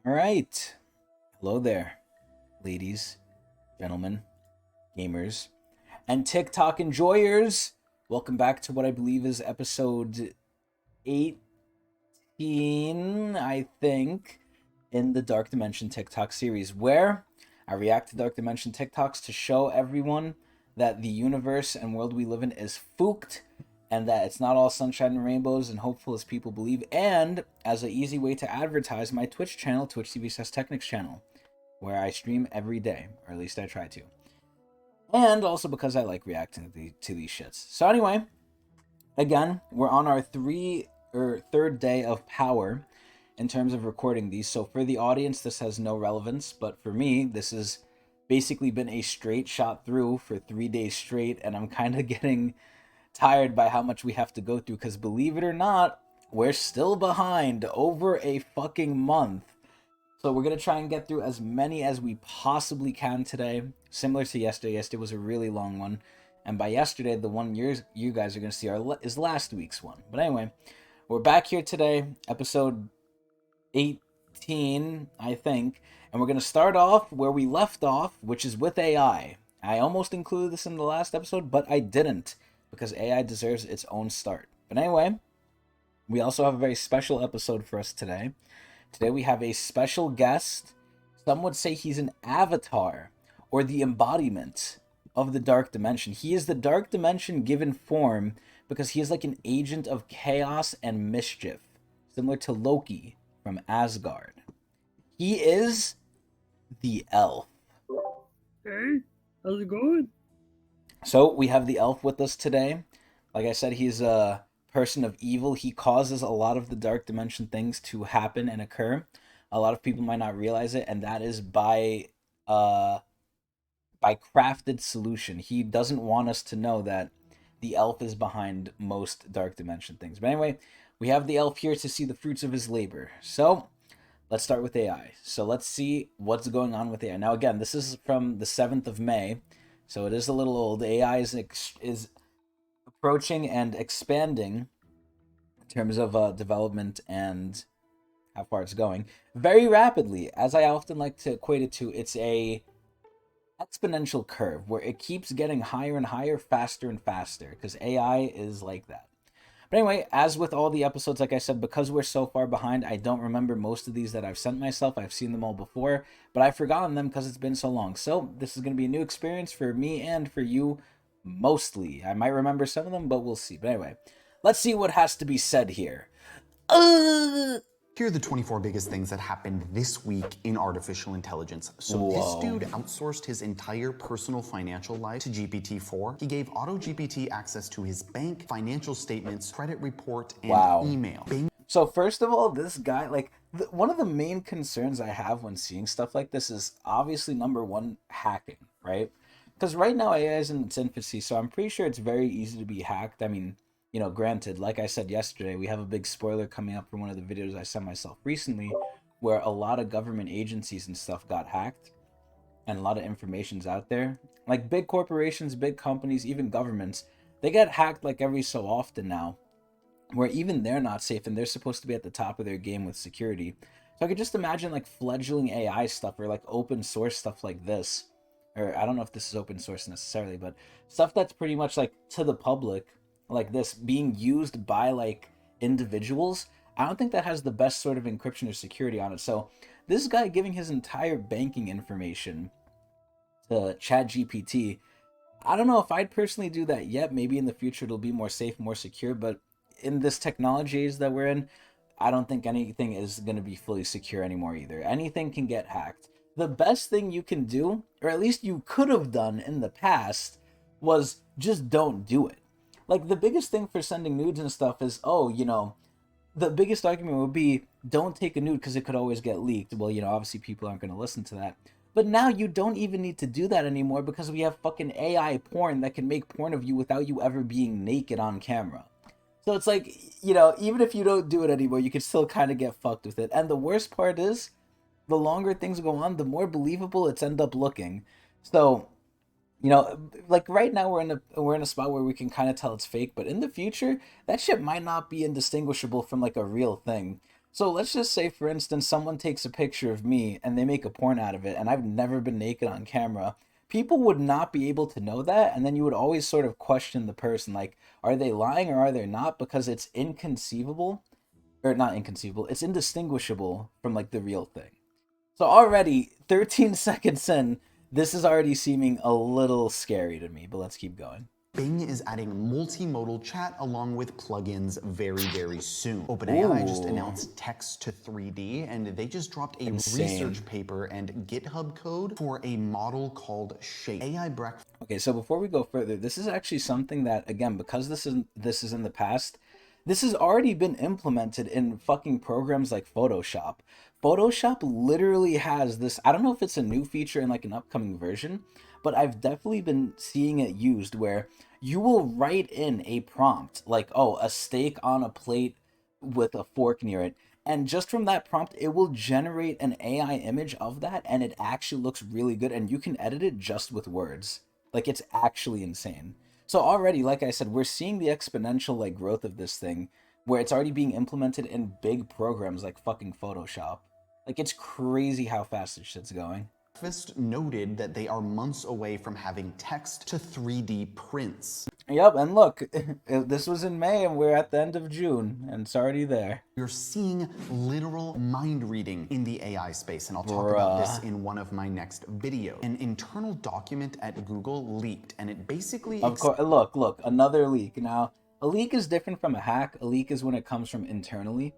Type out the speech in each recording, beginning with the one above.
All right. Hello there, ladies, gentlemen, gamers, and TikTok enjoyers. Welcome back to what I believe is episode 18, I think, in the Dark Dimension TikTok series, where I react to Dark Dimension TikToks to show everyone that the universe and world we live in is fooked and that it's not all sunshine and rainbows and hopeful as people believe, and as an easy way to advertise my Twitch channel, Twitch TV says Technics channel, where I stream every day, or at least I try to. And also because I like reacting to these shits. So anyway, again, we're on our third day of power in terms of recording these. So for the audience, this has no relevance, but for me, this has basically been a straight shot through for 3 days straight, and I'm kind of getting tired by how much we have to go through, because believe it or not, we're still behind over a fucking month. So we're going to try and get through as many as we possibly can today. Similar to yesterday. Yesterday was a really long one. And by yesterday, the one you guys are going to see is last week's one. But anyway, we're back here today, episode 18, I think. And we're going to start off where we left off, which is with AI. I almost included this in the last episode, but I didn't, because AI deserves its own start. But anyway, we also have a very special episode for us today. Today we have a special guest. Some would say he's an avatar or the embodiment of the Dark Dimension. He is the Dark Dimension given form because he is like an agent of chaos and mischief, similar to Loki from Asgard. He is the elf. Hey, how's it going? So we have the elf with us today. Like I said, he's a person of evil. He causes a lot of the Dark Dimension things to happen and occur. A lot of people might not realize it, and that is by crafted solution. He doesn't want us to know that the elf is behind most Dark Dimension things. But anyway, we have the elf here to see the fruits of his labor. So let's start with AI. So let's see what's going on with AI. Now again, this is from the 7th of May, so it is a little old. AI is approaching and expanding in terms of development and how far it's going very rapidly. As I often like to equate it to, it's a exponential curve where it keeps getting higher and higher, faster and faster, because AI is like that. But anyway, as with all the episodes, like I said, because we're so far behind, I don't remember most of these that I've sent myself. I've seen them all before, but I've forgotten them because it's been so long. So this is going to be a new experience for me and for you, mostly. I might remember some of them, but we'll see. But anyway, let's see what has to be said here. Here are the 24 biggest things that happened this week in artificial intelligence. So this dude outsourced his entire personal financial life to GPT-4. He gave AutoGPT access to his bank, financial statements, credit report, and email. So first of all, this guy, like, one of the main concerns I have when seeing stuff like this is obviously, number one, hacking, right? Because right now AI is in its infancy, so I'm pretty sure it's very easy to be hacked. I mean, granted, like I said yesterday, we have a big spoiler coming up for one of the videos I sent myself recently, where a lot of government agencies and stuff got hacked, and a lot of information's out there. Like big corporations, big companies, even governments, they get hacked like every so often now, where even they're not safe, and they're supposed to be at the top of their game with security. So I could just imagine like fledgling AI stuff or like open source stuff like this, or I don't know if this is open source necessarily, but stuff that's pretty much like to the public, like this, being used by like individuals. I don't think that has the best sort of encryption or security on it. So this guy giving his entire banking information to ChatGPT, I don't know if I'd personally do that yet. Maybe in the future it'll be more safe, more secure, but in this technology age that we're in, I don't think anything is going to be fully secure anymore either. Anything can get hacked. The best thing you can do, or at least you could have done in the past, was just don't do it. Like, the biggest thing for sending nudes and stuff is, the biggest argument would be, don't take a nude because it could always get leaked. Well, obviously people aren't going to listen to that. But now you don't even need to do that anymore because we have fucking AI porn that can make porn of you without you ever being naked on camera. So it's like, even if you don't do it anymore, you can still kind of get fucked with it. And the worst part is, the longer things go on, the more believable it's end up looking. So, like right now we're in a spot where we can kind of tell it's fake, but in the future, that shit might not be indistinguishable from like a real thing. So let's just say, for instance, someone takes a picture of me and they make a porn out of it, and I've never been naked on camera. People would not be able to know that, and then you would always sort of question the person, like, are they lying or are they not? Because it's inconceivable, or not inconceivable, it's indistinguishable from like the real thing. So already, 13 seconds in, this is already seeming a little scary to me, but let's keep going. Bing is adding multimodal chat along with plugins very soon. OpenAI just Ooh. announced text to 3D, and they just dropped a Insane. research paper and GitHub code for a model called Shape. AI breakfast. Okay, so before we go further, this is actually something that, again, because this is in the past, this has already been implemented in fucking programs like Photoshop. Photoshop literally has this. I don't know if it's a new feature in like an upcoming version, but I've definitely been seeing it used where you will write in a prompt like, oh, a steak on a plate with a fork near it. And just from that prompt, it will generate an AI image of that, and it actually looks really good, and you can edit it just with words. Like, it's actually insane. So already, like I said, we're seeing the exponential like growth of this thing where it's already being implemented in big programs like fucking Photoshop. Like, it's crazy how fast this shit's going. Noted that they are months away from having text to 3D prints. Yep, and look, this was in May and we're at the end of June, and it's already there. You're seeing literal mind reading in the AI space, and I'll talk about this in one of my next videos. An internal document at Google leaked, and it basically... Of course, look, another leak. Now, a leak is different from a hack. A leak is when it comes from internally.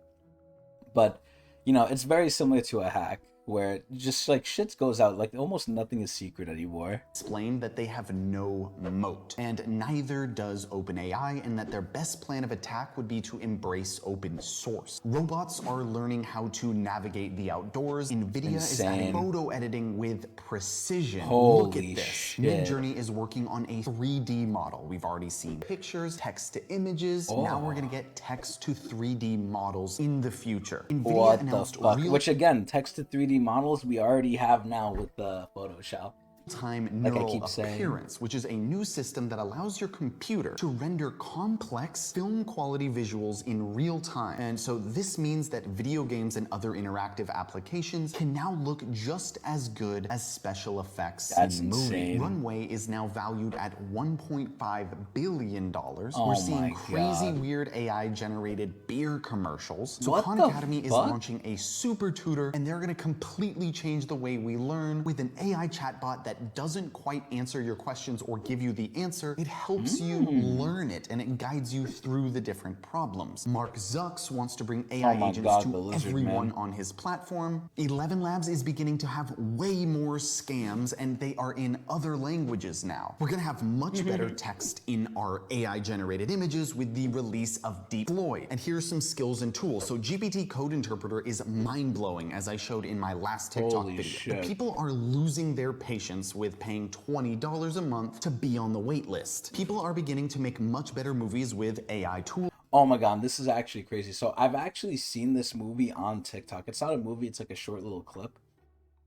But, you know, it's very similar to a hack, where just like shit goes out, like almost nothing is secret anymore. Explained that they have no moat, and neither does OpenAI, and that their best plan of attack would be to embrace open source. Robots are learning how to navigate the outdoors. NVIDIA is adding photo editing with precision. Look at this. Shit. Midjourney is working on a 3D model. We've already seen pictures, text to images. Now we're gonna get text to 3D models in the future. NVIDIA announced the fuck? Which again, text to 3D models we already have now with the Photoshop. Time neural appearance, which is a new system that allows your computer to render complex film quality visuals in real time. And so this means that video games and other interactive applications can now look just as good as special effects in movies. Insane. Runway is now valued at $1.5 billion. We're seeing crazy weird AI generated beer commercials. So Khan Academy is launching a super tutor, and they're gonna completely change the way we learn with an AI chatbot that doesn't quite answer your questions or give you the answer. It helps you learn it, and it guides you through the different problems. Mark Zucks wants to bring AI agents to everyone on his platform. 11 Labs is beginning to have way more scams, and they are in other languages now. We're gonna have much better text in our AI generated images with the release of Deep Floyd. And here's some skills and tools. So GPT Code Interpreter is mind-blowing, as I showed in my last TikTok video. But people are losing their patience with paying $20 a month to be on the wait list. People are beginning to make much better movies with AI tools. Oh my god, this is actually crazy. So I've actually seen this movie on TikTok. It's not a movie, it's like a short little clip.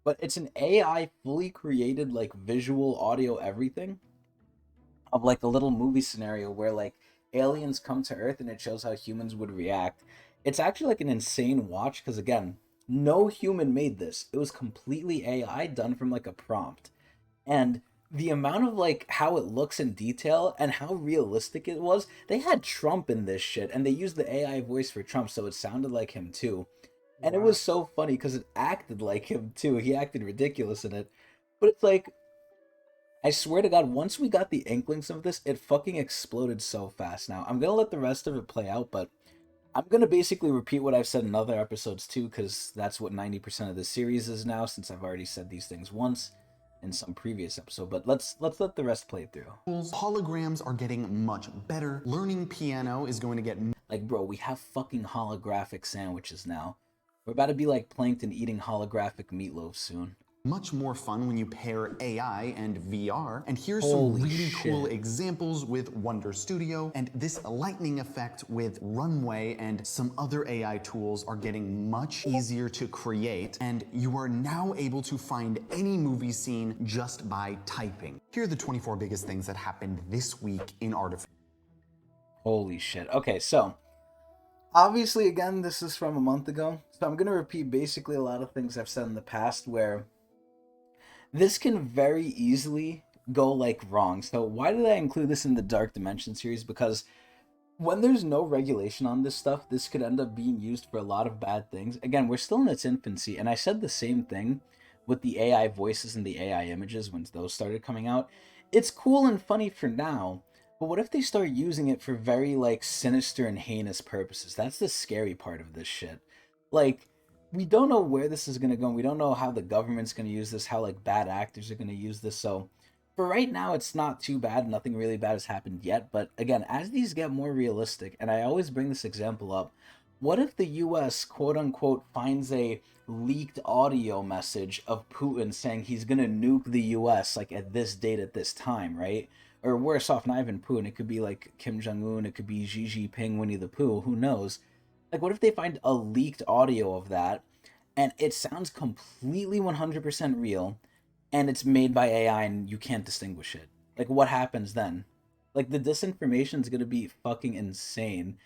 But it's an AI fully created like visual, audio, everything of like a little movie scenario where like aliens come to Earth and it shows how humans would react. It's actually like an insane watch because again, no human made this. It was completely AI done from like a prompt. And the amount of like how it looks in detail and how realistic it was, they had Trump in this shit and they used the AI voice for Trump, so it sounded like him too. And it was so funny because it acted like him too. He acted ridiculous in it. But it's like, I swear to God, once we got the inklings of this, it fucking exploded so fast. Now, I'm gonna let the rest of it play out, but I'm gonna basically repeat what I've said in other episodes too, because that's what 90% of the series is now, since I've already said these things once in some previous episode, but let's let the rest play through. Holograms are getting much better. Learning piano is going to get... Like, bro, we have fucking holographic sandwiches now. We're about to be like Plankton eating holographic meatloaf soon. Much more fun when you pair AI and VR. And here's some really cool examples with Wonder Studio, and this lightning effect with Runway and some other AI tools are getting much easier to create, and you are now able to find any movie scene just by typing. Here are the 24 biggest things that happened this week in artificial. Holy shit. Okay, so obviously, again, this is from a month ago, so I'm gonna repeat basically a lot of things I've said in the past where this can very easily go like wrong. So why did I include this in the Dark Dimension series? Because when there's no regulation on this stuff, this could end up being used for a lot of bad things. Again, we're still in its infancy, and I said the same thing with the AI voices and the AI images when those started coming out. It's cool and funny for now, but what if they start using it for very like sinister and heinous purposes? That's the scary part of this shit. Like, we don't know where this is gonna go. And we don't know how the government's gonna use this, how like bad actors are gonna use this. So for right now, it's not too bad. Nothing really bad has happened yet. But again, as these get more realistic, and I always bring this example up, what if the US, quote unquote, finds a leaked audio message of Putin saying he's going to nuke the US like at this date at this time, right? Or worse off, not even Putin. It could be like Kim Jong Un. It could be Xi Jinping, Winnie the Pooh. Who knows? Like, what if they find a leaked audio of that and it sounds completely 100% real and it's made by AI and you can't distinguish it? Like, what happens then? Like, the disinformation is going to be fucking insane.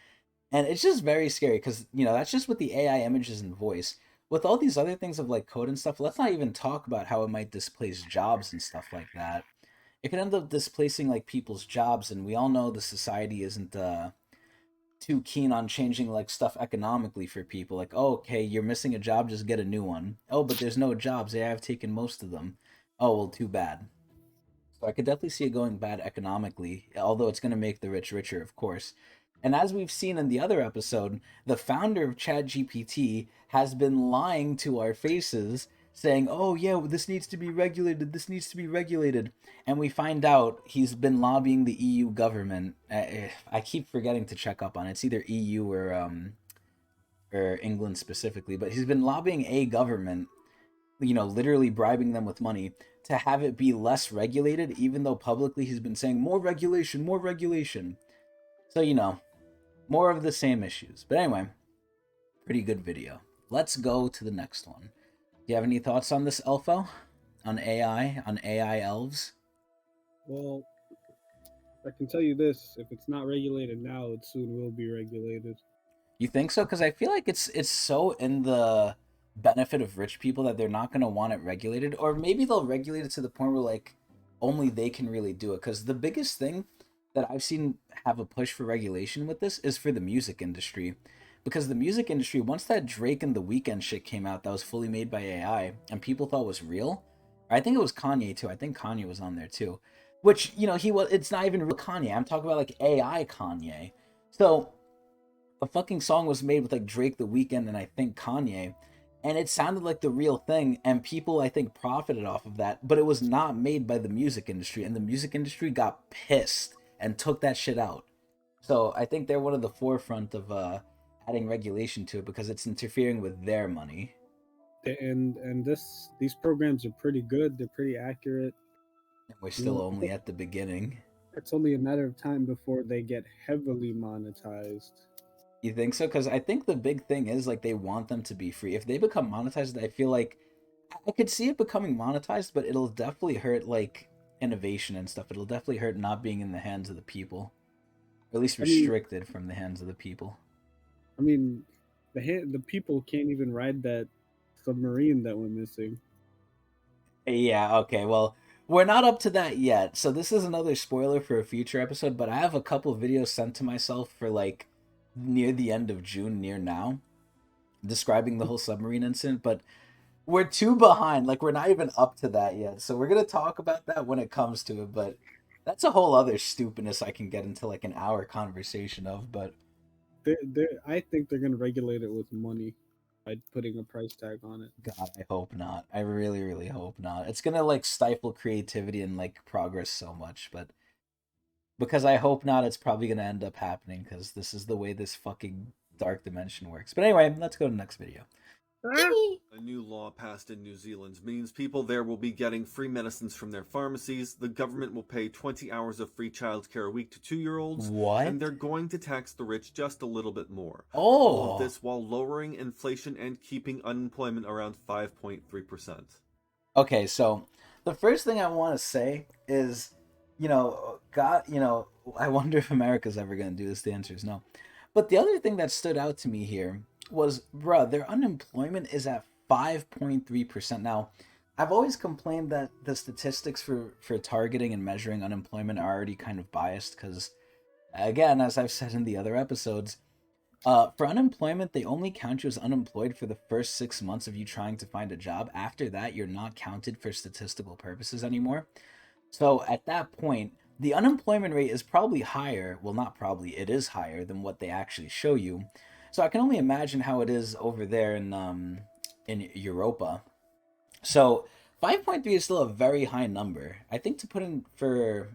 And it's just very scary because, that's just with the AI images and voice. With all these other things of like code and stuff, let's not even talk about how it might displace jobs and stuff like that. It could end up displacing like people's jobs, and we all know the society isn't too keen on changing like stuff economically for people. Like, oh, okay, you're missing a job, just get a new one. Oh, but there's no jobs. AI have taken most of them. Oh, well, too bad. So I could definitely see it going bad economically, although it's going to make the rich richer, of course. And as we've seen in the other episode, the founder of ChatGPT has been lying to our faces, saying, "Oh yeah, this needs to be regulated. This needs to be regulated." And we find out he's been lobbying the EU government. I keep forgetting to check up on it. It's either EU or England specifically, but he's been lobbying a government, literally bribing them with money to have it be less regulated, even though publicly he's been saying more regulation, more regulation. So, more of the same issues. But anyway, pretty good video. Let's go to the next one. Do you have any thoughts on this, Elfo? On AI elves? Well, I can tell you this: if it's not regulated now, it soon will be regulated. You think so? Because I feel like it's so in the benefit of rich people that they're not gonna want it regulated, or maybe they'll regulate it to the point where like only they can really do it. Because the biggest thing that I've seen have a push for regulation with this is for the music industry, because the music industry, once that Drake and the Weeknd shit came out that was fully made by AI and people thought was real, I think it was Kanye too. I think Kanye was on there too, which he was. It's not even real Kanye. I'm talking about like AI Kanye. So a fucking song was made with like Drake, The Weeknd, and I think Kanye, and it sounded like the real thing, and people I think profited off of that, but it was not made by the music industry, and the music industry got pissed and took that shit out. So I think they're one of the forefront of adding regulation to it because it's interfering with their money. And these programs are pretty good. They're pretty accurate. And we're You still know, only at the beginning. it's only a matter of time before they get heavily monetized. You think so? Because I think the big thing is like they want them to be free. If they become monetized, I feel like I could see it becoming monetized, but it'll definitely hurt like innovation and stuff. It'll definitely hurt not being in the hands of the people, or at least I mean, restricted from the hands of the people. I mean, the people can't even ride that submarine that went missing. Yeah, okay. Well, we're not up to that yet. So this is another spoiler for a future episode, but I have a couple of videos sent to myself for like near the end of June, near now, describing the whole submarine incident, but we're too behind. Like we're not even up to that yet. So we're gonna talk about that when it comes to it. But that's a whole other stupidness I can get into like an hour conversation of. But I think they're gonna regulate it with money by putting a price tag on it. God, I hope not. I really, really hope not. It's gonna like stifle creativity and like progress so much. But because I hope not, it's probably gonna end up happening because this is the way this fucking dark dimension works. But anyway, let's go to the next video. Ah! A new law passed in New Zealand means people there will be getting free medicines from their pharmacies. The government will pay 20 hours of free childcare a week to 2-year-olds. What? And they're going to tax the rich just a little bit more. All Oh, of this while lowering inflation and keeping unemployment around 5.3%. okay. So the first thing I want to say is, God, I wonder if America's ever gonna do this. The answer is no. But the other thing that stood out to me here was, bruh, their unemployment is at 5.3%. Now, I've always complained that the statistics for targeting and measuring unemployment are already kind of biased because, again, as I've said in the other episodes, for unemployment, they only count you as unemployed for the first 6 months of you trying to find a job. After that, you're not counted for statistical purposes anymore. So at that point, the unemployment rate is probably higher. Well, not probably, it is higher than what they actually show you. So I can only imagine how it is over there in Europa. So 5.3 is still a very high number. I think to put in for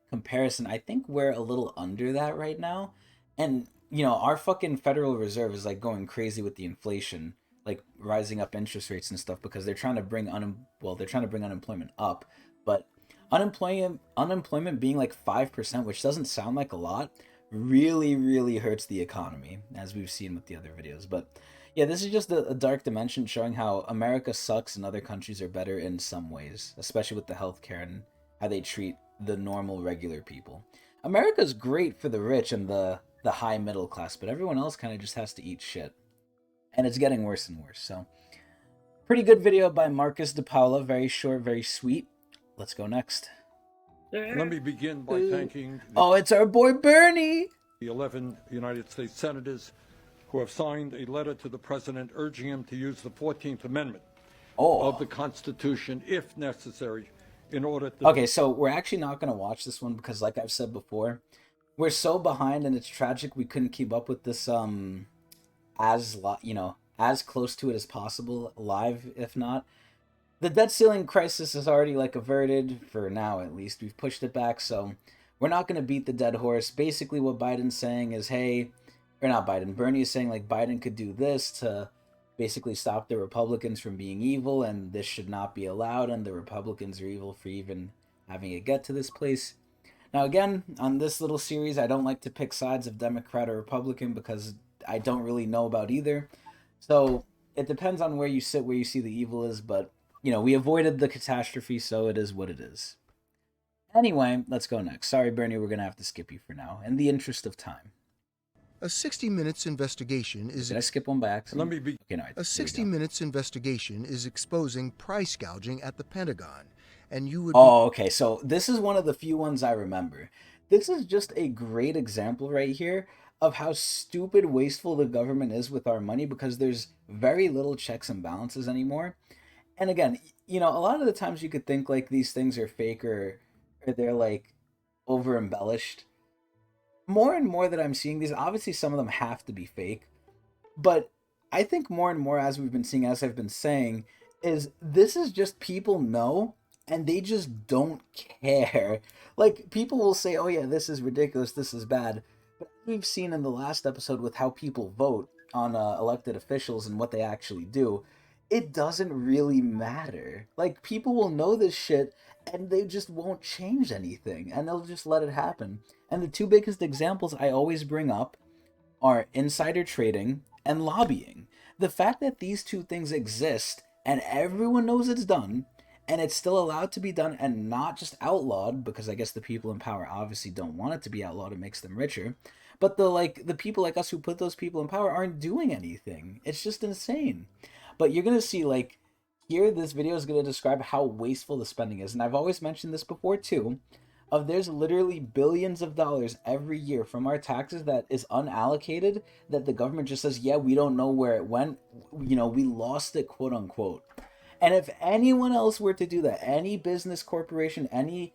comparison, I think we're a little under that right now. And our fucking Federal Reserve is like going crazy with the inflation, like rising up interest rates and stuff because they're trying to bring they're trying to bring unemployment up, but unemployment being like 5%, which doesn't sound like a lot, really really hurts the economy, as we've seen with the other videos. But yeah, this is just a dark dimension showing how America sucks and other countries are better in some ways, especially with the healthcare and how they treat the normal regular people. America's great for the rich and the high middle class, but everyone else kind of just has to eat shit. And it's getting worse and worse. So, pretty good video by Marcus de Paula. Very short, very sweet. Let's go next. Let me begin by thanking Oh, it's our boy Bernie! the 11 United States senators who have signed a letter to the president urging him to use the 14th Amendment of the Constitution, if necessary, in order to... Okay, so we're actually not going to watch this one because, like I've said before, we're so behind and it's tragic we couldn't keep up with this as close to it as possible live. If not, the debt ceiling crisis is already like averted for now, at least. We've pushed it back, so we're not going to beat the dead horse. Basically what Biden's saying is, hey, or not Biden, Bernie is saying like Biden could do this to basically stop the Republicans from being evil, and this should not be allowed, and the Republicans are evil for even having it get to this place. Now, again, on this little series, I don't like to pick sides of Democrat or Republican because I don't really know about either. So it depends on where you sit, where you see the evil is, but, we avoided the catastrophe, so it is what it is. Anyway, let's go next. Sorry, Bernie, we're going to have to skip you for now, in the interest of time. A 60 Minutes investigation is... Did I skip one by accident? Let me be... Okay, no, A 60 Minutes investigation is exposing price gouging at the Pentagon, and you would... Oh, okay, so this is one of the few ones I remember. This is just a great example right here of how stupid, wasteful the government is with our money because there's very little checks and balances anymore. And again, a lot of the times you could think like these things are fake or they're like over embellished. More and more that I'm seeing these, obviously some of them have to be fake, but I think more and more, as we've been seeing, as I've been saying, is this is just people know and they just don't care. Like, people will say, oh yeah, this is ridiculous, this is bad, but we've seen in the last episode with how people vote on elected officials and what they actually do, it doesn't really matter. Like, people will know this shit and they just won't change anything and they'll just let it happen. And the two biggest examples I always bring up are insider trading and lobbying. The fact that these two things exist and everyone knows it's done and it's still allowed to be done and not just outlawed, because I guess the people in power obviously don't want it to be outlawed, it makes them richer, but the people like us who put those people in power aren't doing anything. It's just insane. But you're gonna see, like, here this video is gonna describe how wasteful the spending is, and I've always mentioned this before too, of there's literally billions of dollars every year from our taxes that is unallocated, that the government just says, yeah, we don't know where it went, we lost it, quote unquote. And if anyone else were to do that, any business corporation, any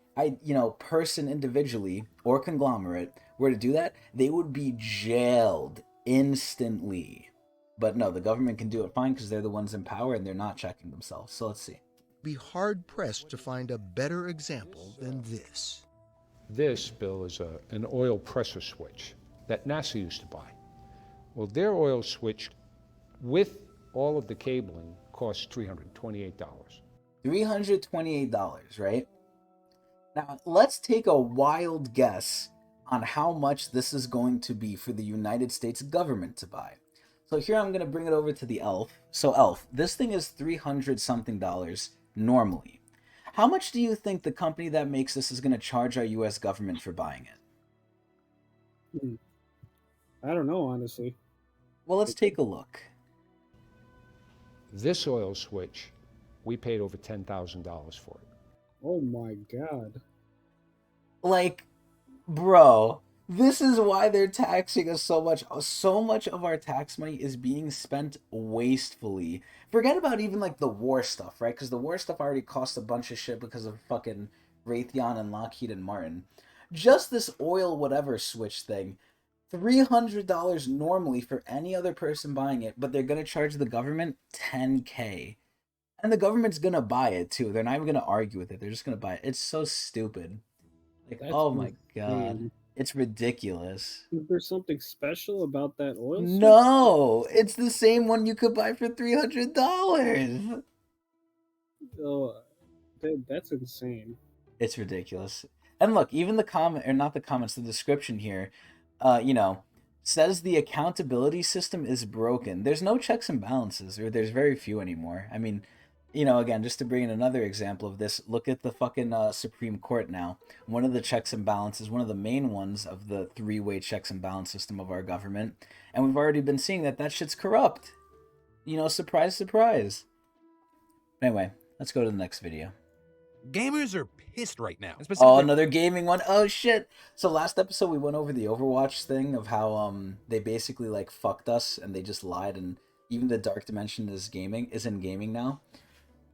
person individually or conglomerate were to do that, they would be jailed instantly. But no, the government can do it fine because they're the ones in power and they're not checking themselves. So let's see. Be hard-pressed to find a better example than this. This, Bill, is an oil pressure switch that NASA used to buy. Well, their oil switch, with all of the cabling, costs $328. $328, right? Now, let's take a wild guess on how much this is going to be for the United States government to buy. So here I'm going to bring it over to the ELF. So ELF, this thing is $300-something normally. How much do you think the company that makes this is going to charge our U.S. government for buying it? I don't know, honestly. Well, let's take a look. This oil switch, we paid over $10,000 for it. Oh my god. Like, bro, this is why they're taxing us so much. So much of our tax money is being spent wastefully. Forget about even like the war stuff, right? Because the war stuff already cost a bunch of shit because of fucking Raytheon and Lockheed and Martin. Just this oil whatever switch thing, $300 normally for any other person buying it, but they're gonna charge the government $10K. And the government's gonna buy it too. They're not even gonna argue with it. They're just gonna buy it. It's so stupid. Like, That's oh my god. insane. It's ridiculous. Is there something special about that oil switch? No, it's the same one you could buy for $300. Oh, that's insane. It's ridiculous. And look, even the comment, or not the comments, the description here, says the accountability system is broken. There's no checks and balances, or there's very few anymore. I mean, again, just to bring in another example of this, look at the fucking Supreme Court now. One of the checks and balances, one of the main ones of the three-way checks and balance system of our government, and we've already been seeing that shit's corrupt. Surprise, surprise. Anyway, let's go to the next video. Gamers are pissed right now. Oh, another gaming one. Oh shit. So last episode we went over the Overwatch thing of how they basically like fucked us and they just lied, and even the Dark Dimension is in gaming now,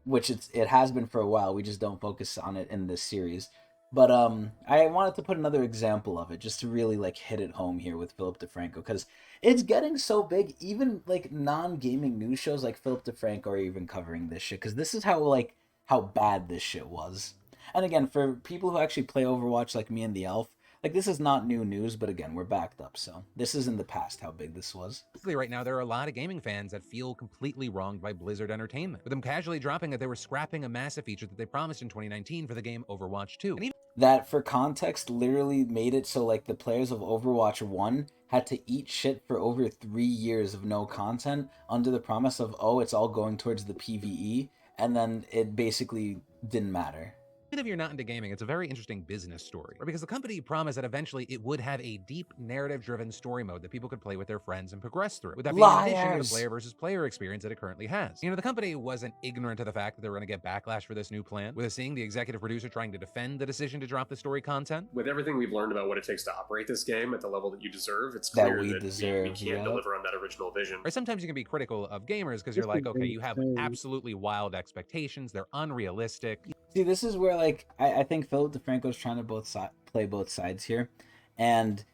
which it has been for a while. We just don't focus on it in this series. But I wanted to put another example of it just to really like hit it home here with Philip DeFranco, because it's getting so big. Even like non-gaming news shows like Philip DeFranco are even covering this shit, because this is how bad this shit was. And again, for people who actually play Overwatch like me and the Elf, like, this is not new news, but again, we're backed up, so this is in the past how big this was. Right now, there are a lot of gaming fans that feel completely wronged by Blizzard Entertainment, with them casually dropping that they were scrapping a massive feature that they promised in 2019 for the game Overwatch 2. And even that, for context, literally made it so like the players of Overwatch 1 had to eat shit for over 3 years of no content under the promise of, oh, it's all going towards the PvE, and then it basically didn't matter. if you're not into gaming, it's a very interesting business story. Because the company promised that eventually it would have a deep narrative-driven story mode that people could play with their friends and progress through. With that being in addition to the player versus player experience that it currently has. The company wasn't ignorant to the fact that they were going to get backlash for this new plan, with us seeing the executive producer trying to defend the decision to drop the story content. With everything we've learned about what it takes to operate this game at the level that you deserve, it's clear that we can't deliver on that original vision. Or sometimes you can be critical of gamers because you're like, okay, you have absolutely wild expectations, they're unrealistic. See, this is where, like, I think Philip DeFranco's trying to play both sides here. And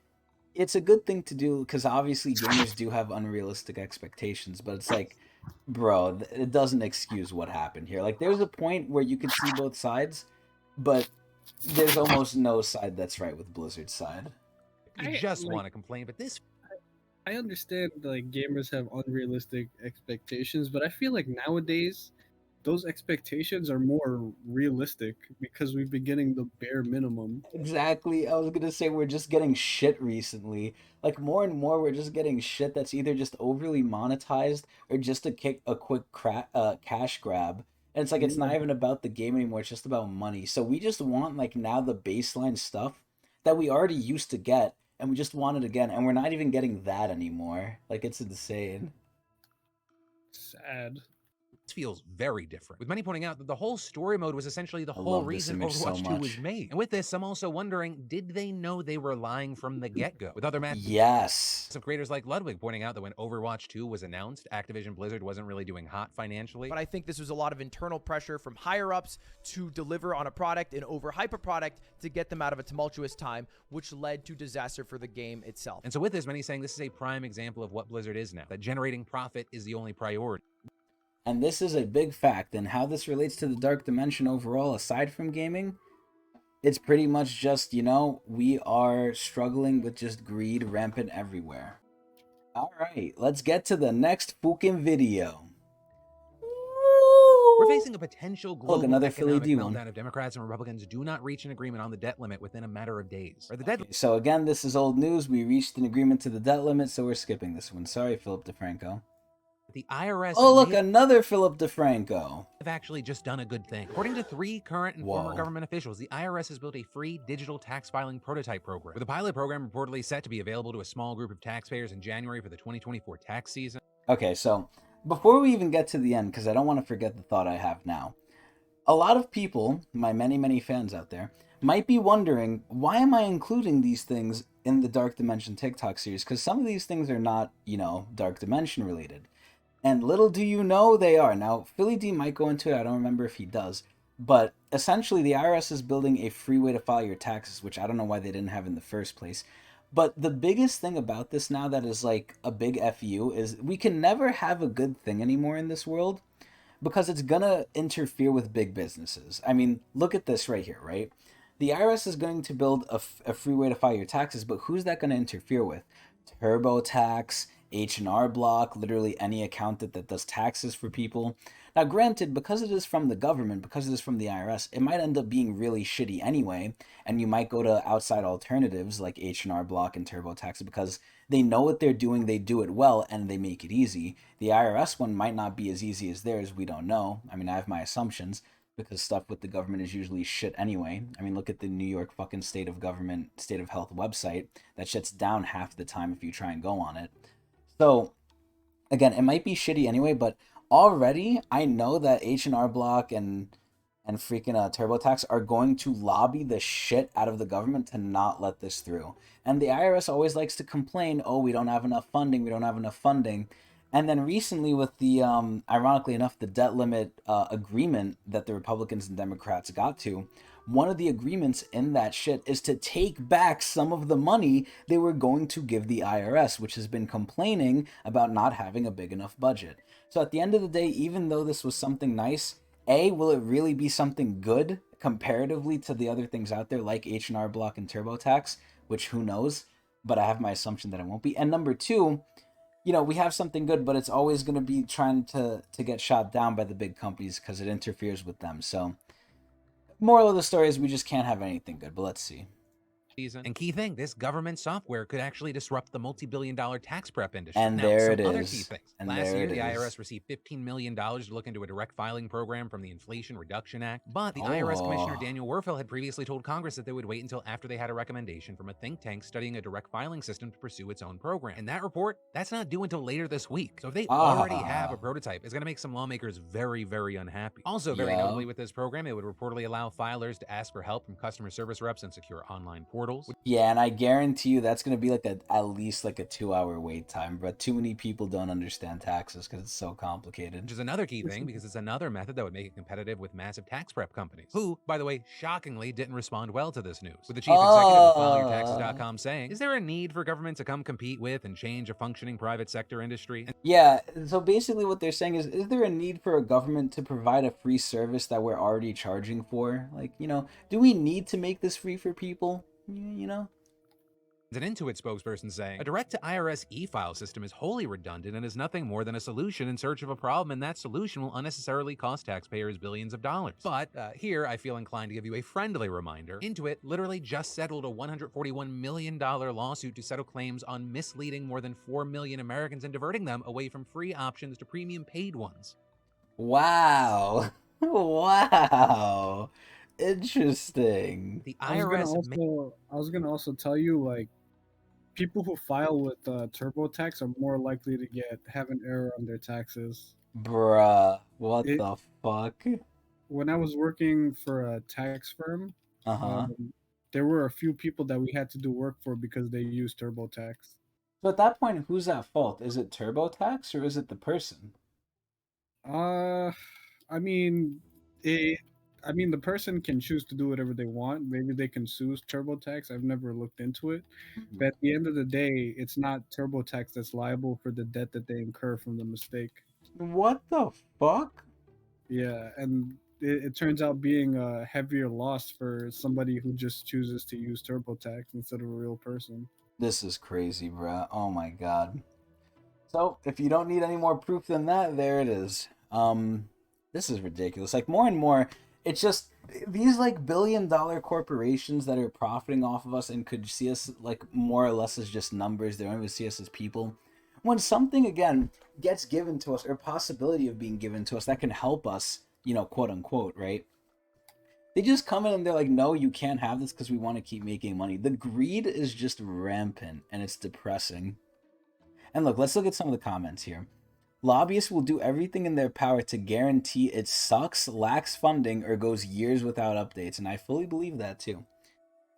it's a good thing to do because obviously gamers do have unrealistic expectations. But it's like, bro, it doesn't excuse what happened here. Like, there's a point where you could see both sides, but there's almost no side that's right with Blizzard's side. You just want to complain, but this... I understand, like, gamers have unrealistic expectations, but I feel like nowadays those expectations are more realistic because we've been getting the bare minimum. Exactly. I was gonna say we're just getting shit recently. Like, more and more we're just getting shit that's either just overly monetized or just a quick cash grab. And it's like, it's not even about the game anymore, it's just about money. So we just want, like, now the baseline stuff that we already used to get, and we just want it again, and we're not even getting that anymore. Like, it's insane. Sad. Feels very different, with many pointing out that the whole story mode was essentially the whole reason Overwatch 2 was made. And with this, I'm also wondering, did they know they were lying from the get-go? With other some creators like Ludwig pointing out that when Overwatch 2 was announced, Activision Blizzard wasn't really doing hot financially. But I think this was a lot of internal pressure from higher-ups to deliver on a product and overhype a product to get them out of a tumultuous time, which led to disaster for the game itself. And so with this, many saying this is a prime example of what Blizzard is now, that generating profit is the only priority. And this is a big fact, and how this relates to the Dark Dimension overall, aside from gaming, it's pretty much just, we are struggling with just greed rampant everywhere. Alright, let's get to the next fucking video. We're facing a potential global another economic Philly D meltdown one. if Democrats and Republicans do not reach an agreement on the debt limit within a matter of days. So again, this is old news. We reached an agreement to the debt limit, so we're skipping this one. Sorry, Philip DeFranco. The IRS... Oh, look, another Philip DeFranco. have actually just done a good thing. According to 3 current and former government officials, the IRS has built a free digital tax filing prototype program, with a pilot program reportedly set to be available to a small group of taxpayers in January for the 2024 tax season. Okay, so before we even get to the end, because I don't want to forget the thought I have now, a lot of people, my many fans out there, might be wondering, why am I including these things in the Dark Dimension TikTok series? Because some of these things are not, Dark Dimension related. And little do you know they are. Now, Philly D might go into it, I don't remember if he does. But essentially, the IRS is building a free way to file your taxes, which I don't know why they didn't have in the first place. But the biggest thing about this now that is like a big FU is we can never have a good thing anymore in this world because it's gonna interfere with big businesses. I mean, look at this right here, right? The IRS is going to build a free way to file your taxes, but who's that going to interfere with? TurboTax, H&R Block, literally any accountant that does taxes for people. Now, granted, because it is from the government, because it is from the IRS, it might end up being really shitty anyway, and you might go to outside alternatives like H&R Block and TurboTax because they know what they're doing, they do it well, and they make it easy. The IRS one might not be as easy as theirs, we don't know. I mean, I have my assumptions, because stuff with the government is usually shit anyway. I mean, look at the New York fucking state of health website. That shit's down half the time if you try and go on it. So, again, it might be shitty anyway, but already I know that H&R Block and freaking TurboTax are going to lobby the shit out of the government to not let this through. And the IRS always likes to complain, oh, we don't have enough funding. And then recently with the, ironically enough, the debt limit agreement that the Republicans and Democrats got to, one of the agreements in that shit is to take back some of the money they were going to give the IRS, which has been complaining about not having a big enough budget. So at the end of the day, even though this was something nice, A, will it really be something good comparatively to the other things out there like H&R Block and TurboTax, which who knows, but I have my assumption that it won't be. And number two, we have something good, but it's always going to be trying to get shot down by the big companies because it interferes with them. So, moral of the story is we just can't have anything good, but let's see. And key thing, this government software could actually disrupt the multi-billion-dollar tax prep industry. And now, there it other is. Key things. And Last year, the is. IRS received $15 million to look into a direct filing program from the Inflation Reduction Act. But the IRS Commissioner Daniel Werfel had previously told Congress that they would wait until after they had a recommendation from a think tank studying a direct filing system to pursue its own program. And that report, that's not due until later this week. So if they already have a prototype, it's going to make some lawmakers very, very unhappy. Also, very notably with this program, it would reportedly allow filers to ask for help from customer service reps and secure online portals. Yeah, and I guarantee you that's going to be at least a 2-hour wait time, but too many people don't understand taxes because it's so complicated. Which is another key thing because it's another method that would make it competitive with massive tax prep companies, who, by the way, shockingly didn't respond well to this news. With the chief executive of FileYourTaxes.com saying, is there a need for government to come compete with and change a functioning private sector industry? Yeah, so basically what they're saying is there a need for a government to provide a free service that we're already charging for? Do we need to make this free for people? An Intuit spokesperson saying, a direct-to-IRS e-file system is wholly redundant and is nothing more than a solution in search of a problem, and that solution will unnecessarily cost taxpayers billions of dollars. But here, I feel inclined to give you a friendly reminder. Intuit literally just settled a $141 million lawsuit to settle claims on misleading more than 4 million Americans and diverting them away from free options to premium paid ones. Wow. Wow. Interesting. The IRS... I was gonna also tell you, people who file with TurboTax are more likely to have an error on their taxes. Bruh, what the fuck? When I was working for a tax firm, there were a few people that we had to do work for because they used TurboTax. So at that point, who's at fault? Is it TurboTax or is it the person? The person can choose to do whatever they want. Maybe they can sue TurboTax. I've never looked into it. But at the end of the day, it's not TurboTax that's liable for the debt that they incur from the mistake. What the fuck? Yeah, and it turns out being a heavier loss for somebody who just chooses to use TurboTax instead of a real person. This is crazy, bruh. Oh my god. So, if you don't need any more proof than that, there it is. This is ridiculous. More and more, it's just these billion-dollar corporations that are profiting off of us and could see us more or less as just numbers. They don't even see us as people. When something again gets given to us, or possibility of being given to us that can help us, quote unquote, right? They just come in and they're like, no, you can't have this because we want to keep making money. The greed is just rampant and it's depressing. And look, let's look at some of the comments here. Lobbyists will do everything in their power to guarantee it sucks, lacks funding, or goes years without updates. And I fully believe that too.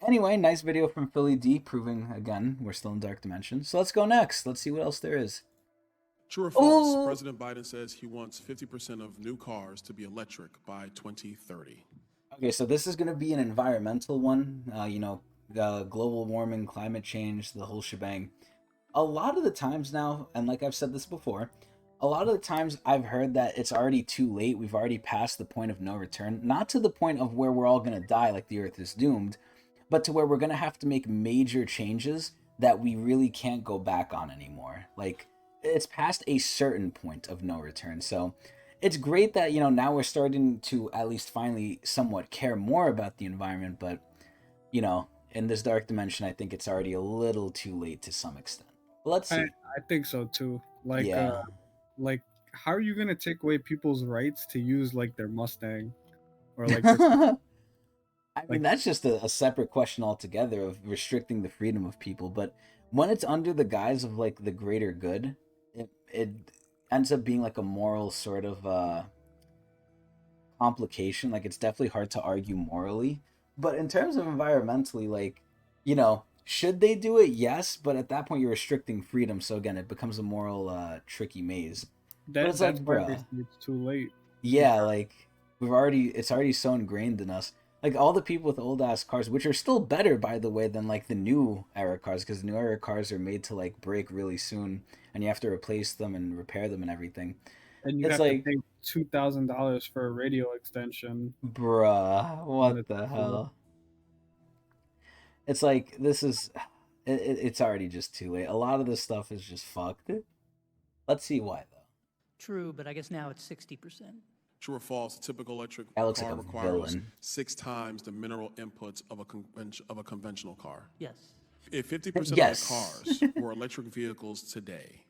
Anyway, nice video from Philly D proving, again, we're still in Dark Dimension. So let's go next. Let's see what else there is. True or false, President Biden says he wants 50% of new cars to be electric by 2030. Okay, so this is going to be an environmental one. Global warming, climate change, the whole shebang. A lot of the times now, and like I've said this before, a lot of the times I've heard that it's already too late. We've already passed the point of no return. Not to the point of where we're all going to die like the earth is doomed, but to where we're going to have to make major changes that we really can't go back on anymore. Like, it's past a certain point of no return. So it's great that, now we're starting to at least finally somewhat care more about the environment. But, in this Dark Dimension, I think it's already a little too late to some extent. But let's see. I think so too. Like, yeah. Like, how are you going to take away people's rights to use, like, their Mustang? Or, like, I mean, that's just a separate question altogether of restricting the freedom of people. But when it's under the guise of, like, the greater good, it ends up being, like, a moral sort of complication. Like, it's definitely hard to argue morally. But in terms of environmentally, like, should they do it? Yes. But at that point, you're restricting freedom. So, again, it becomes a moral tricky maze. But it's like, bruh. It's too late. Yeah, like, it's already so ingrained in us. Like, all the people with old-ass cars, which are still better, by the way, than, like, the new era cars, because the new era cars are made to, like, break really soon, and you have to replace them and repair them and everything. And you have to pay $2,000 for a radio extension. Bruh, what the hell? It's like, it's already just too late. A lot of this stuff is just fucked. Let's see why, though. True, but I guess now it's 60%. True or false, a typical electric car requires 6 times the mineral inputs of a conventional car. Yes. If 50% of the cars were electric vehicles today,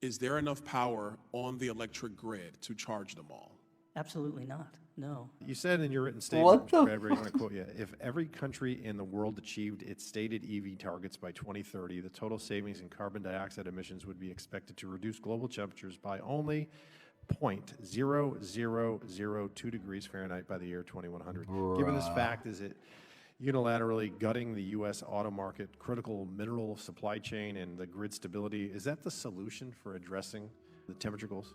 is there enough power on the electric grid to charge them all? Absolutely not. No. You said in your written statement, Mr. Bradbury, I'm going to quote you, if every country in the world achieved its stated EV targets by 2030, the total savings in carbon dioxide emissions would be expected to reduce global temperatures by only 0.0002 degrees Fahrenheit by the year 2100. Given this fact, is it unilaterally gutting the U.S. auto market, critical mineral supply chain, and the grid stability? Is that the solution for addressing the temperature goals?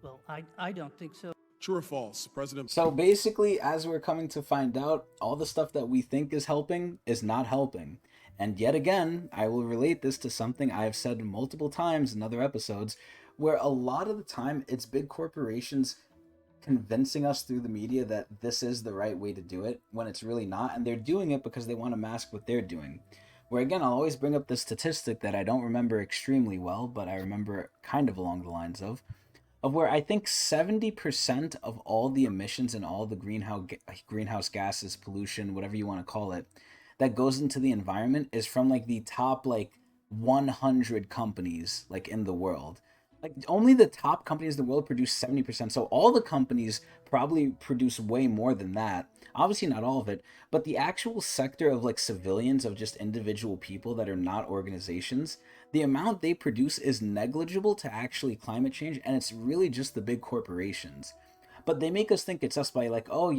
Well, I don't think so. True or false, President? So basically, as we're coming to find out, all the stuff that we think is helping is not helping. And yet again, I will relate this to something I've said multiple times in other episodes, where a lot of the time it's big corporations convincing us through the media that this is the right way to do it when it's really not, and they're doing it because they want to mask what they're doing. Where again, I'll always bring up the statistic that I don't remember extremely well, but I remember kind of along the lines of where I think 70% of all the emissions and all the greenhouse gases, pollution, whatever you want to call it, that goes into the environment is from like the top like 100 companies like in the world. Like only the top companies in the world produce 70%. So all the companies probably produce way more than that. Obviously not all of it, but the actual sector of like civilians, of just individual people that are not organizations, the amount they produce is negligible to actually climate change, and it's really just the big corporations. But they make us think it's us by like, oh,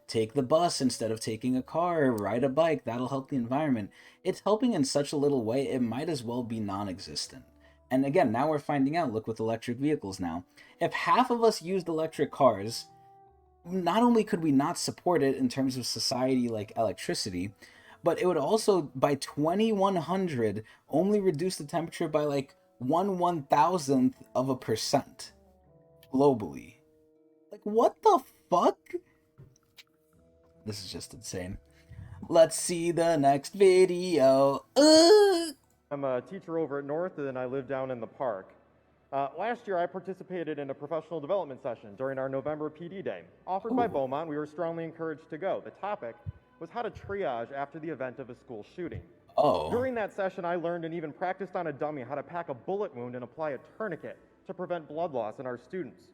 take the bus instead of taking a car, or ride a bike, that'll help the environment. It's helping in such a little way, it might as well be non-existent. And again, now we're finding out, look with electric vehicles now. If half of us used electric cars, not only could we not support it in terms of society like electricity, but it would also, by 2100, only reduce the temperature by like 1/1000th of a percent globally. Like, what the fuck? This is just insane. Let's see the next video. I'm a teacher over at North, and I live down in the park. Last year, I participated in a professional development session during our November PD Day. Offered by Beaumont, we were strongly encouraged to go. The topic was how to triage after the event of a school shooting. During that session, I learned and even practiced on a dummy how to pack a bullet wound and apply a tourniquet to prevent blood loss in our students.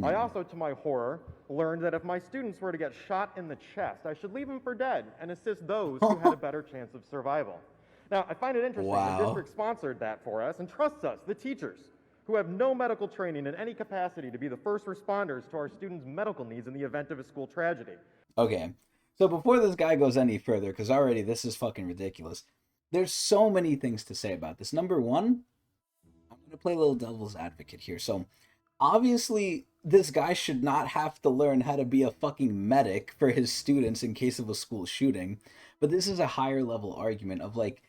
I also, to my horror, learned that if my students were to get shot in the chest, I should leave them for dead and assist those who had a better chance of survival. Now, I find it interesting the district sponsored that for us and trusts us, the teachers, who have no medical training in any capacity, to be the first responders to our students' medical needs in the event of a school tragedy. Okay, so before this guy goes any further, because already this is fucking ridiculous, there's so many things to say about this. Number one, I'm going to play a little devil's advocate here. So, obviously, this guy should not have to learn how to be a fucking medic for his students in case of a school shooting. But this is a higher level argument of like,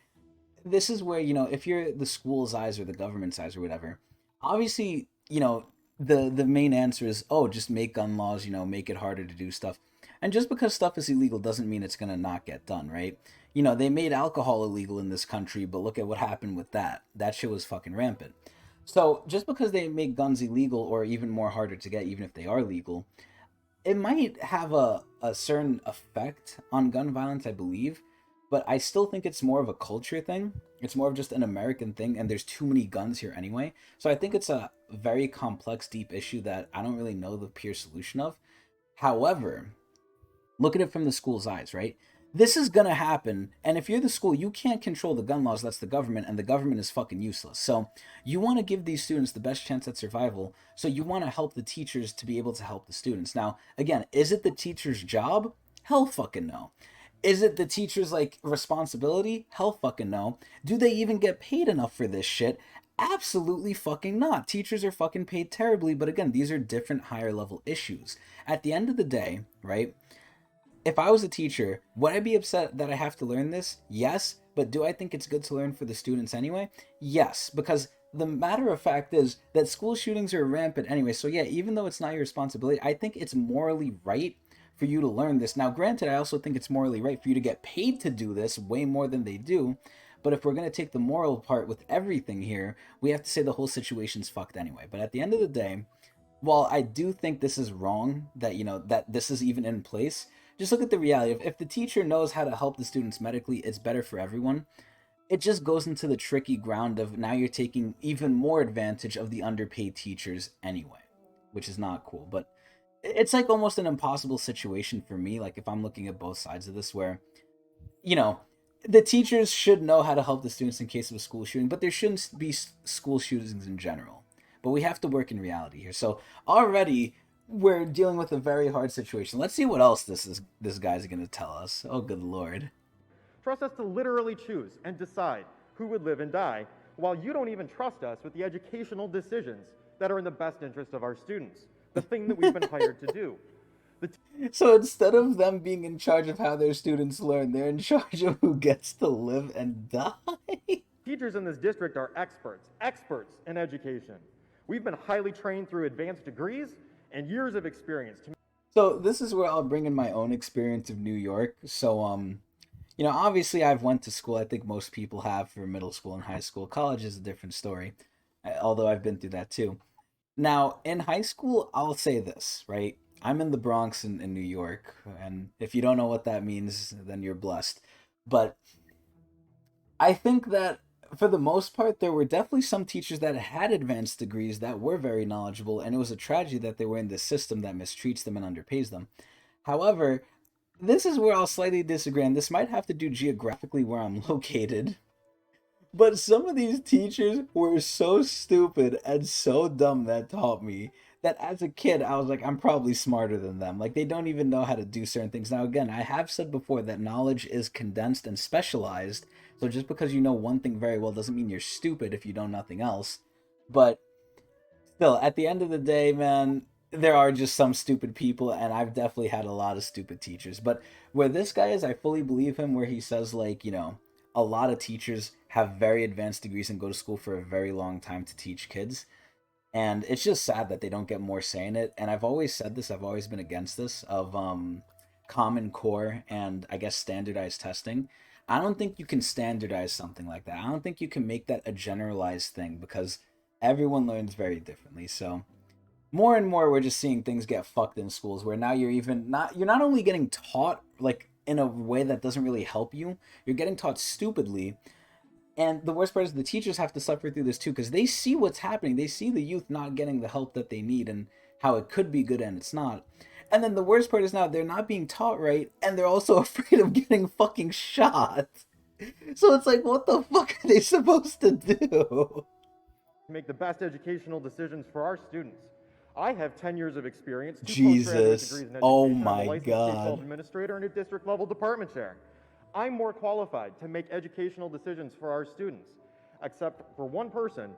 this is where, you know, if you're the school's eyes or the government's eyes or whatever, obviously, you know, the main answer is, oh, just make gun laws, you know, make it harder to do stuff. And just because stuff is illegal doesn't mean it's going to not get done, right? You know, they made alcohol illegal in this country, but look at what happened with that. That shit was fucking rampant. So just because they make guns illegal or even more harder to get, even if they are legal, it might have a certain effect on gun violence, I believe. But I still think it's more of a culture thing. It's more of just an American thing, and there's too many guns here anyway. So I think it's a very complex, deep issue that I don't really know the pure solution of. However, look at it from the school's eyes, right? This is gonna happen, and if you're the school, you can't control the gun laws. That's the government, and the government is fucking useless. So you want to give these students the best chance at survival, so you want to help the teachers to be able to help the students. Now, again, is it the teacher's job? Hell fucking no. Is it the teacher's, like, responsibility? Hell fucking no. Do they even get paid enough for this shit? Absolutely fucking not. Teachers are fucking paid terribly, but again, these are different higher level issues. At the end of the day, right? If I was a teacher, would I be upset that I have to learn this? Yes, but do I think it's good to learn for the students anyway? Yes, because the matter of fact is that school shootings are rampant anyway. So yeah, even though it's not your responsibility, I think it's morally right for you to learn this. Now, granted, I also think it's morally right for you to get paid to do this way more than they do. But if we're going to take the moral part with everything here, we have to say the whole situation's fucked anyway. But at the end of the day, while I do think this is wrong, that, you know, that this is even in place, just look at the reality. If the teacher knows how to help the students medically, it's better for everyone. It just goes into the tricky ground of now you're taking even more advantage of the underpaid teachers anyway, which is not cool. But it's like almost an impossible situation for me, like if I'm looking at both sides of this, where, you know, the teachers should know how to help the students in case of a school shooting, but there shouldn't be school shootings in general. But we have to work in reality here. So already we're dealing with a very hard situation. Let's see what else this guy's going to tell us. Oh, good lord. Trust us to literally choose and decide who would live and die, while you don't even trust us with the educational decisions that are in the best interest of our students, the thing that we've been hired to do. So instead of them being in charge of how their students learn, they're in charge of who gets to live and die. Teachers in this district are experts in education. We've been highly trained through advanced degrees and years of experience. So this is where I'll bring in my own experience of New York. So, you know, obviously I've went to school. I think most people have for middle school and high school. College is a different story, although I've been through that too. Now, in high school, I'll say this, right? I'm in the Bronx in New York, and if you don't know what that means, then you're blessed. But I think that for the most part, there were definitely some teachers that had advanced degrees that were very knowledgeable, and it was a tragedy that they were in this system that mistreats them and underpays them. However, this is where I'll slightly disagree, and this might have to do geographically where I'm located. But some of these teachers were so stupid and so dumb that taught me that as a kid, I was like, I'm probably smarter than them. Like, they don't even know how to do certain things. Now, again, I have said before that knowledge is condensed and specialized. So just because you know one thing very well doesn't mean you're stupid if you know nothing else. But still, at the end of the day, man, there are just some stupid people, and I've definitely had a lot of stupid teachers. But where this guy is, I fully believe him, where he says, like, you know, a lot of teachers have very advanced degrees and go to school for a very long time to teach kids. And it's just sad that they don't get more say in it. And I've always said this, I've always been against this, of Common Core and, I guess, standardized testing. I don't think you can standardize something like that. I don't think you can make that a generalized thing, because everyone learns very differently. So more and more we're just seeing things get fucked in schools, where now you're not only getting taught like in a way that doesn't really help you, you're getting taught stupidly. And the worst part is the teachers have to suffer through this too, because they see what's happening. They see the youth not getting the help that they need and how it could be good and it's not. And then the worst part is now they're not being taught right, and they're also afraid of getting fucking shot. So it's like, what the fuck are they supposed to do? To make the best educational decisions for our students. I have 10 years of experience, 2 postgraduate degrees in education, Oh I'm a my licensed K-12 administrator and a district level department chair. I'm more qualified to make educational decisions for our students. Except for one person,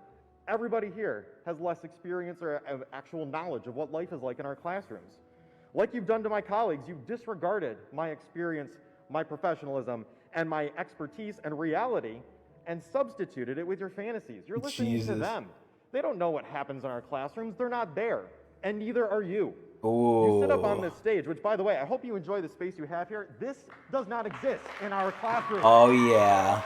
everybody here has less experience or actual knowledge of what life is like in our classrooms. Like you've done to my colleagues, you've disregarded my experience, my professionalism, and my expertise and reality, and substituted it with your fantasies. You're listening to them. They don't know what happens in our classrooms. They're not there, and neither are you. You sit up on this stage, which, by the way, I hope you enjoy the space you have here. This does not exist in our classroom. Oh, yeah.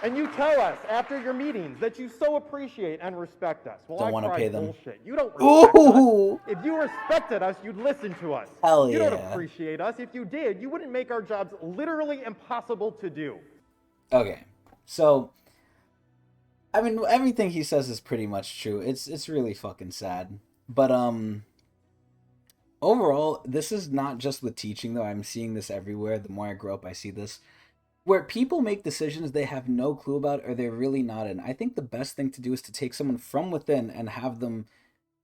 And you tell us after your meetings that you so appreciate and respect us. Well, Don't want to pay them. Bullshit. You don't respect us. If you respected us, you'd listen to us. Hell you yeah. don't appreciate us. If you did, you wouldn't make our jobs literally impossible to do. Okay, so I mean, everything he says is pretty much true. It's really fucking sad. But overall, this is not just with teaching though. I'm seeing this everywhere. The more I grow up, I see this. Where people make decisions they have no clue about or they're really not in. I think the best thing to do is to take someone from within and have them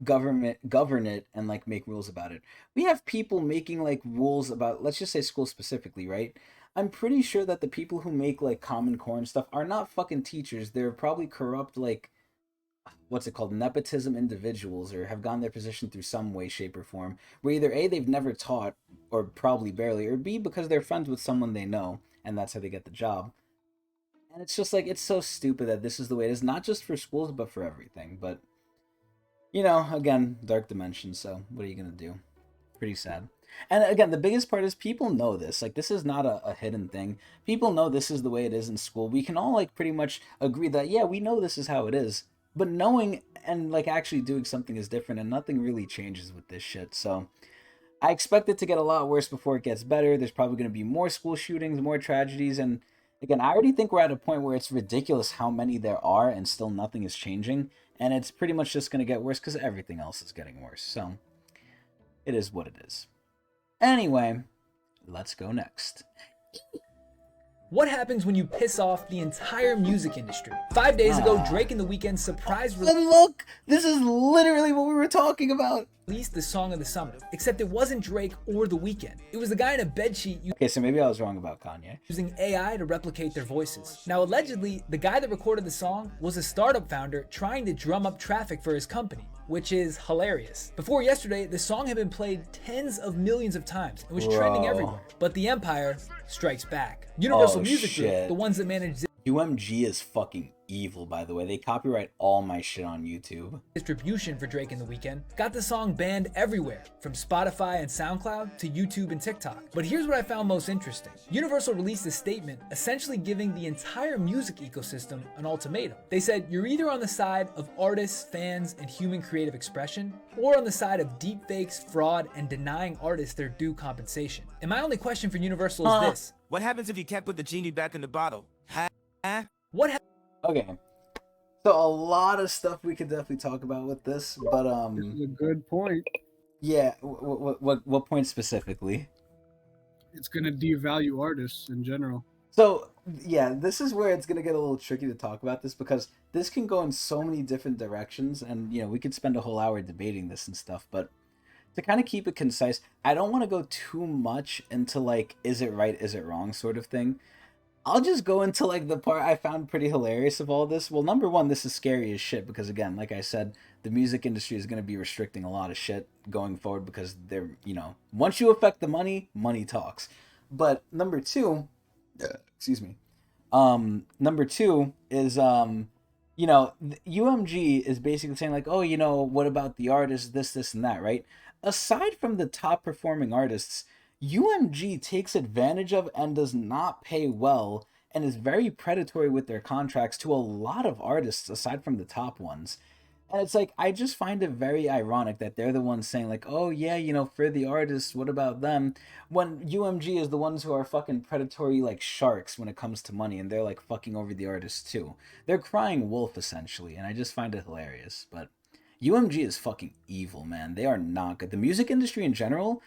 govern it and like make rules about it. We have people making like rules about, let's just say school specifically, right? I'm pretty sure that the people who make like Common Core and stuff are not fucking teachers. They're probably corrupt, like, what's it called, nepotism individuals, or have gotten their position through some way, shape, or form, where either A, they've never taught, or probably barely, or B, because they're friends with someone they know, and that's how they get the job. And it's just like, it's so stupid that this is the way it is, not just for schools, but for everything. But, you know, again, dark dimension, so what are you gonna do? Pretty sad. And again, the biggest part is people know this. Like, this is not a hidden thing. People know this is the way it is in school. We can all, like, pretty much agree that, yeah, we know this is how it is. But knowing and, like, actually doing something is different, and nothing really changes with this shit. So I expect it to get a lot worse before it gets better. There's probably going to be more school shootings, more tragedies. And, again, I already think we're at a point where it's ridiculous how many there are, and still nothing is changing. And it's pretty much just going to get worse because everything else is getting worse. So it is what it is. Anyway, let's go next. What happens when you piss off the entire music industry? 5 days ago, Drake and The Weeknd surprised And look, this is literally what we were talking about. Released the song of the summer, except it wasn't Drake or The Weeknd. It was the guy in a bedsheet Okay, so maybe I was wrong about Kanye. using AI to replicate their voices. Now, allegedly, the guy that recorded the song was a startup founder trying to drum up traffic for his company, which is hilarious. Before yesterday, the song had been played tens of millions of times and was trending everywhere. But the Empire strikes back. Universal Music Group, the ones that manage UMG is fucking evil, by the way. They copyright all my shit on YouTube. distribution for Drake and The Weeknd, got the song banned everywhere, from Spotify and SoundCloud to YouTube and TikTok. But here's what I found most interesting. Universal released a statement essentially giving the entire music ecosystem an ultimatum. They said, you're either on the side of artists, fans, and human creative expression, or on the side of deepfakes, fraud, and denying artists their due compensation. And my only question for Universal is this. What happens if you can't put the genie back in the bottle? Okay. So a lot of stuff we could definitely talk about with this, but This is a good point. yeah, what point specifically? It's gonna devalue artists in general. So yeah, this is where it's gonna get a little tricky to talk about this, because this can go in so many different directions, and you know, we could spend a whole hour debating this and stuff, but to kind of keep it concise, I don't want to go too much into like, is it right, is it wrong sort of thing. I'll just go into like the part I found pretty hilarious of all this. Well, number one, this is scary as shit, because again, like I said, the music industry is going to be restricting a lot of shit going forward, because they're, you know, once you affect the money, money talks. But number two, excuse me. Number two is, you know, UMG is basically saying like, oh, you know, what about the artists, this, and that, right? Aside from the top performing artists, UMG takes advantage of and does not pay well, and is very predatory with their contracts to a lot of artists aside from the top ones. And it's like, I just find it very ironic that they're the ones saying like, oh yeah, you know, for the artists, what about them? When UMG is the ones who are fucking predatory like sharks when it comes to money, and they're like fucking over the artists too. They're crying wolf essentially, and I just find it hilarious. But UMG is fucking evil, man. They are not good. The music industry in general,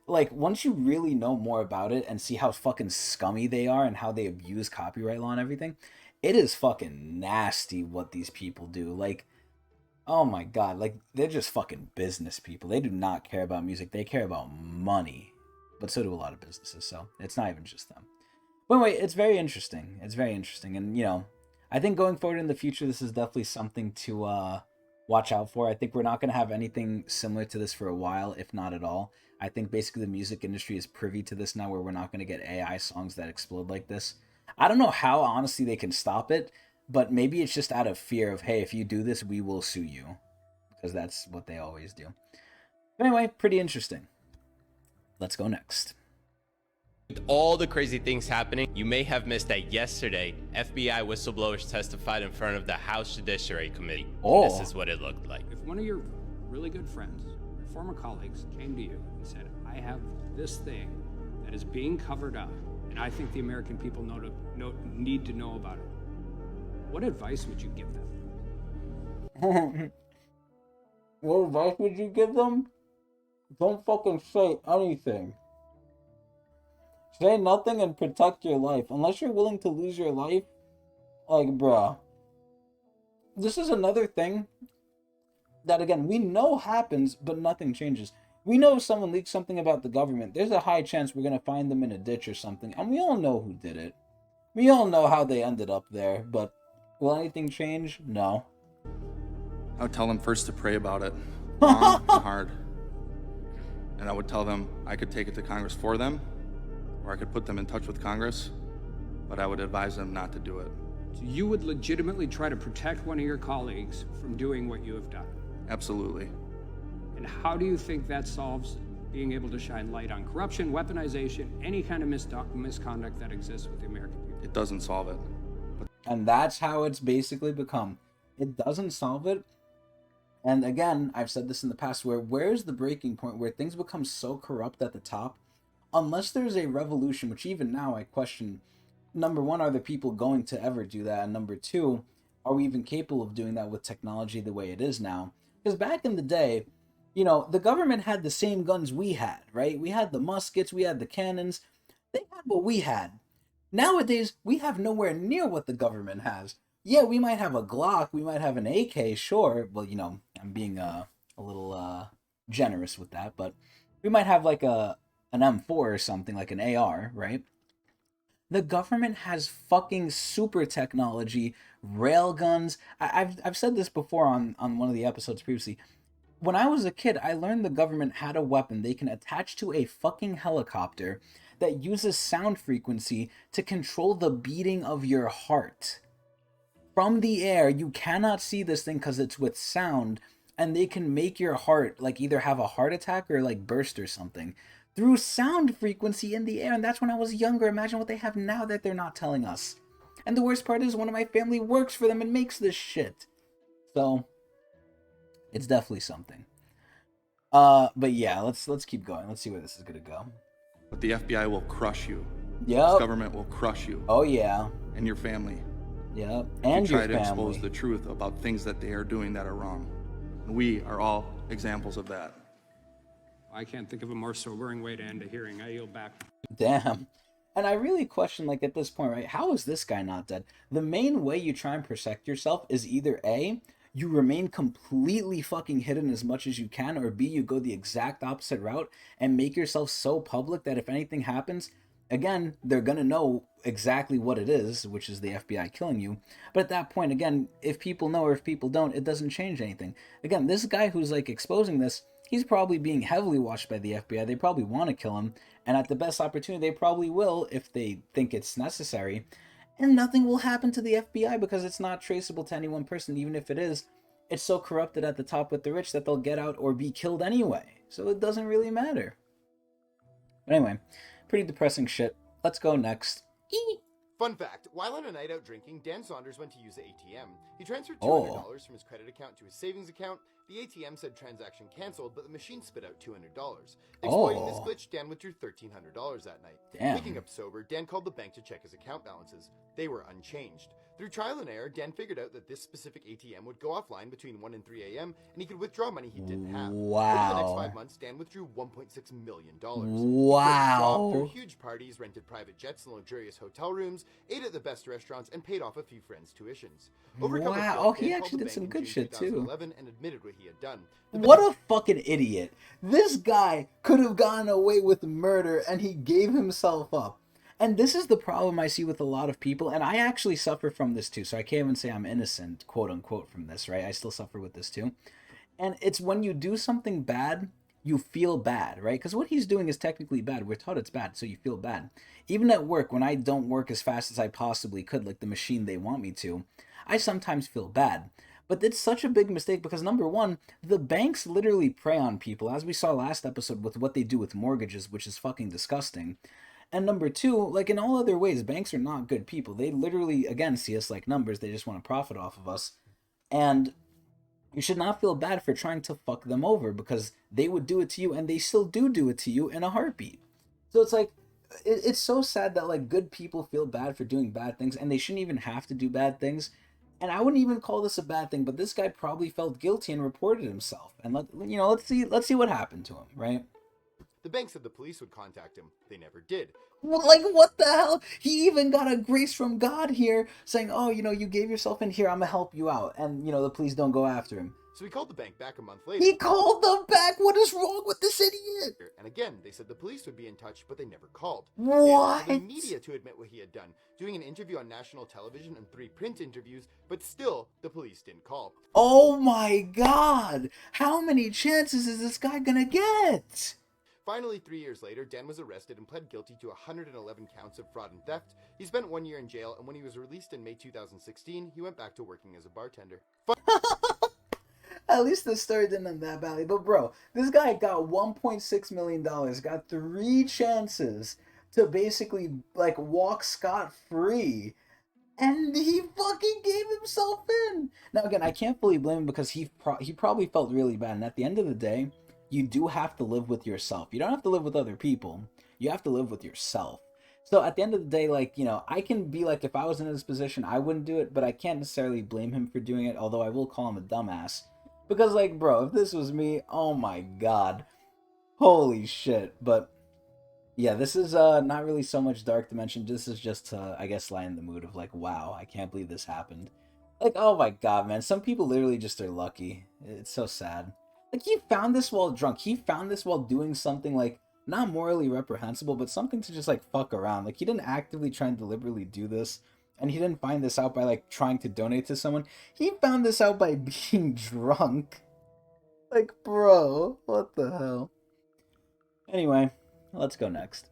like, once you really know more about it and see how fucking scummy they are and how they abuse copyright law and everything, it is fucking nasty what these people do. Like, oh my god, like, they're just fucking business people. They do not care about music. They care about money. But so do a lot of businesses, so it's not even just them. But anyway, it's very interesting. It's very interesting. And, you know, I think going forward in the future, this is definitely something to watch out for. I think we're not going to have anything similar to this for a while, if not at all. I think basically the music industry is privy to this now, where we're not going to get AI songs that explode like this. I don't know how, honestly, they can stop it, but maybe it's just out of fear of, hey, if you do this, we will sue you. Because that's what they always do. But anyway, pretty interesting. Let's go next. With all the crazy things happening, you may have missed that yesterday, FBI whistleblowers testified in front of the House Judiciary Committee. Oh. This is what it looked like. If one of your really good friends, your former colleagues, came to you and said, I have this thing that is being covered up, and I think the American people need to know about it, what advice would you give them? What advice would you give them? Don't fucking say anything. Say nothing and protect your life. Unless you're willing to lose your life, like, bruh. This is another thing that, again, we know happens, but nothing changes. We know if someone leaks something about the government, there's a high chance we're going to find them in a ditch or something, and we all know who did it. We all know how they ended up there, but will anything change? No. I would tell them first to pray about it, long and hard. And I would tell them I could take it to Congress for them, or I could put them in touch with Congress, but I would advise them not to do it. So you would legitimately try to protect one of your colleagues from doing what you have done? Absolutely. And how do you think that solves being able to shine light on corruption, weaponization, any kind of misconduct that exists with the American people? It doesn't solve it. And that's how it's basically become. It doesn't solve it. And again, I've said this in the past, where's the breaking point where things become so corrupt at the top? Unless there's a revolution, which even now I question, number one, are the people going to ever do that? And number two, are we even capable of doing that with technology the way it is now? Because back in the day, you know, the government had the same guns we had, right? We had the muskets, we had the cannons. They had what we had. Nowadays, we have nowhere near what the government has. Yeah, we might have a Glock, we might have an AK, sure. Well, you know, I'm being a little generous with that, but we might have like an M4 or something, like an AR, right? The government has fucking super technology, railguns. I've said this before on one of the episodes previously. When I was a kid, I learned the government had a weapon they can attach to a fucking helicopter that uses sound frequency to control the beating of your heart. From the air, you cannot see this thing because it's with sound, and they can make your heart like either have a heart attack or like burst or something through sound frequency in the air. And that's when I was younger. Imagine what they have now that they're not telling us. And the worst part is one of my family works for them and makes this shit. So it's definitely something. But yeah, let's keep going. Let's see where this is gonna go. But the FBI will crush you. Yep. This government will crush you. Oh yeah. And your family. Yep. And your family. Try to expose family. the truth about things that they are doing that are wrong. And we are all examples of that. I can't think of a more sobering way to end a hearing. I yield back. Damn. And I really question, like, at this point, right, how is this guy not dead? The main way you try and protect yourself is either A, you remain completely fucking hidden as much as you can, or B, you go the exact opposite route and make yourself so public that if anything happens, again, they're gonna know exactly what it is, which is the FBI killing you. But at that point, again, if people know or if people don't, it doesn't change anything. Again, this guy who's, like, exposing this, he's probably being heavily watched by the FBI. They probably want to kill him, and at the best opportunity, they probably will if they think it's necessary. And nothing will happen to the FBI because it's not traceable to any one person. Even if it is, it's so corrupted at the top with the rich that they'll get out or be killed anyway. So it doesn't really matter. But anyway, pretty depressing shit. Let's go next. Fun fact, while on a night out drinking, Dan Saunders went to use the ATM. He transferred $200 from his credit account to his savings account. The ATM said transaction cancelled, but the machine spit out $200. Exploiting this glitch, Dan withdrew $1,300 that night. Damn. Waking up sober, Dan called the bank to check his account balances. They were unchanged. Through trial and error, Dan figured out that this specific ATM would go offline between 1 and 3 a.m., and he could withdraw money he didn't have. Over the next 5 months, Dan withdrew $1.6 million. Wow. He quit his job, threw huge parties, rented private jets and luxurious hotel rooms, ate at the best restaurants, and paid off a few friends' tuitions. Overcome with Wow. guilt, Oh, he Dan actually called the did some bank good in June shit, too. 2011 and admitted what he had done. What a fucking idiot. This guy could have gotten away with murder and he gave himself up. And this is the problem I see with a lot of people, and I actually suffer from this too, so I can't even say I'm innocent, quote unquote, from this, right? I still suffer with this too. And it's when you do something bad, you feel bad, right? Because what he's doing is technically bad. We're taught it's bad, so you feel bad. Even at work, when I don't work as fast as I possibly could, like the machine they want me to, I sometimes feel bad. But it's such a big mistake because, number one, the banks literally prey on people, as we saw last episode with what they do with mortgages, which is fucking disgusting. And number two, like in all other ways, banks are not good people. They literally, again, see us like numbers. They just want to profit off of us. And you should not feel bad for trying to fuck them over because they would do it to you and they still do it to you in a heartbeat. So it's like, it's so sad that like good people feel bad for doing bad things and they shouldn't even have to do bad things. And I wouldn't even call this a bad thing, but this guy probably felt guilty and reported himself. And let's see what happened to him, right? The bank said the police would contact him. They never did. Well, like, what the hell? He even got a grace from God here saying, oh, you gave yourself in here, I'm gonna help you out. And, the police don't go after him. So he called the bank back a month later. He called them back? What is wrong with this idiot? And again, they said the police would be in touch, but they never called. What? They asked the media to admit what he had done, doing an interview on national television and 3 print interviews, but still, the police didn't call. Oh my God! How many chances is this guy gonna get? Finally, 3 years later, Dan was arrested and pled guilty to 111 counts of fraud and theft. He spent 1 year in jail, and when he was released in May 2016, he went back to working as a bartender. At least the story didn't end that badly. But bro, this guy got $1.6 million, got 3 chances to basically like walk scot-free. And he fucking gave himself in. Now again, I can't fully blame him because he probably felt really bad. And at the end of the day, you do have to live with yourself. You don't have to live with other people. You have to live with yourself. So at the end of the day, like, I can be like, if I was in his position, I wouldn't do it, but I can't necessarily blame him for doing it, although I will call him a dumbass. Because, like, bro, if this was me, oh my God. Holy shit. But, yeah, this is not really so much Dark Dimension. This is just to, I guess, lighten the mood of, like, wow, I can't believe this happened. Like, oh my God, man. Some people literally just are lucky. It's so sad. Like, he found this while drunk. He found this while doing something, like, not morally reprehensible, but something to just, like, fuck around. Like, he didn't actively try and deliberately do this. And he didn't find this out by, like, trying to donate to someone. He found this out by being drunk. Like, bro, what the hell? Anyway, let's go next.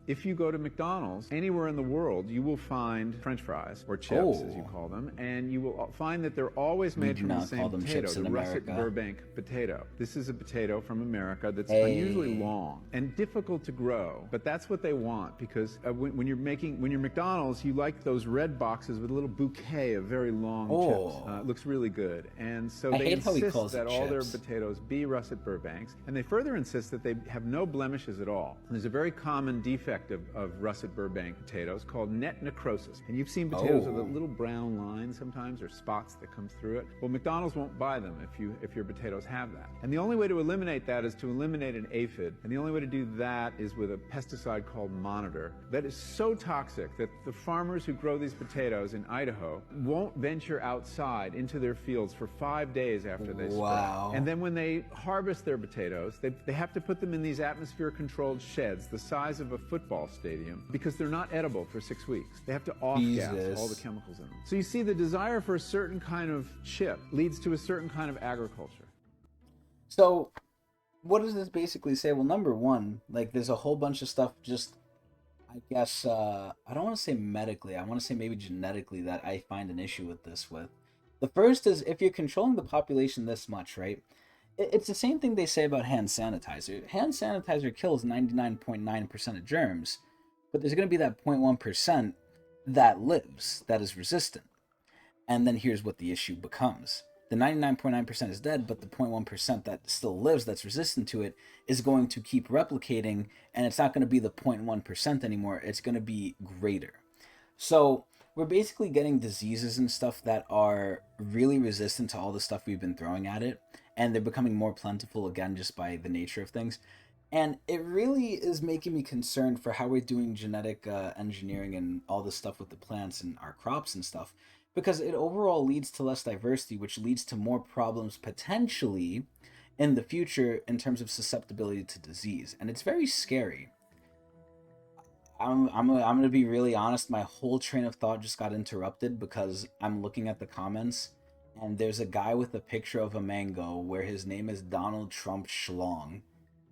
If you go to McDonald's anywhere in the world, you will find French fries, or chips as you call them, and you will find that they're always made from the same potato, the russet Burbank potato. This is a potato from America that's unusually long and difficult to grow, but that's what they want because when you're McDonald's, you like those red boxes with a little bouquet of very long chips. It looks really good, and so they insist that all their potatoes be russet Burbanks, and they further insist that they have no blemishes at all. There's a very common defect of russet Burbank potatoes called net necrosis. And you've seen potatoes with a little brown line sometimes or spots that come through it. Well, McDonald's won't buy them if your potatoes have that. And the only way to eliminate that is to eliminate an aphid. And the only way to do that is with a pesticide called Monitor that is so toxic that the farmers who grow these potatoes in Idaho won't venture outside into their fields for 5 days after they sprout. And then when they harvest their potatoes, they have to put them in these atmosphere-controlled sheds the size of a football stadium because they're not edible for 6 weeks. They have to off-gas all the chemicals in them. So you see, the desire for a certain kind of chip leads to a certain kind of agriculture. So what does this basically say? Well, number one, like there's a whole bunch of stuff just, I guess, I don't want to say medically, I want to say maybe genetically that I find an issue with this with. The first is if you're controlling the population this much, right? It's the same thing they say about hand sanitizer. Hand sanitizer kills 99.9% of germs, but there's going to be that 0.1% that lives, that is resistant. And then here's what the issue becomes. The 99.9% is dead, but the 0.1% that still lives, that's resistant to it, is going to keep replicating, and it's not going to be the 0.1% anymore. It's going to be greater. So we're basically getting diseases and stuff that are really resistant to all the stuff we've been throwing at it, and they're becoming more plentiful again just by the nature of things. And it really is making me concerned for how we're doing genetic engineering and all this stuff with the plants and our crops and stuff, because it overall leads to less diversity, which leads to more problems potentially in the future in terms of susceptibility to disease. And it's very scary. I'm gonna be really honest. My whole train of thought just got interrupted because I'm looking at the comments, and there's a guy with a picture of a mango where his name is Donald Trump Schlong,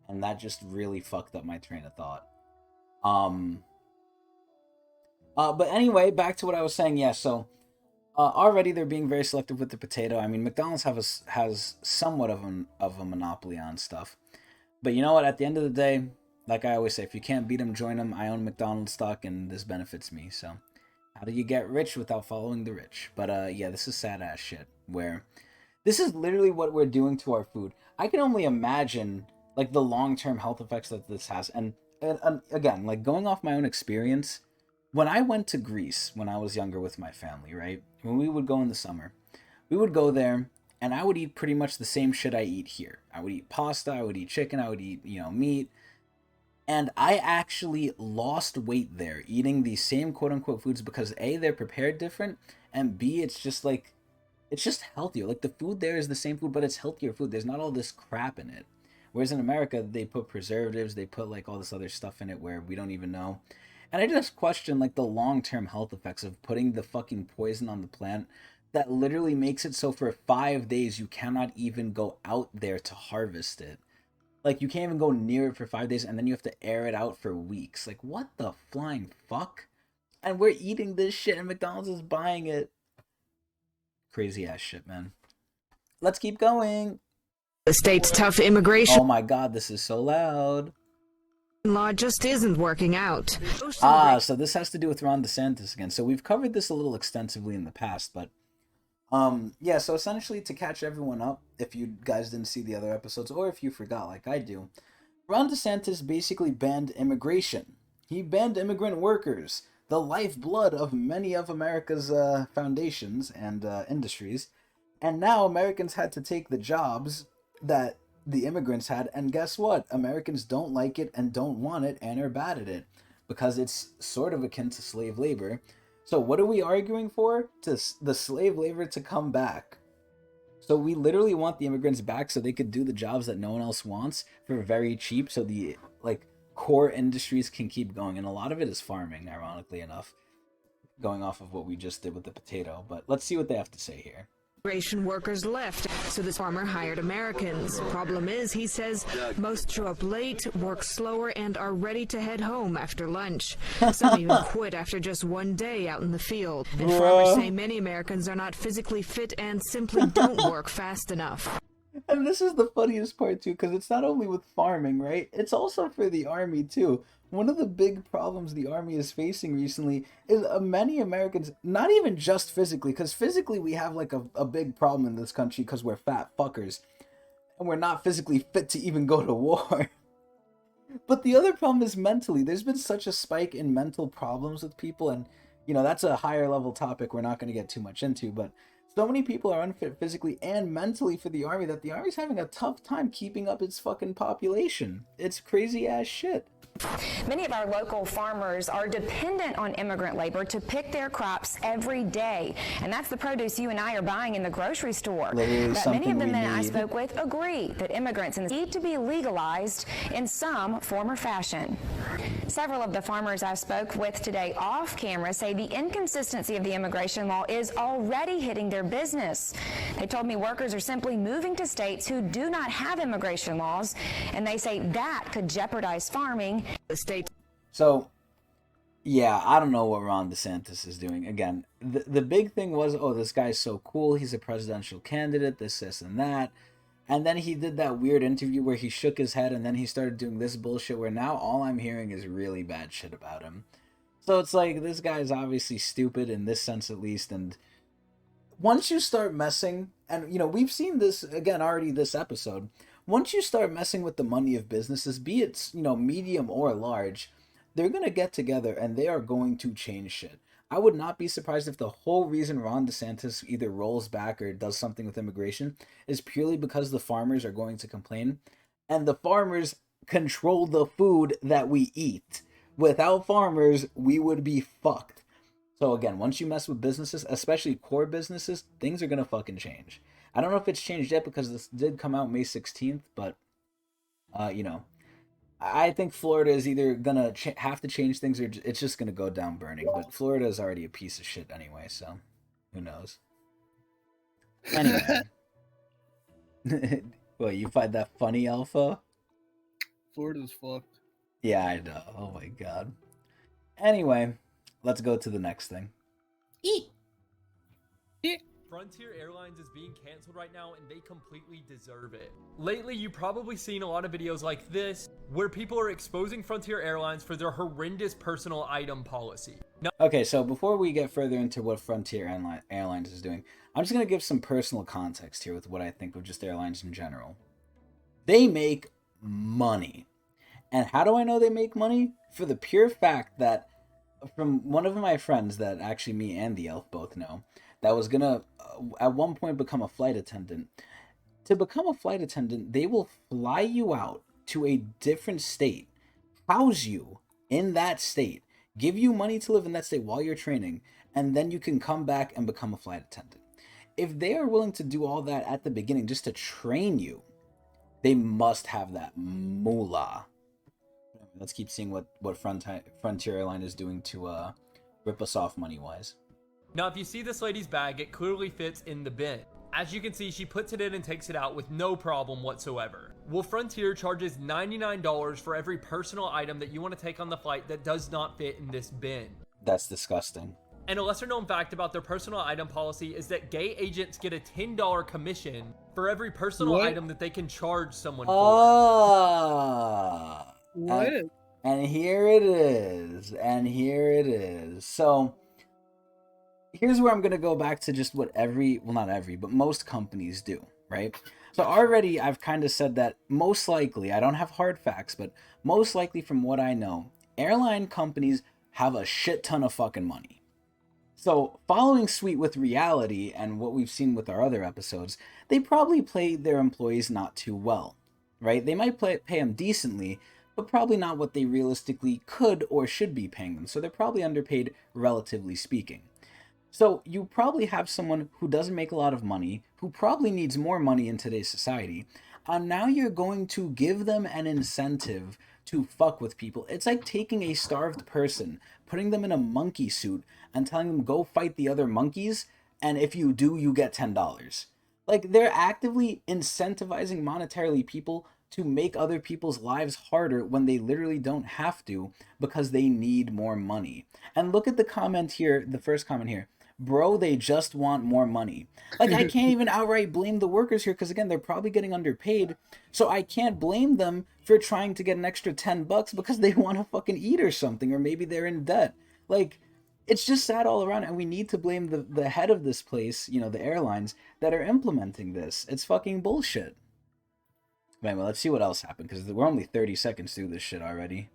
and that just really fucked up my train of thought. But anyway, back to what I was saying. Yeah, so already they're being very selective with the potato. I mean, McDonald's has somewhat of a monopoly on stuff, but you know what? At the end of the day, like I always say, if you can't beat them, join them. I own McDonald's stock, and this benefits me. So, how do you get rich without following the rich? But yeah, this is sad ass shit. Where this is literally what we're doing to our food. I can only imagine like the long term health effects that this has. And again, like going off my own experience, when I went to Greece when I was younger with my family, right? When we would go in the summer, we would go there. And I would eat pretty much the same shit I eat here. I would eat pasta, I would eat chicken, I would eat, meat. And I actually lost weight there eating these same quote unquote foods because A, they're prepared different, and B, it's just healthier. Like the food there is the same food, but it's healthier food. There's not all this crap in it. Whereas in America, they put preservatives, they put like all this other stuff in it where we don't even know. And I just question like the long-term health effects of putting the fucking poison on the plant that literally makes it so for 5 days you cannot even go out there to harvest it. Like, you can't even go near it for 5 days, and then you have to air it out for weeks. Like, what the flying fuck? And we're eating this shit, and McDonald's is buying it. Crazy ass shit, man. Let's keep going. The state's tough immigration Oh my god, this is so loud. law just isn't working out. So this has to do with Ron DeSantis again. So we've covered this a little extensively in the past, but yeah, so essentially to catch everyone up, if you guys didn't see the other episodes, or if you forgot like I do, Ron DeSantis basically banned immigration. He banned immigrant workers, the lifeblood of many of America's foundations and industries, and now Americans had to take the jobs that the immigrants had, and guess what? Americans don't like it and don't want it and are bad at it, because it's sort of akin to slave labor. So what are we arguing for? To the slave labor to come back. So we literally want the immigrants back so they could do the jobs that no one else wants for very cheap, so the like core industries can keep going. And a lot of it is farming, ironically enough, going off of what we just did with the potato. But let's see what they have to say here. Immigration workers left, so this farmer hired Americans. Problem is, he says, most show up late, work slower, and are ready to head home after lunch. Some even quit after just one day out in the field. And farmers say many Americans are not physically fit and simply don't work fast enough. And this is the funniest part too, because it's not only with farming, right? It's also for the army too. One of the big problems the army is facing recently is many Americans, not even just physically, because physically we have like a big problem in this country because we're fat fuckers and we're not physically fit to even go to war. But the other problem is mentally. There's been such a spike in mental problems with people, and that's a higher level topic we're not going to get too much into, but so many people are unfit physically and mentally for the army that the army's having a tough time keeping up its fucking population. It's crazy ass shit. Many of our local farmers are dependent on immigrant labor to pick their crops every day. And that's the produce you and I are buying in the grocery store. But many of the men I spoke with agree that immigrants need to be legalized in some form or fashion. Several of the farmers I spoke with today off camera say the inconsistency of the immigration law is already hitting their business. They told me workers are simply moving to states who do not have immigration laws, and they say that could jeopardize farming. The state. So, yeah, I don't know what Ron DeSantis is doing. Again, the big thing was, oh, this guy's so cool. He's a presidential candidate, this, and that. And then he did that weird interview where he shook his head, and then he started doing this bullshit where now all I'm hearing is really bad shit about him. So it's like, this guy's obviously stupid in this sense at least, and once you start messing, and we've seen this again already this episode, once you start messing with the money of businesses, be it medium or large, they're going to get together and they are going to change shit. I would not be surprised if the whole reason Ron DeSantis either rolls back or does something with immigration is purely because the farmers are going to complain, and the farmers control the food that we eat. Without farmers, we would be fucked. So again, once you mess with businesses, especially core businesses, things are gonna fucking change. I don't know if it's changed yet because this did come out May 16th, but you know, I think Florida is either gonna have to change things or it's just gonna go down burning. But Florida is already a piece of shit anyway, so who knows? Anyway, what, you find that funny, Alpha? Florida's fucked. Yeah, I know. Oh my god. Anyway, let's go to the next thing. Frontier Airlines is being canceled right now, and they completely deserve it. Lately, you've probably seen a lot of videos like this, where people are exposing Frontier Airlines for their horrendous personal item policy. Now, okay, so before we get further into what Frontier Airlines is doing, I'm just going to give some personal context here with what I think of just airlines in general. They make money. And how do I know they make money? For the pure fact that from one of my friends that actually me and the elf both know, that was gonna at one point become a flight attendant. To become a flight attendant, they will fly you out to a different state, house you in that state, give you money to live in that state while you're training, and then you can come back and become a flight attendant. If they are willing to do all that at the beginning just to train you, they must have that moolah. Let's keep seeing what Frontier Airline is doing to rip us off money-wise. Now, if you see this lady's bag, it clearly fits in the bin. As you can see, she puts it in and takes it out with no problem whatsoever. Well, Frontier charges $99 for every personal item that you want to take on the flight that does not fit in this bin. That's disgusting. And a lesser known fact about their personal item policy is that gay agents get a $10 commission for every personal item that they can charge someone for. What? And here it is. And here it is. So here's where I'm going to go back to just what not every, but most companies do, right? So already I've kind of said that most likely, I don't have hard facts, but most likely from what I know, airline companies have a shit ton of fucking money. So following suit with reality and what we've seen with our other episodes, they probably pay their employees not too well, right? They might pay them decently, but probably not what they realistically could or should be paying them. So they're probably underpaid, relatively speaking. So you probably have someone who doesn't make a lot of money, who probably needs more money in today's society, and now you're going to give them an incentive to fuck with people. It's like taking a starved person, putting them in a monkey suit, and telling them go fight the other monkeys, and if you do, you get $10. Like, they're actively incentivizing monetarily people to make other people's lives harder when they literally don't have to because they need more money. And look at the comment here, the first comment here. Bro, they just want more money. Like, I can't even outright blame the workers here because, again, they're probably getting underpaid. So I can't blame them for trying to get an extra $10 because they want to fucking eat or something, or maybe they're in debt. Like, it's just sad all around, and we need to blame the head of this place, you know, the airlines, that are implementing this. It's fucking bullshit. Anyway, let's see what else happened, because we're only 30 seconds through this shit already.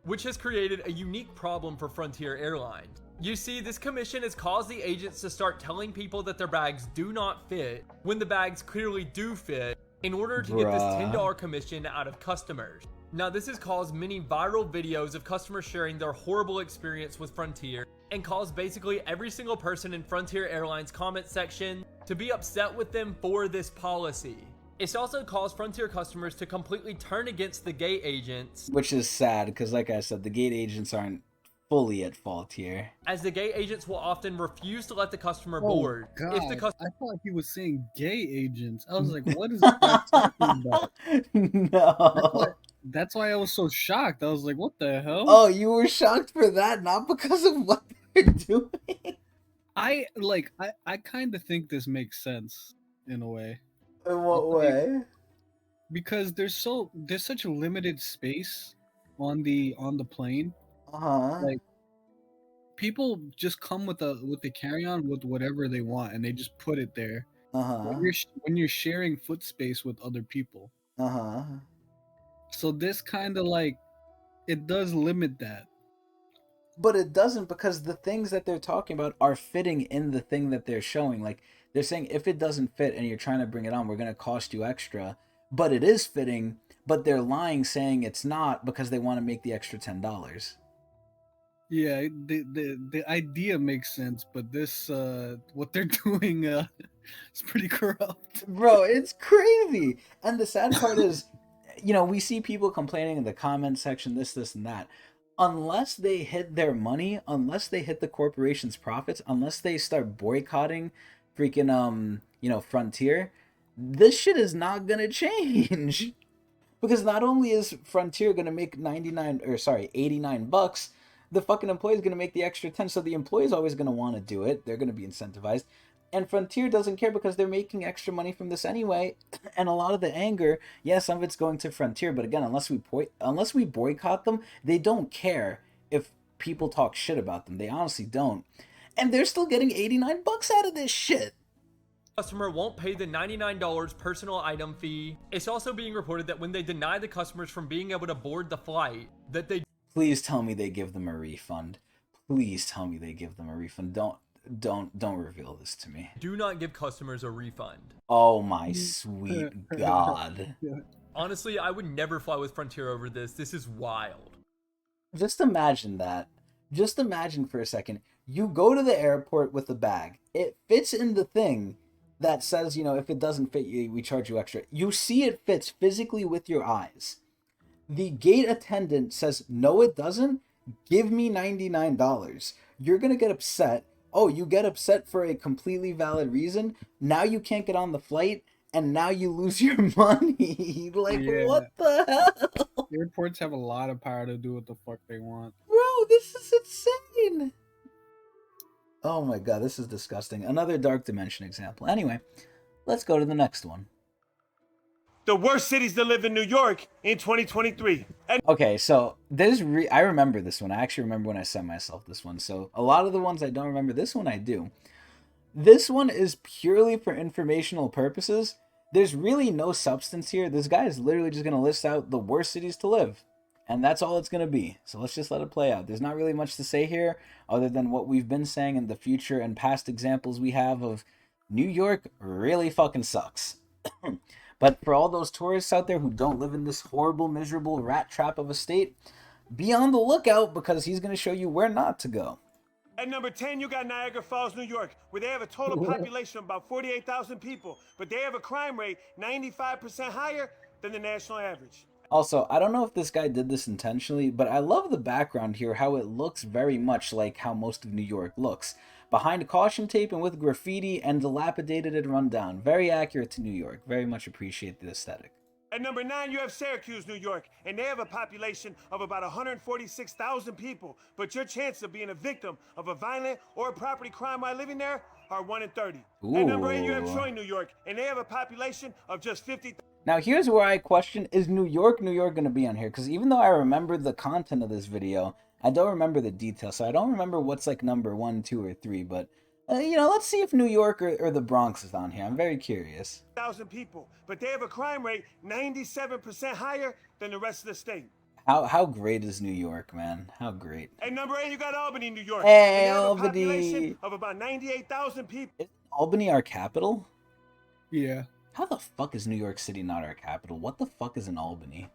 Which has created a unique problem for Frontier Airlines. You see, this commission has caused the agents to start telling people that their bags do not fit when the bags clearly do fit in order to get this $10 commission out of customers. Now, this has caused many viral videos of customers sharing their horrible experience with Frontier and caused basically every single person in Frontier Airlines comment section to be upset with them for this policy. It's also caused Frontier customers to completely turn against the gate agents. Which is sad, because like I said, the gate agents aren't fully at fault here. As the gate agents will often refuse to let the customer board. God, If the I thought he was saying gay agents. I was like, what is that talking about? No. That's why I was so shocked. I was like, what the hell? Oh, you were shocked for that, not because of what they're doing? I kind of think this makes sense in a way. In what way? Because there's such a limited space on the plane. Like, people just come with the carry-on with whatever they want, and they just put it there. When you're sharing foot space with other people. So this kind of like, it does limit that. but it doesn't, because the things that they're talking about are fitting in the thing that they're showing. Like, they're saying if it doesn't fit and you're trying to bring it on, we're going to cost you extra. But it is fitting, but they're lying saying it's not because they want to make the extra $10. Yeah, the idea makes sense, but this what they're doing is pretty corrupt. Bro, it's crazy. And the sad part is, we see people complaining in the comment section, this, and that. Unless they hit their money, unless they hit the corporation's profits, unless they start boycotting freaking Frontier, this shit is not gonna change. Because not only is Frontier gonna make $89, the fucking employee's gonna make the extra 10. So the employee's always gonna want to do it. They're gonna be incentivized. And Frontier doesn't care because they're making extra money from this anyway. And a lot of the anger, yes, some of it's going to Frontier, but again, unless we boycott them, they don't care if people talk shit about them. They honestly don't. And they're still getting $89 out of this shit. Customer won't pay the $99 personal item fee. It's also being reported that when they deny the customers from being able to board the flight, that they... Please tell me they give them a refund. Please tell me they give them a refund. Don't reveal this to me. Do not give customers a refund. Oh my sweet God. Honestly, I would never fly with Frontier over this. This is wild. Just imagine that. Just imagine for a second. You go to the airport with a bag. It fits in the thing that says, if it doesn't fit you, we charge you extra. You see it fits physically with your eyes. The gate attendant says, no, it doesn't. Give me $99. You're going to get upset. Oh, you get upset for a completely valid reason. Now you can't get on the flight, and now you lose your money. Like, yeah. What the hell? Airports have a lot of power to do what the fuck they want. Bro, this is insane. Oh my God, this is disgusting. Another Dark Dimension example. Anyway, let's go to the next one. The worst cities to live in New York in 2023. Okay, so I remember this one. I actually remember when I sent myself this one. So a lot of the ones I don't remember. This one I do. This one is purely for informational purposes. There's really no substance here. This guy is literally just going to list out the worst cities to live. And that's all it's going to be. So let's just let it play out. There's not really much to say here other than what we've been saying in the future and past examples we have of New York really fucking sucks. But for all those tourists out there who don't live in this horrible, miserable rat trap of a state, be on the lookout because he's going to show you where not to go. At number 10, you got Niagara Falls, New York, where they have a total population of about 48,000 people, but they have a crime rate 95% higher than the national average. Also, I don't know if this guy did this intentionally, but I love the background here, how it looks very much like how most of New York looks. Behind caution tape and with graffiti and dilapidated and run down. Very accurate to New York. Very much appreciate the aesthetic. At number 9, you have Syracuse, New York, and they have a population of about 146,000 people, but your chance of being a victim of a violent or a property crime while living there are 1 in 30. Ooh. At number 8, you have Troy, New York, and they have a population of just 50,000. Now here's where I question, is New York going to be on here? Because even though I remember the content of this video, I don't remember the details. So I don't remember what's like number 1, 2, or 3, but let's see if New York or the Bronx is on here. I'm very curious. 1,000 people, but they have a crime rate 97% higher than the rest of the state. How great is New York, man? How great. At number 8, you got Albany, New York. Hey, and they have Albany. a population of about 98,000 people. Isn't Albany our capital? Yeah. How the fuck is New York City not our capital? What the fuck is in Albany?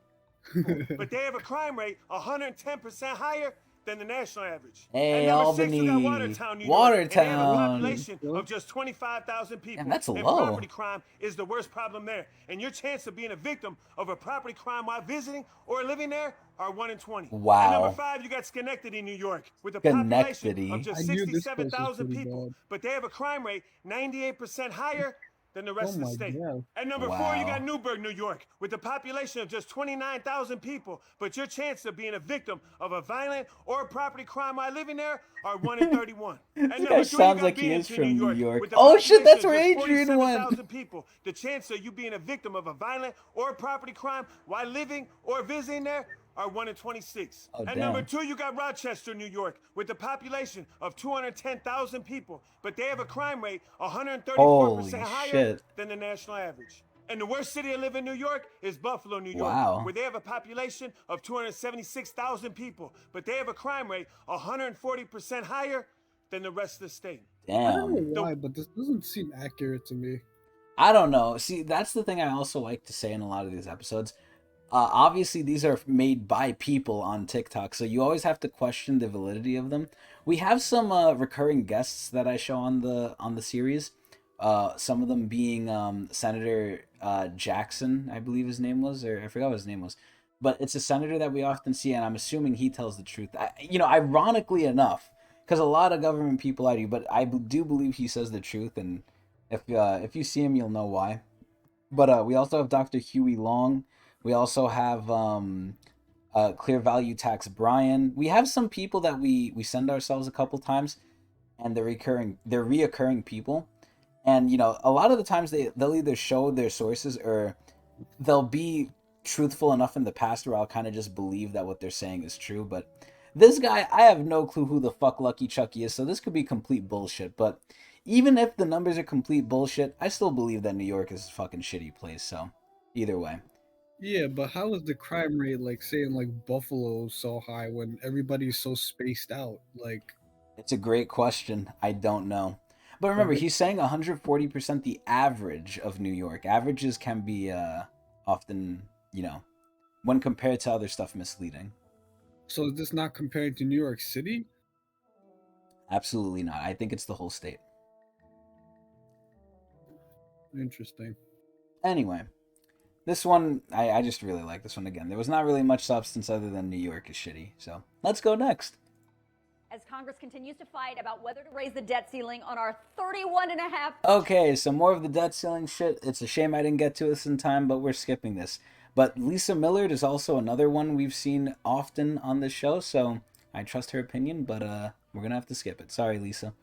But they have a crime rate 110% higher than the national average. Hey, At number Albany. 6, you got Watertown, New York. Watertown. And they have a population of just 25,000 people. Damn, that's and low. property crime is the worst problem there. And your chance of being a victim of a property crime while visiting or living there are 1 in 20. Wow. At number 5, you got Schenectady, New York, with a population Schenectady. of just I knew this 67,000 place was people. pretty bad. But they have a crime rate 98% higher than the rest of the my state. God. At number 4, Wow. you got Newburgh, New York, with a population of just 29,000 people, but your chance of being a victim of a violent or a property crime while living there are 1 in 31. At This number guy 3, sounds you got like he is Binghamton, from New York. with a Oh shit, that's population where of just Adrian went. 47,000 people. The chance of you being a victim of a violent or a property crime while living or visiting there are 1 in 26. Oh, At damn. number 2, you got Rochester, New York, with a population of 210,000 people, but they have a crime rate 134% Holy higher shit. than the national average. And the worst city to live in New York is Buffalo, New York, Wow. where they have a population of 276,000 people, but they have a crime rate 140% higher than the rest of the state. Damn. I don't know why, but this doesn't seem accurate to me. I don't know. See, that's the thing I also like to say in a lot of these episodes. Obviously, these are made by people on TikTok, so you always have to question the validity of them. We have some recurring guests that I show on the series. Some of them being Senator Jackson, I believe his name was, or I forgot what his name was. But it's a senator that we often see, and I'm assuming he tells the truth. Ironically enough, because a lot of government people lie to you, but I do believe he says the truth, and if you see him, you'll know why. But we also have Dr. Huey Long. We also have Clear Value Tax Brian. We have some people that we send ourselves a couple times, and they're reoccurring people. And a lot of the times they'll either show their sources or they'll be truthful enough in the past where I'll kind of just believe that what they're saying is true. But this guy, I have no clue who the fuck Lucky Chucky is, so this could be complete bullshit. But even if the numbers are complete bullshit, I still believe that New York is a fucking shitty place. So either way. Yeah, but how is the crime rate saying Buffalo so high when everybody's so spaced out? It's a great question. I don't know. But remember, he's saying 140% the average of New York. Averages can be often, when compared to other stuff, misleading. So is this not compared to New York City? Absolutely not. I think it's the whole state. Interesting. Anyway, this one, I just really like this one again. There was not really much substance other than New York is shitty. So let's go next. As Congress continues to fight about whether to raise the debt ceiling on our 31.5... Okay, so more of the debt ceiling shit. It's a shame I didn't get to this in time, but we're skipping this. But Lisa Millard is also another one we've seen often on this show, so I trust her opinion, but we're going to have to skip it. Sorry, Lisa.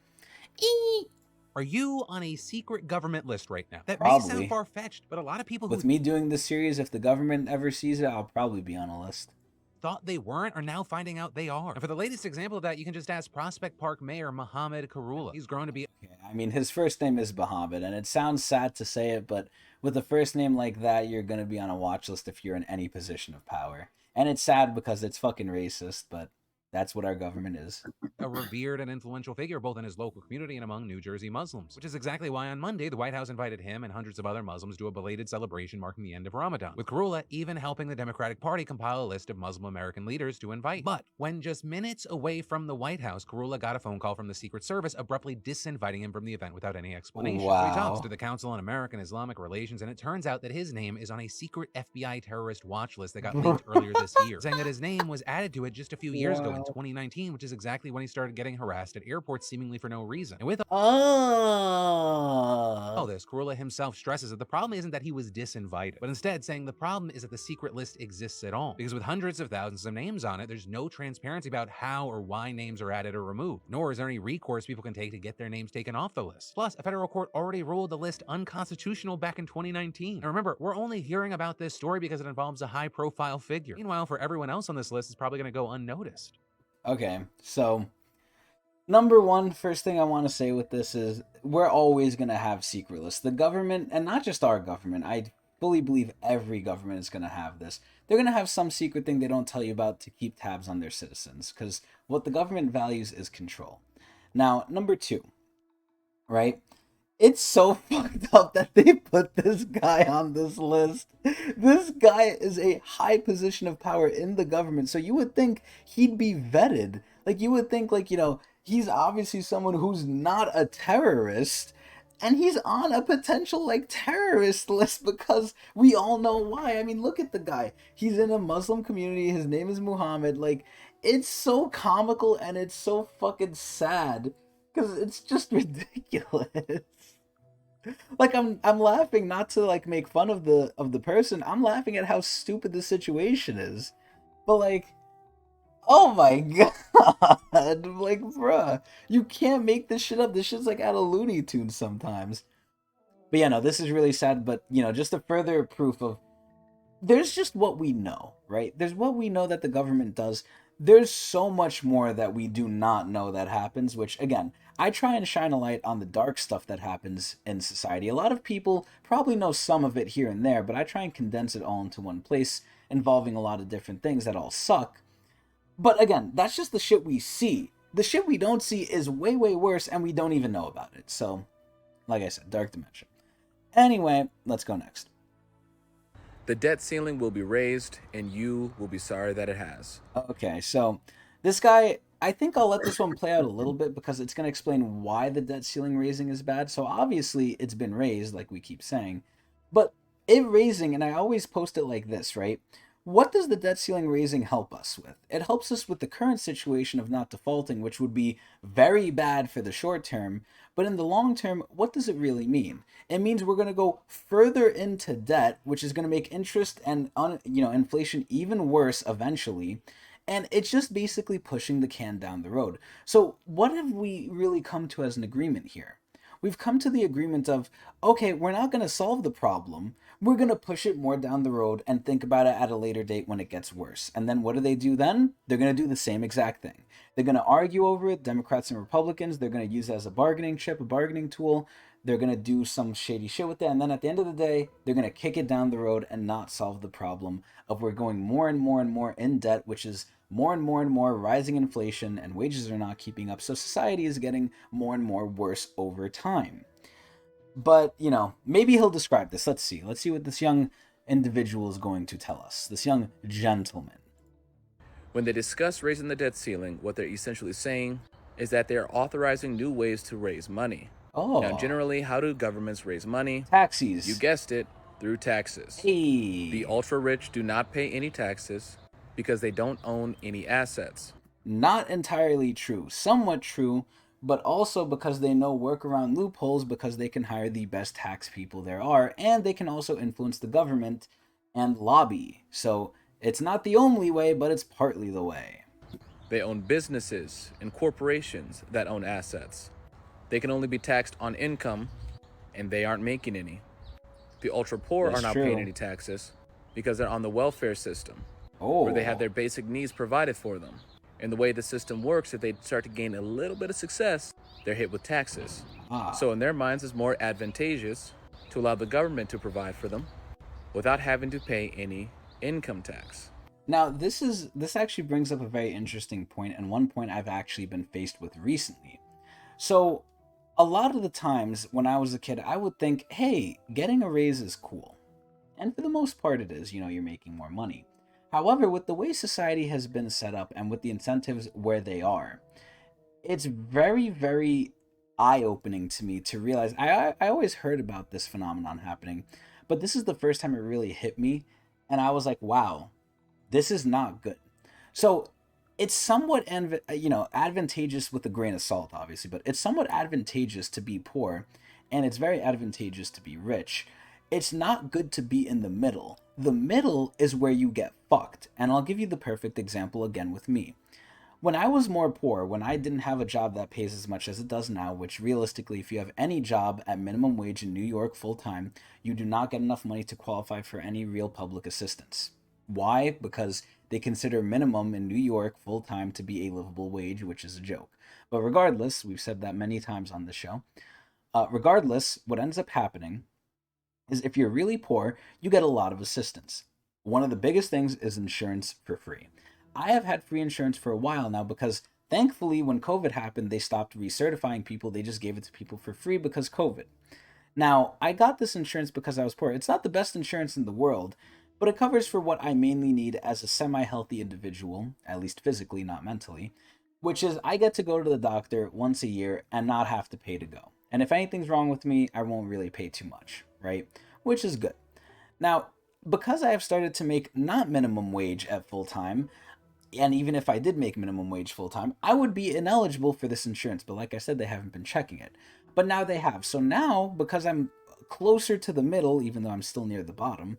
Are you on a secret government list right now? That Probably. may sound far-fetched, but a lot of people With me doing this series, if the government ever sees it, I'll probably be on a list. Thought they weren't are now finding out they are. And for the latest example of that, you can just ask Prospect Park Mayor Mohammed Karula. He's grown to be... I mean, his first name is Mohammed, and it sounds sad to say it, but with a first name like that, you're going to be on a watch list if you're in any position of power. And it's sad because it's fucking racist, but that's what our government is. A revered and influential figure both in his local community and among New Jersey Muslims, which is exactly why on Monday, the White House invited him and hundreds of other Muslims to a belated celebration marking the end of Ramadan, with Karula even helping the Democratic Party compile a list of Muslim American leaders to invite. But when just minutes away from the White House, Karula got a phone call from the Secret Service abruptly disinviting him from the event without any explanation. Wow. So he talks to the Council on American Islamic Relations, and it turns out that his name is on a secret FBI terrorist watch list that got leaked earlier this year, saying that his name was added to it just a few years ago in 2019, which is exactly when he started getting harassed at airports seemingly for no reason. And with all this, Karula himself stresses that the problem isn't that he was disinvited, but instead saying the problem is that the secret list exists at all. Because with hundreds of thousands of names on it, there's no transparency about how or why names are added or removed, nor is there any recourse people can take to get their names taken off the list. Plus, a federal court already ruled the list unconstitutional back in 2019. And remember, we're only hearing about this story because it involves a high-profile figure. Meanwhile, for everyone else on this list, it's probably going to go unnoticed. Okay, so number one, first thing I want to say with this is we're always going to have secret lists. The government, and not just our government, I fully believe every government is going to have this. They're going to have some secret thing they don't tell you about to keep tabs on their citizens, because what the government values is control. Now, number two, right? It's so fucked up that they put this guy on this list. This guy is a high position of power in the government, so you would think he'd be vetted. Like, you would think, he's obviously someone who's not a terrorist, and he's on a potential, terrorist list because we all know why. I mean, look at the guy. He's in a Muslim community. His name is Muhammad. It's so comical, and it's so fucking sad because it's just ridiculous. I'm laughing not to make fun of the person. I'm laughing at how stupid the situation is. But oh my god, bruh, you can't make this shit up. This shit's out of Looney Tunes sometimes. But yeah, no, this is really sad. But just a further proof of there's just what we know, right? There's what we know that the government does. there's so much more that we do not know that happens, which, again, I try and shine a light on the dark stuff that happens in society. A lot of people probably know some of it here and there, but I try and condense it all into one place, involving a lot of different things that all suck. But again, that's just the shit we see. The shit we don't see is way, way worse, and we don't even know about it. So, like I said, dark dimension. Anyway, let's go next. The debt ceiling will be raised, and you will be sorry that it has. Okay, so this guy, I think I'll let this one play out a little bit because it's going to explain why the debt ceiling raising is bad. So obviously it's been raised, like we keep saying, but it raising, and I always post it like this, right? What does the debt ceiling raising help us with? It helps us with the current situation of not defaulting, which would be very bad for the short term, but in the long term, what does it really mean? It means we're going to go further into debt, which is going to make interest and inflation even worse eventually. And it's just basically pushing the can down the road. So what have we really come to as an agreement here? We've come to the agreement of, okay, we're not going to solve the problem. We're going to push it more down the road and think about it at a later date when it gets worse. And then what do they do then? They're going to do the same exact thing. They're going to argue over it, Democrats and Republicans. They're going to use it as a bargaining chip, a bargaining tool. They're going to do some shady shit with it. And then at the end of the day, they're going to kick it down the road and not solve the problem of we're going more and more and more in debt, which is more and more and more rising inflation, and wages are not keeping up. So society is getting more and more worse over time. But, maybe he'll describe this. Let's see. Let's see what this young individual is going to tell us. This young gentleman. When they discuss raising the debt ceiling, what they're essentially saying is that they are authorizing new ways to raise money. Oh. Now, generally, how do governments raise money? Taxes. You guessed it, through taxes. Hey. The ultra-rich do not pay any taxes because they don't own any assets. Not entirely true. Somewhat true, but also because they know workaround loopholes because they can hire the best tax people there are, and they can also influence the government and lobby. So it's not the only way, but it's partly the way. They own businesses and corporations that own assets. They can only be taxed on income, and they aren't making any. The ultra-poor are not paying any taxes because they're on the welfare system, where they have their basic needs provided for them. And the way the system works, if they start to gain a little bit of success, they're hit with taxes. So in their minds, it's more advantageous to allow the government to provide for them without having to pay any income tax. Now, this actually brings up a very interesting point, and one point I've actually been faced with recently. So a lot of the times when I was a kid, I would think, hey, getting a raise is cool. And for the most part it is, you're making more money. However, with the way society has been set up and with the incentives where they are, it's very, very eye-opening to me to realize, I always heard about this phenomenon happening, but this is the first time it really hit me, and I was like, wow, this is not good. So it's somewhat, advantageous with a grain of salt, obviously, but it's somewhat advantageous to be poor, and it's very advantageous to be rich. It's not good to be in the middle. The middle is where you get fucked, and I'll give you the perfect example again with me. When I was more poor, when I didn't have a job that pays as much as it does now, which realistically, if you have any job at minimum wage in New York full-time, you do not get enough money to qualify for any real public assistance. Why? Because they consider minimum in New York full-time to be a livable wage, which is a joke. But regardless, we've said that many times on the show, regardless, what ends up happening is if you're really poor, you get a lot of assistance. One of the biggest things is insurance for free. I have had free insurance for a while now because thankfully when COVID happened, they stopped recertifying people. They just gave it to people for free because COVID. Now, I got this insurance because I was poor. It's not the best insurance in the world, but it covers for what I mainly need as a semi-healthy individual, at least physically, not mentally, which is I get to go to the doctor once a year and not have to pay to go. And if anything's wrong with me, I won't really pay too much, right? Which is good. Now, because I have started to make not minimum wage at full time, and even if I did make minimum wage full time, I would be ineligible for this insurance. But like I said, they haven't been checking it. But now they have. So now, because I'm closer to the middle, even though I'm still near the bottom,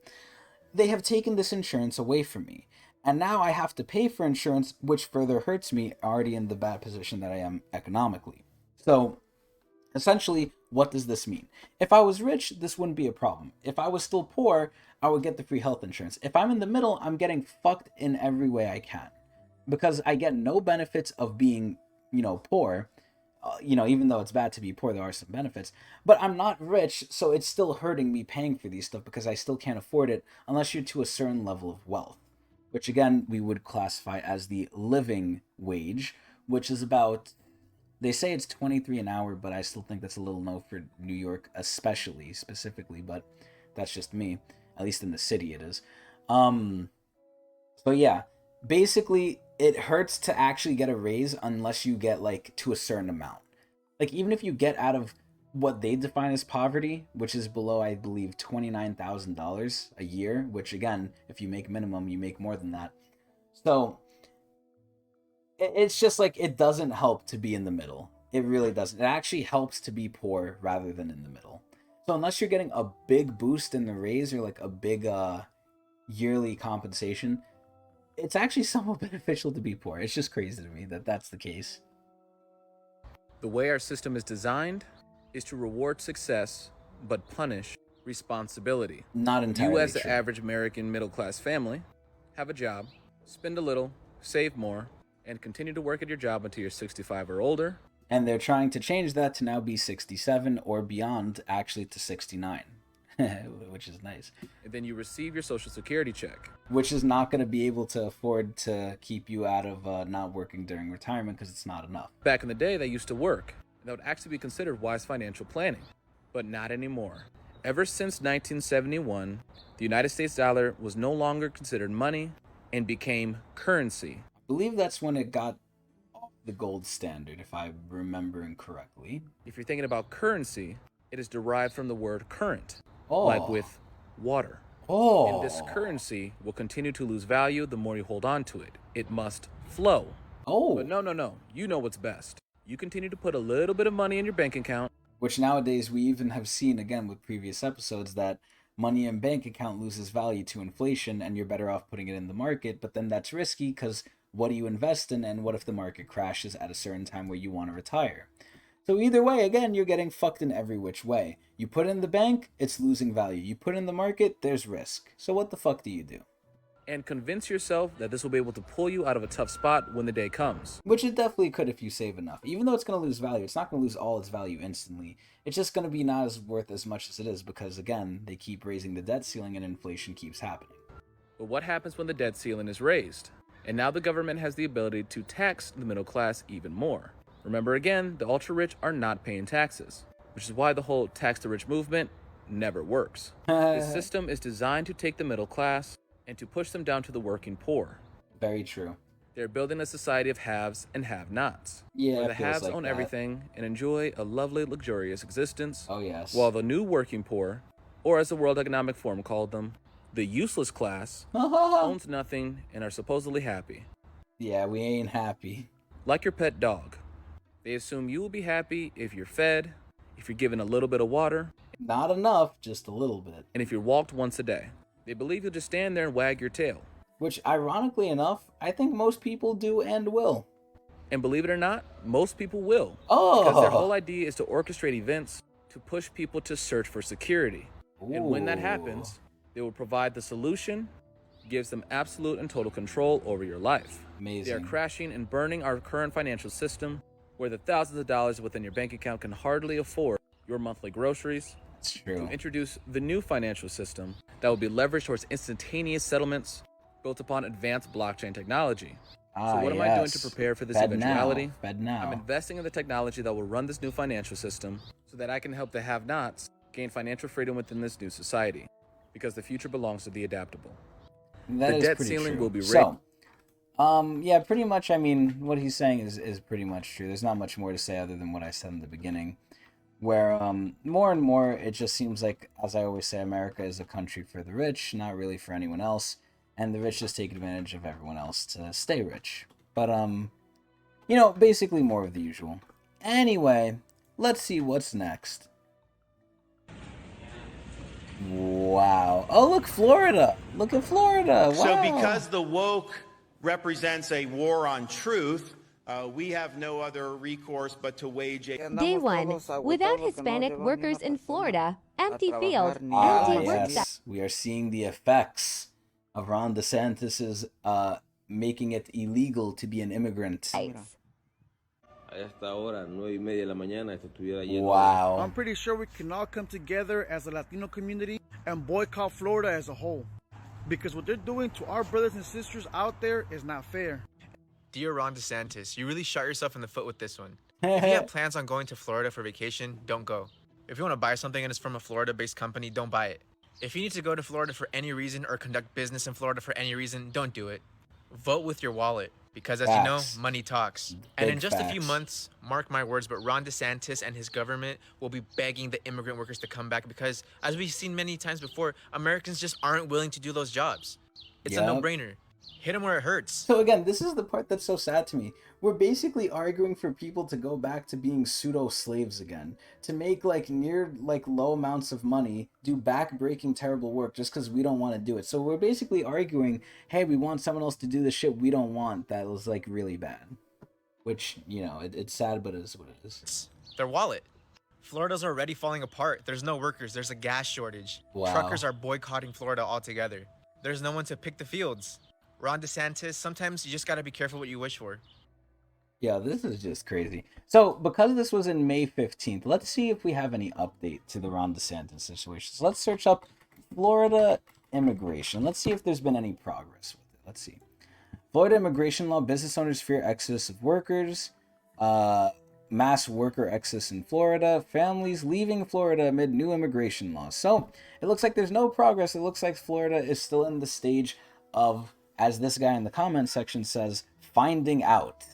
they have taken this insurance away from me. And now I have to pay for insurance, which further hurts me already in the bad position that I am economically. So essentially, what does this mean? If I was rich, this wouldn't be a problem. If I was still poor, I would get the free health insurance. If I'm in the middle, I'm getting fucked in every way I can. because I get no benefits of being, poor. Even though it's bad to be poor, there are some benefits. But I'm not rich, so it's still hurting me paying for these stuff because I still can't afford it unless you're to a certain level of wealth, which again we would classify as the living wage, which is about, they say it's 23 an hour, but I still think that's a little low for New York, specifically, but that's just me. At least in the city it is. So yeah, basically it hurts to actually get a raise unless you get like to a certain amount. Like even if you get out of what they define as poverty, which is below, I believe, $29,000 a year, which again, if you make minimum, you make more than that. So it's just like, it doesn't help to be in the middle. It really doesn't. It actually helps to be poor rather than in the middle. So unless you're getting a big boost in the raise or like a big yearly compensation, it's actually somewhat beneficial to be poor. It's just crazy to me that that's the case. The way our system is designed is to reward success but punish responsibility. Not entirely You, as the true. average American middle-class family, have a job, spend a little, save more, and continue to work at your job until you're 65 or older. And they're trying to change that to now be 67 or beyond, actually to 69, which is nice. And then you receive your Social Security check. Which is not going to be able to afford to keep you out of not working during retirement because it's not enough. Back in the day, they used to work. And that would actually be considered wise financial planning. But not anymore. Ever since 1971, the United States dollar was no longer considered money and became currency. I believe that's when it got off the gold standard, if I'm remembering correctly. If you're thinking about currency, it is derived from the word current, Oh. like with water. Oh. And this currency will continue to lose value the more you hold on to it. It must flow. Oh. But no. You know what's best. You continue to put a little bit of money in your bank account. Which nowadays we even have seen, again with previous episodes, that money in bank account loses value to inflation and you're better off putting it in the market. But then that's risky because what do you invest in, and what if the market crashes at a certain time where you want to retire? So either way, again, you're getting fucked in every which way. You put it in the bank, it's losing value. You put it in the market, there's risk. So what the fuck do you do? And convince yourself that this will be able to pull you out of a tough spot when the day comes. Which it definitely could if you save enough. Even though it's going to lose value, it's not going to lose all its value instantly. It's just going to be not as worth as much as it is because, again, they keep raising the debt ceiling and inflation keeps happening. But what happens when the debt ceiling is raised? And now the government has the ability to tax the middle class even more. Remember again, the ultra-rich are not paying taxes, which is why the whole tax-the-rich movement never works. This system is designed to take the middle class and to push them down to the working poor. Very true. They're building a society of haves and have-nots. Yeah, where the it feels haves like own that. everything and enjoy a lovely, luxurious existence. Oh, yes. While the new working poor, or as the World Economic Forum called them, the useless class, owns nothing and are supposedly happy. Yeah, we ain't happy. Like your pet dog. They assume you will be happy if you're fed, if you're given a little bit of water. Not enough, just a little bit. And if you're walked once a day. They believe you'll just stand there and wag your tail. Which, ironically enough, I think most people do and will. And believe it or not, most people will. Oh! Because their whole idea is to orchestrate events to push people to search for security. Ooh. And when that happens, they will provide the solution, gives them absolute and total control over your life. Amazing. They are crashing and burning our current financial system, where the thousands of dollars within your bank account can hardly afford your monthly groceries. It's true. To introduce the new financial system that will be leveraged towards instantaneous settlements built upon advanced blockchain technology. So what am I doing to prepare for this eventuality? Fed now. I'm investing in the technology that will run this new financial system so that I can help the have-nots gain financial freedom within this new society. Because the future belongs to the adaptable. That the is debt pretty ceiling true. will be raised. So, yeah, pretty much, I mean, what he's saying is pretty much true. There's not much more to say other than what I said in the beginning. Where more and more, it just seems like, as I always say, America is a country for the rich, not really for anyone else. And the rich just take advantage of everyone else to stay rich. But, basically more of the usual. Anyway, let's see what's next. Wow. Oh, look, Florida. Look at Florida. Wow. So because the woke represents a war on truth, we have no other recourse but to wage a... Day 1. Without Hispanic workers in Florida, empty field, empty work. Yes, we are seeing the effects of Ron DeSantis's making it illegal to be an immigrant. Wow. I'm pretty sure we can all come together as a Latino community and boycott Florida as a whole. Because what they're doing to our brothers and sisters out there is not fair. Dear Ron DeSantis, you really shot yourself in the foot with this one. If you have plans on going to Florida for vacation, don't go. If you want to buy something and it's from a Florida-based company, don't buy it. If you need to go to Florida for any reason or conduct business in Florida for any reason, don't do it. Vote with your wallet. Because as you know, money talks. And in just a few months, mark my words, but Ron DeSantis and his government will be begging the immigrant workers to come back because, as we've seen many times before, Americans just aren't willing to do those jobs. It's a no-brainer. Hit them where it hurts. So again, this is the part that's so sad to me. We're basically arguing for people to go back to being pseudo-slaves again. To make low amounts of money, do back-breaking terrible work just because we don't want to do it. So we're basically arguing, hey, we want someone else to do the shit we don't want that was really bad. Which, it's sad, but it is what it is. Their wallet. Florida's already falling apart. There's no workers. There's a gas shortage. Wow. Truckers are boycotting Florida altogether. There's no one to pick the fields. Ron DeSantis, sometimes you just gotta be careful what you wish for. Yeah, this is just crazy. So, because this was in May 15th, let's see if we have any update to the Ron DeSantis situation. So let's search up Florida immigration. Let's see if there's been any progress with it. Let's see. Florida immigration law, business owners fear exodus of workers. Mass worker exodus in Florida. Families leaving Florida amid new immigration laws. So, it looks like there's no progress. It looks like Florida is still in the stage of, as this guy in the comment section says, finding out.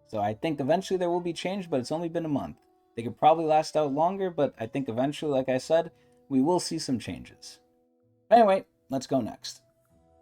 So I think eventually there will be change, but it's only been a month. They could probably last out longer, but I think eventually, like I said, we will see some changes. Anyway, let's go next.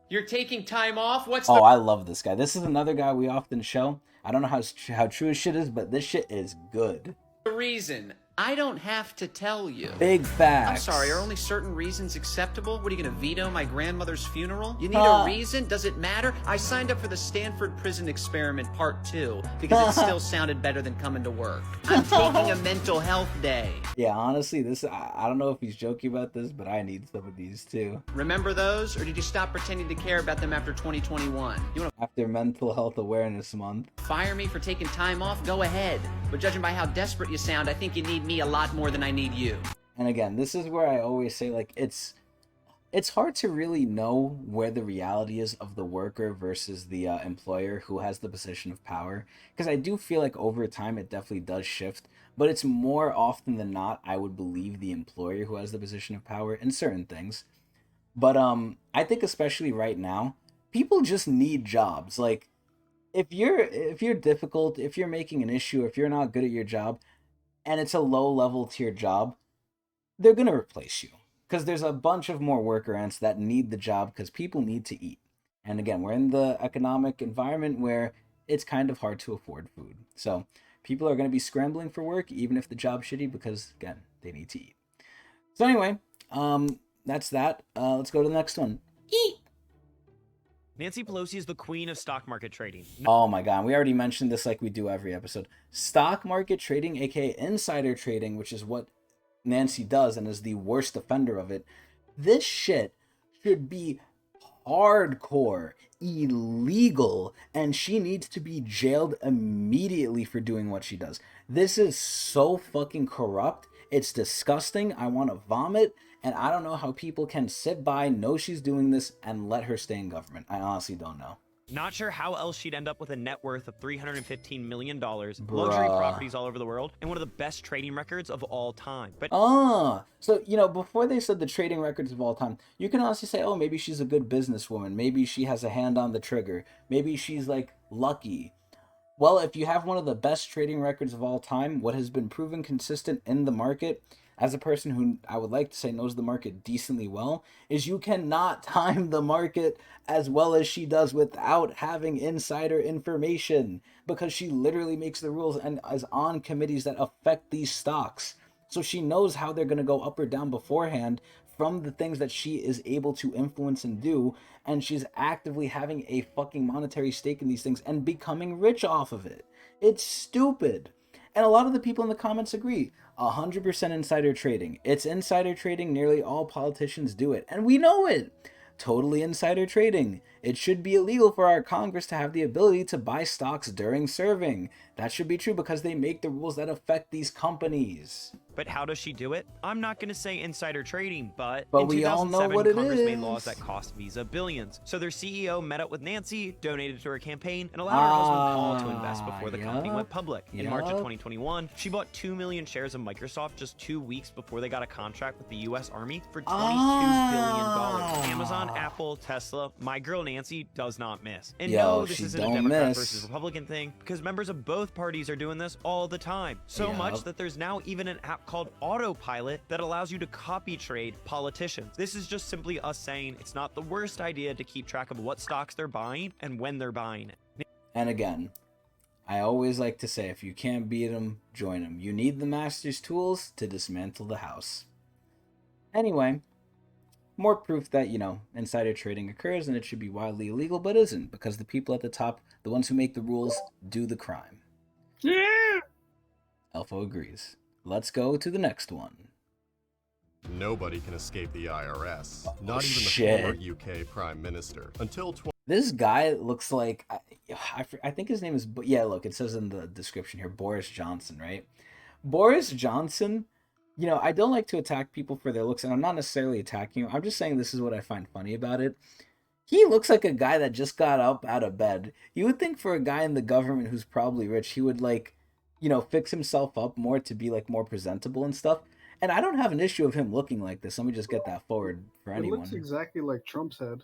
You're taking time off? Oh, I love this guy. This is another guy we often show. I don't know how true his shit is, but this shit is good. The reason? I don't have to tell you. Big facts. I'm sorry, are only certain reasons acceptable? What, are you gonna veto my grandmother's funeral? You need a reason? Does it matter? I signed up for the Stanford Prison Experiment Part 2 because it still sounded better than coming to work. I'm taking a mental health day. Yeah, honestly, I don't know if he's joking about this, but I need some of these too. Remember those? Or did you stop pretending to care about them after 2021? After Mental Health Awareness Month. Fire me for taking time off? Go ahead. But judging by how desperate you sound, I think you need me a lot more than I need you. And again, this is where I always say, it's hard to really know where the reality is of the worker versus the employer who has the position of power. Because I do feel like over time it definitely does shift. But it's more often than not, I would believe the employer who has the position of power in certain things. But I think especially right now, people just need jobs. Like, if you're difficult, if you're making an issue, if you're not good at your job, and it's a low-level tier job, they're going to replace you. Because there's a bunch of more worker ants that need the job because people need to eat. And again, we're in the economic environment where it's kind of hard to afford food. So people are going to be scrambling for work, even if the job's shitty, because, again, they need to eat. So anyway, that's that. Let's go to the next one. Eat! Nancy Pelosi is the queen of stock market trading. Oh my god, we already mentioned this like we do every episode. Stock market trading, aka insider trading, which is what Nancy does and is the worst offender of it. This shit should be hardcore illegal, and she needs to be jailed immediately for doing what she does. This is so fucking corrupt. It's disgusting. I want to vomit. And I don't know how people can sit by, know she's doing this, and let her stay in government. I honestly don't know. Not sure how else she'd end up with a net worth of $315 million, luxury properties all over the world, and one of the best trading records of all time. But so, before they said the trading records of all time, you can honestly say, oh, maybe she's a good businesswoman. Maybe she has a hand on the trigger. Maybe she's, lucky. Well, if you have one of the best trading records of all time, what has been proven consistent in the market, as a person who I would like to say knows the market decently well, is you cannot time the market as well as she does without having insider information, because she literally makes the rules and is on committees that affect these stocks. So she knows how they're going to go up or down beforehand from the things that she is able to influence and do, and she's actively having a fucking monetary stake in these things and becoming rich off of it. It's stupid. And a lot of the people in the comments agree. 100% insider trading. It's insider trading. Nearly all politicians do it. And we know it. Totally insider trading. It should be illegal for our Congress to have the ability to buy stocks during serving. That should be true because they make the rules that affect these companies. But how does she do it? I'm not going to say insider trading, but in we all know 2007, what it Congress made is. laws that cost Visa billions. So their CEO met up with Nancy, donated to her campaign, and allowed her husband Paul to invest before the company went public. In March of 2021, she bought 2 million shares of Microsoft just 2 weeks before they got a contract with the U.S. Army for $22 billion. Amazon, Apple, Tesla, my girl Nancy does not miss. And no, this isn't a Democrat versus Republican thing, because members of both parties are doing this all the time. So much that there's now even an app called Autopilot that allows you to copy trade politicians. This is just simply us saying it's not the worst idea to keep track of what stocks they're buying and when they're buying it. And again, I always like to say, if you can't beat them, join them. You need the master's tools to dismantle the house. Anyway, more proof that, insider trading occurs and it should be widely illegal, but isn't, because the people at the top, the ones who make the rules, do the crime. Yeah! Elfo agrees. Let's go to the next one. Nobody can escape the IRS. Not even the former UK Prime Minister. Until This guy looks like, I think his name is, look, it says in the description here, Boris Johnson, right? Boris Johnson, I don't like to attack people for their looks, and I'm not necessarily attacking him. I'm just saying this is what I find funny about it. He looks like a guy that just got up out of bed. You would think for a guy in the government who's probably rich, he would fix himself up more to be more presentable and stuff. And I don't have an issue of him looking like this. Let me just get that forward for anyone. It looks exactly like Trump's head.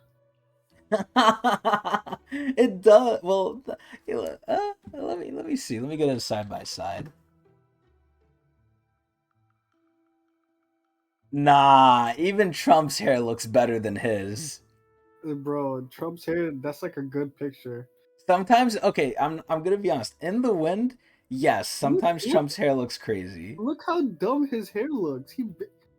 It does. Well, let me see. Let me get it side by side. Nah, even Trump's hair looks better than his. Bro, Trump's hair, that's like a good picture. Sometimes, okay, I'm gonna be honest. In the wind, yes, sometimes Trump's hair looks crazy. Look how dumb his hair looks.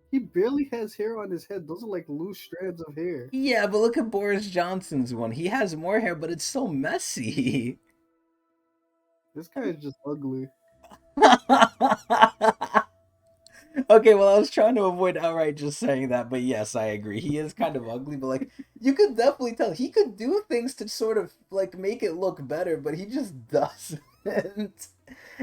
He barely has hair on his head. Those are like loose strands of hair. Yeah, but look at Boris Johnson's one. He has more hair, but it's so messy. This guy is just ugly. Okay, well, I was trying to avoid outright just saying that, but yes, I agree. He is kind of ugly, but you could definitely tell he could do things to sort of make it look better, but he just doesn't.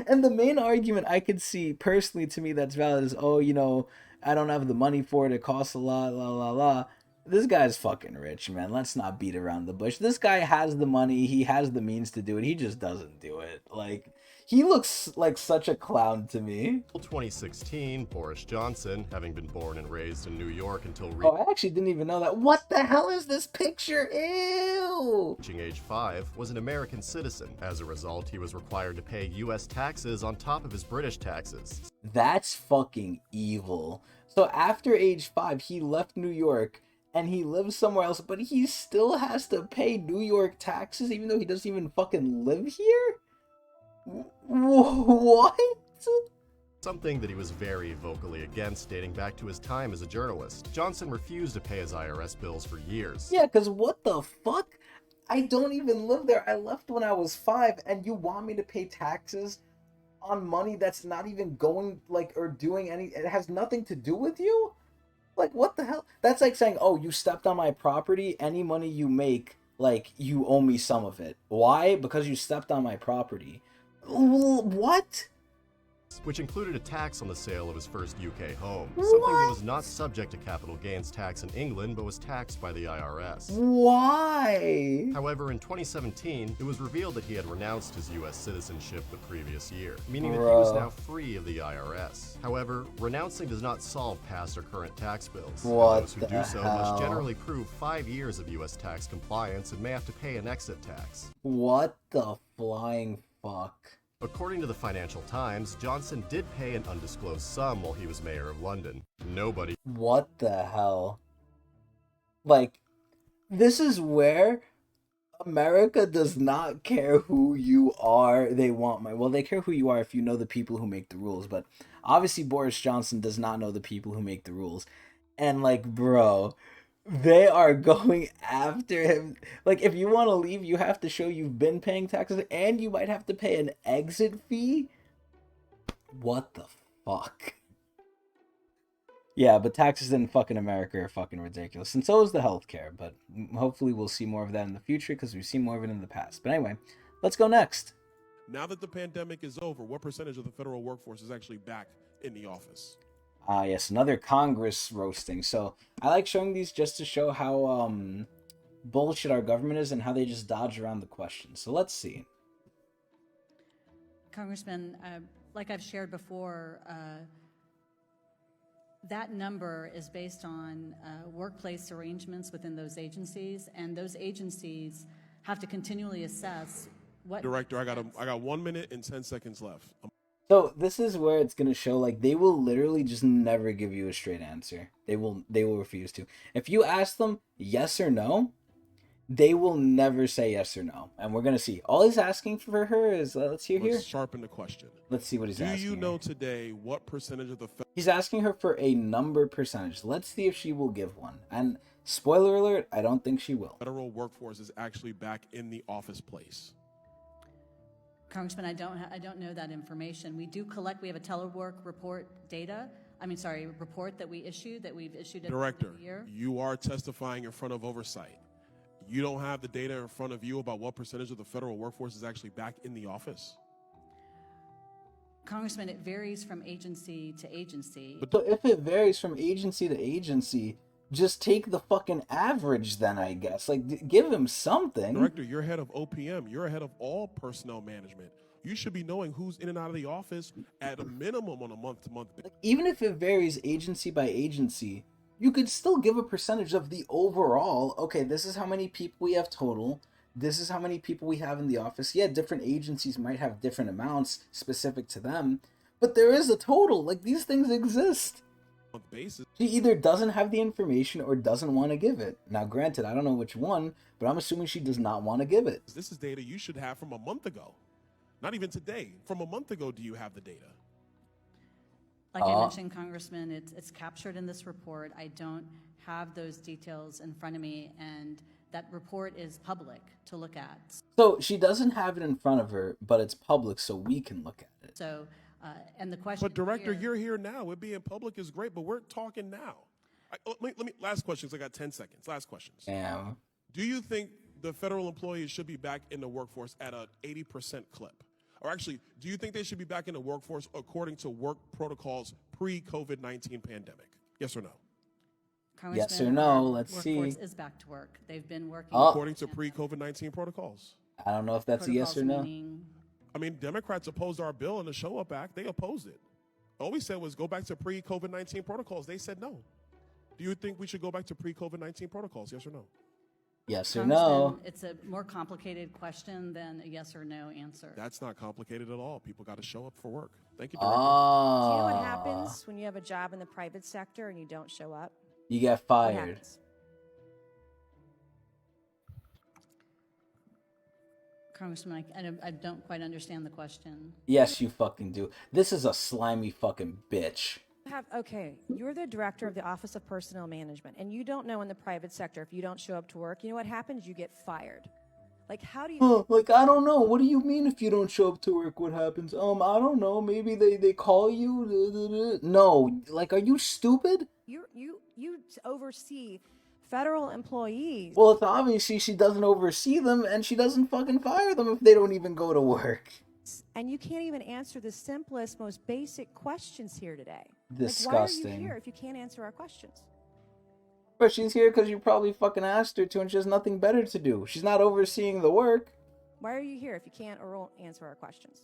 And the main argument I could see personally to me that's valid is, I don't have the money for it. It costs a lot, la la la. This guy's fucking rich, man. Let's not beat around the bush. This guy has the money. He has the means to do it. He just doesn't do it. He looks like such a clown to me. 2016, Boris Johnson, having been born and raised in New York until I actually didn't even know that. What the hell is this picture? Ew! Reaching age 5, was an American citizen. As a result, he was required to pay U.S. taxes on top of his British taxes. That's fucking evil. So after age 5, he left New York and he lives somewhere else, but he still has to pay New York taxes even though he doesn't even fucking live here? What? Something that he was very vocally against dating back to his time as a journalist. Johnson refused to pay his IRS bills for years. Yeah, because what the fuck? I don't even live there. I left when I was 5, and you want me to pay taxes on money that's not even going, or doing any... It has nothing to do with you? What the hell? That's like saying, oh, you stepped on my property, any money you make, you owe me some of it. Why? Because you stepped on my property. What? Which included a tax on the sale of his first UK home. Something that was not subject to capital gains tax in England, but was taxed by the IRS. Why? However, in 2017, it was revealed that he had renounced his US citizenship the previous year, meaning that he was now free of the IRS. However, renouncing does not solve past or current tax bills. Those who do so must generally prove 5 years of US tax compliance and may have to pay an exit tax. What the flying fuck? According to the Financial Times, Johnson did pay an undisclosed sum while he was mayor of London. Nobody... What the hell? This is where America does not care who you are. They want money. Well, they care who you are if you know the people who make the rules, but obviously Boris Johnson does not know the people who make the rules. And, bro... They are going after him. If you want to leave, you have to show you've been paying taxes, and you might have to pay an exit fee? What the fuck? Yeah, but taxes in fucking America are fucking ridiculous, and so is the healthcare. But hopefully, we'll see more of that in the future because we've seen more of it in the past. But anyway, let's go next. Now that the pandemic is over, what percentage of the federal workforce is actually back in the office? Yes, another Congress roasting. So I like showing these just to show how bullshit our government is and how they just dodge around the question. So let's see. Congressman, like I've shared before, that number is based on workplace arrangements within those agencies, and those agencies have to continually assess what. Director, I got 1 minute and 10 seconds left. So this is where it's gonna show, like, they will literally just never give you a straight answer. They will refuse to. If you ask them yes or no, they will never say yes or no. And we're gonna see. All he's asking for her is let's hear here. Sharpen the question. Let's see what he's asking. Do you know today what percentage of the He's asking her for a number percentage. Let's see if she will give one. And spoiler alert, I don't think she will. Federal workforce is actually back in the office place? Congressman, I don't know that information. We do collect. We have a telework report report that we've issued at Director, the end of the year. You are testifying in front of oversight. You don't have the data in front of you about what percentage of the federal workforce is actually back in the office? Congressman, it varies from agency to agency. So if it varies from agency to agency, just take the fucking average then, I guess. Like, give him something. Director, you're head of OPM. You're head of all personnel management. You should be knowing who's in and out of the office at a minimum on a month-to-month basis. Even if it varies agency by agency, you could still give a percentage of the overall. Okay, this is how many people we have total. This is how many people we have in the office. Yeah, different agencies might have different amounts specific to them, but there is a total. Like, these things exist. Basis. She either doesn't have the information or doesn't want to give it. Now, granted, I don't know which one, but I'm assuming she does not want to give it. This is data you should have from a month ago. Not even today. From a month ago, do you have the data? Like I mentioned, Congressman, it's captured in this report. I don't have those details in front of me, and that report is public to look at. So she doesn't have it in front of her, but it's public, so we can look at it. So, and the question. But Director, you're here now. It being public is great, but we're talking now. Let me last questions. I got 10 seconds. Last questions. Yeah. Do you think the federal employees should be back in the workforce at an 80% clip? Or actually, do you think they should be back in the workforce according to work protocols pre-COVID-19 pandemic? Yes or no? Yes or no? Let's see. Workforce is back to work. They've been working according to pre-COVID-19 protocols. I don't know if that's a yes or no. I mean, Democrats opposed our bill in the Show Up Act. They opposed it. All we said was go back to pre-COVID-19 protocols. They said no. Do you think we should go back to pre-COVID-19 protocols? Yes or no? Yes or no? It's a more complicated question than a yes or no answer. That's not complicated at all. People got to show up for work. Thank you, Director. Do you know what happens when you have a job in the private sector and you don't show up? You get fired. Congressman, I don't quite understand the question. Yes, you fucking do. This is a slimy fucking bitch. You're the director of the Office of Personnel Management, and you don't know in the private sector if you don't show up to work, you know what happens? You get fired. Like, how do you... Like, I don't know. What do you mean if you don't show up to work, what happens? I don't know. Maybe they call you? No. Like, are you stupid? You oversee federal employees. Well, it's obviously she doesn't oversee them, and she doesn't fucking fire them if they don't even go to work. And you can't even answer the simplest, most basic questions here today. Disgusting. Like, why are you here if you can't answer our questions? But she's here because you probably fucking asked her to, and she has nothing better to do. She's not overseeing the work. Why are you here if you can't or won't answer our questions?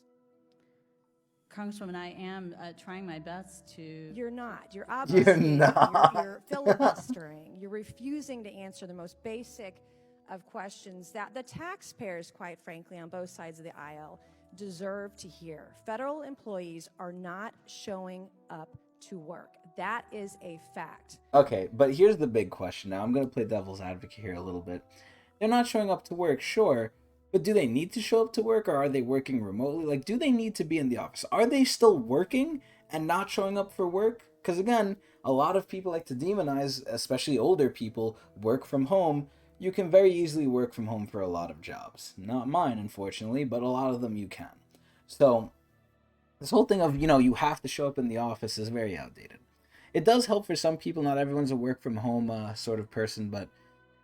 Congresswoman, I am trying my best to... You're not. You're obviously... You're not. You're filibustering. You're refusing to answer the most basic of questions that the taxpayers, quite frankly, on both sides of the aisle, deserve to hear. Federal employees are not showing up to work. That is a fact. Okay, but here's the big question. Now, I'm going to play devil's advocate here a little bit. They're not showing up to work, sure, but do they need to show up to work, or are they working remotely? Like, do they need to be in the office? Are they still working and not showing up for work? Because, again, a lot of people like to demonize, especially older people, work from home. You can very easily work from home for a lot of jobs. Not mine, unfortunately, but a lot of them you can. So, this whole thing of, you have to show up in the office is very outdated. it does help for some people. Not everyone's a work from home sort of person, but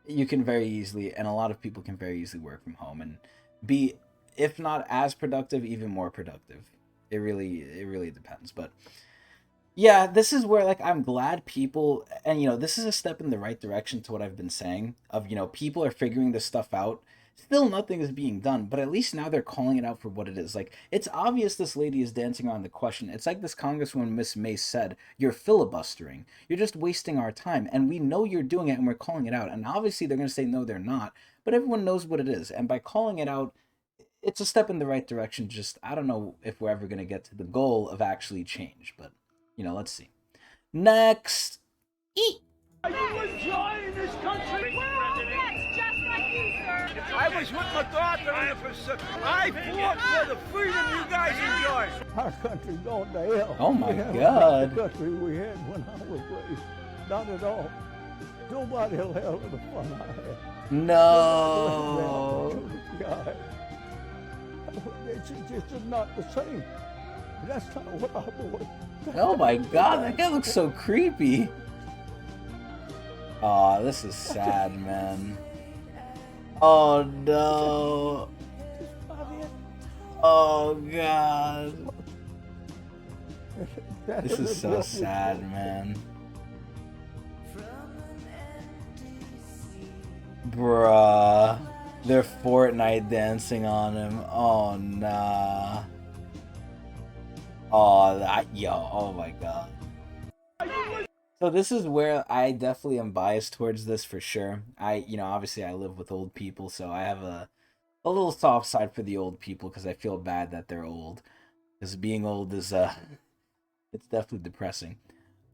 you can very easily, and a lot of people can very easily work from home and be, if not as productive, even more productive. It really depends. But yeah, this is where, like, I'm glad people, and this is a step in the right direction to what I've been saying of, people are figuring this stuff out. Still nothing is being done, but at least now they're calling it out for what it is. Like, it's obvious this lady is dancing around the question. It's like this Congresswoman Miss May said, you're filibustering. You're just wasting our time, and we know you're doing it, and we're calling it out. And obviously they're going to say no, they're not, but everyone knows what it is. And by calling it out, it's a step in the right direction. Just, I don't know if we're ever going to get to the goal of actually change, but, let's see. Next. Are you enjoying this country? Yes, just like you, sir. I was with my daughter in the Pacific. I fought for the freedom you guys enjoy. Our country's going to hell. Oh my God. The country we had when I was raised. Not at all. Nobody will have the fun I had. No. God. It's just not the same. That's not what I want. Oh my God, that guy looks so creepy. Aw, this is sad, man. Oh no. Oh God. This is so sad, man. Bruh. They're Fortnite dancing on him. Oh nah. Oh, oh my God. So this is where I definitely am biased towards this for sure. Obviously I live with old people, so I have a little soft side for the old people because I feel bad that they're old. Because being old is, it's definitely depressing.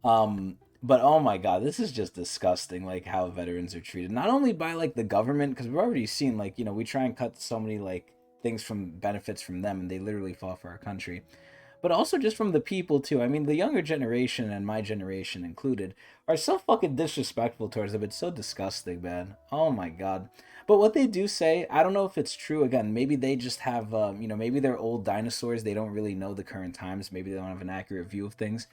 But oh my God, this is just disgusting, like how veterans are treated. Not only by like the government, because we've already seen like, we try and cut so many like things from benefits from them and they literally fought for our country. But also just from the people too. I mean, the younger generation and my generation included are so fucking disrespectful towards them. It's so disgusting, man. Oh my God. But what they do say, I don't know if it's true. Again, maybe they just have, maybe they're old dinosaurs. They don't really know the current times. Maybe they don't have an accurate view of things.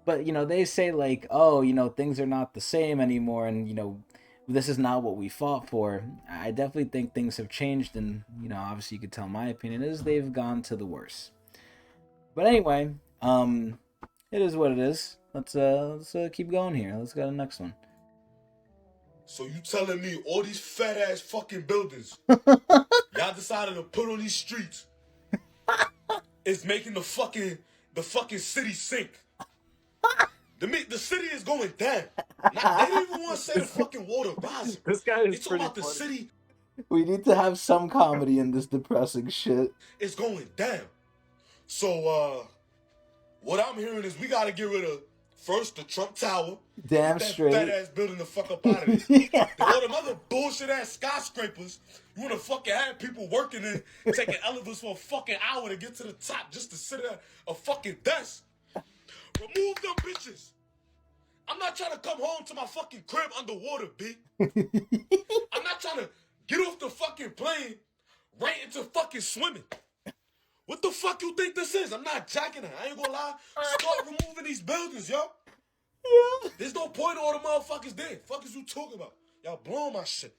But, they say like, oh, things are not the same anymore. And, this is not what we fought for. I definitely think things have changed. And, obviously you could tell my opinion is they've gone to the worse. But anyway, it is what it is. Let's keep going here. Let's go to the next one. So you telling me all these fat ass fucking buildings y'all decided to put on these streets is making the fucking city sink? The city is going down. They didn't even want to say the fucking water rising. This guy is they talking about funny. the city. We need to have some comedy in this depressing shit. It's going down. So, what I'm hearing is we gotta get rid of, first, the Trump Tower. Damn that straight. Fat ass building the fuck up out of there. Yeah. Then all them other bullshit ass skyscrapers, you wanna fucking have people working in, taking elevators for a fucking hour to get to the top just to sit at a fucking desk. Remove them bitches. I'm not trying to come home to my fucking crib underwater, B. I'm not trying to get off the fucking plane right into fucking swimming. What the fuck you think this is? I'm not jacking it. I ain't gonna lie. Start removing these buildings, yo. Yeah. There's no point in all the motherfuckers there. Fuck is you talking about? Y'all blowing my shit.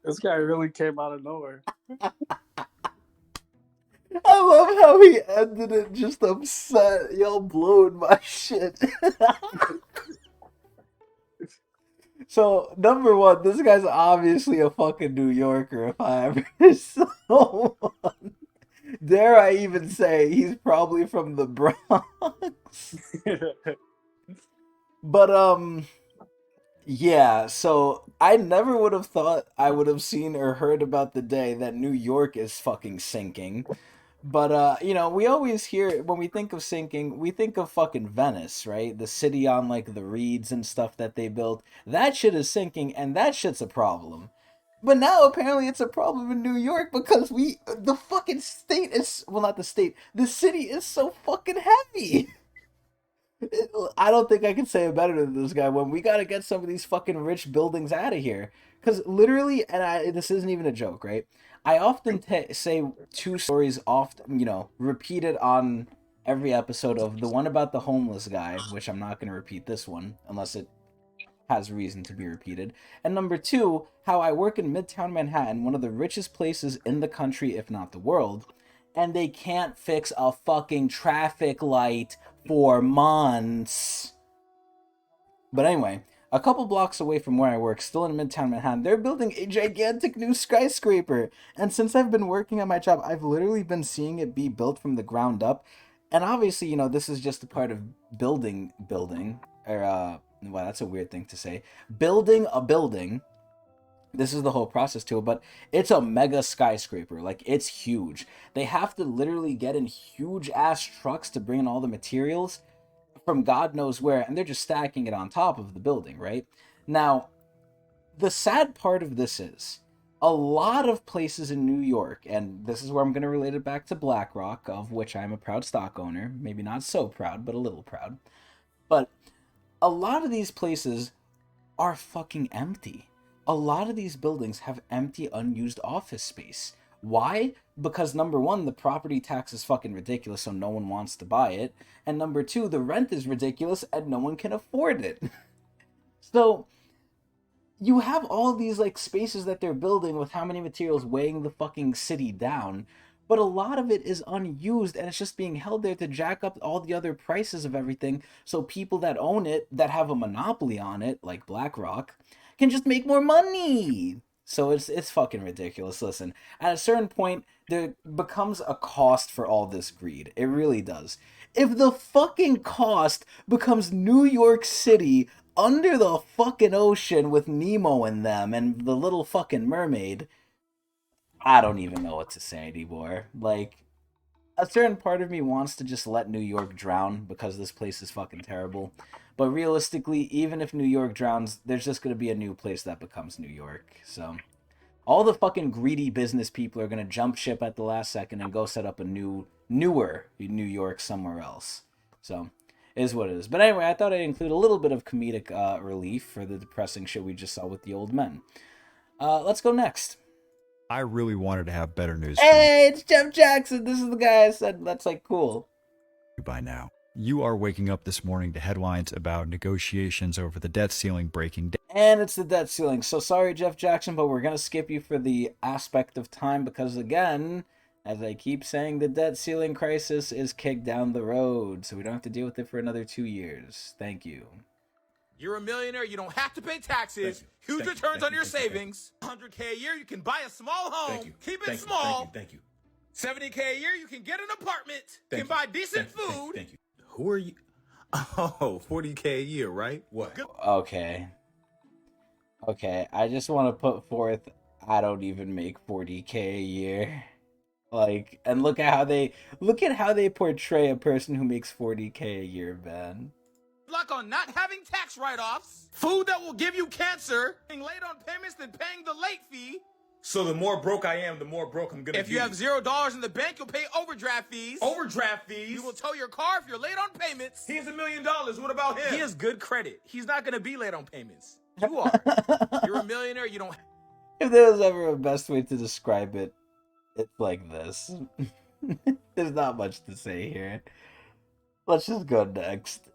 This guy really came out of nowhere. I love how he ended it just upset. Y'all blowing my shit. So, number one, this guy's obviously a fucking New Yorker if I ever saw one. Dare I even say he's probably from the Bronx. But, yeah, so I never would have thought I would have seen or heard about the day that New York is fucking sinking. But, we always hear, when we think of sinking, we think of fucking Venice, right? The city on, like, the reeds and stuff that they built. That shit is sinking, and that shit's a problem. But now, apparently, it's a problem in New York because the fucking state is, well, not the state, the city is so fucking heavy. I don't think I can say it better than this guy. When we got to get some of these fucking rich buildings out of here. Because literally, and this isn't even a joke, right? I often say two stories, repeated on every episode of the one about the homeless guy, which I'm not going to repeat this one unless it has reason to be repeated. And number two, how I work in Midtown Manhattan, one of the richest places in the country, if not the world, and they can't fix a fucking traffic light for months. But anyway, a couple blocks away from where I work, still in Midtown Manhattan, they're building a gigantic new skyscraper. And since I've been working at my job, I've literally been seeing it be built from the ground up. And obviously, this is just a part of building, or, well, that's a weird thing to say. Building a building. This is the whole process to it, but it's a mega skyscraper. Like, it's huge. They have to literally get in huge ass trucks to bring in all the materials from God knows where, and they're just stacking it on top of the building, right? Now, the sad part of this is a lot of places in New York, and this is where I'm going to relate it back to BlackRock, of which I'm a proud stock owner. Maybe not so proud, but a little proud. But a lot of these places are fucking empty. A lot of these buildings have empty, unused office space. Why? Because number one, the property tax is fucking ridiculous, so no one wants to buy it. And number two, the rent is ridiculous and no one can afford it. So you have all these like spaces that they're building with how many materials weighing the fucking city down, but a lot of it is unused and it's just being held there to jack up all the other prices of everything, so people that own it, that have a monopoly on it, like BlackRock, can just make more money. So it's fucking ridiculous. Listen, at a certain point, there becomes a cost for all this greed. It really does. If the fucking cost becomes New York City under the fucking ocean with Nemo and them and the little fucking mermaid, I don't even know what to say anymore. Like, a certain part of me wants to just let New York drown because this place is fucking terrible. But realistically, even if New York drowns, there's just going to be a new place that becomes New York. So all the fucking greedy business people are going to jump ship at the last second and go set up a newer New York somewhere else. So it is what it is. But anyway, I thought I'd include a little bit of comedic relief for the depressing shit we just saw with the old men. Let's go next. I really wanted to have better news. Hey, it's Jeff Jackson. This is the guy I said that's like cool. By now, you are waking up this morning to headlines about negotiations over the debt ceiling breaking down. And it's the debt ceiling. So sorry, Jeff Jackson, but we're going to skip you for the aspect of time because, again, as I keep saying, the debt ceiling crisis is kicked down the road. So we don't have to deal with it for another 2 years. Thank you. You're a millionaire, you don't have to pay taxes, huge returns on your savings, $100K a year, you can buy a small home, keep it small. Thank you. $70K a year, you can get an apartment, can buy decent food. Thank you. Who are you? Oh, 40K a year, right? What? Okay, I just want to put forth, I don't even make 40K a year. Like, and look at how they portray a person who makes 40K a year, man. Luck on not having tax write-offs, food that will give you cancer, being late on payments than paying the late fee. So the more broke I am, the more broke I'm gonna be. If you have $0 in the bank, you'll pay overdraft fees. Overdraft fees? You will tow your car if you're late on payments. He has $1 million. What about him? He has good credit. He's not gonna be late on payments. You are. You're a millionaire, you don't... If there was ever a best way to describe it, it's like this. There's not much to say here. Let's just go next.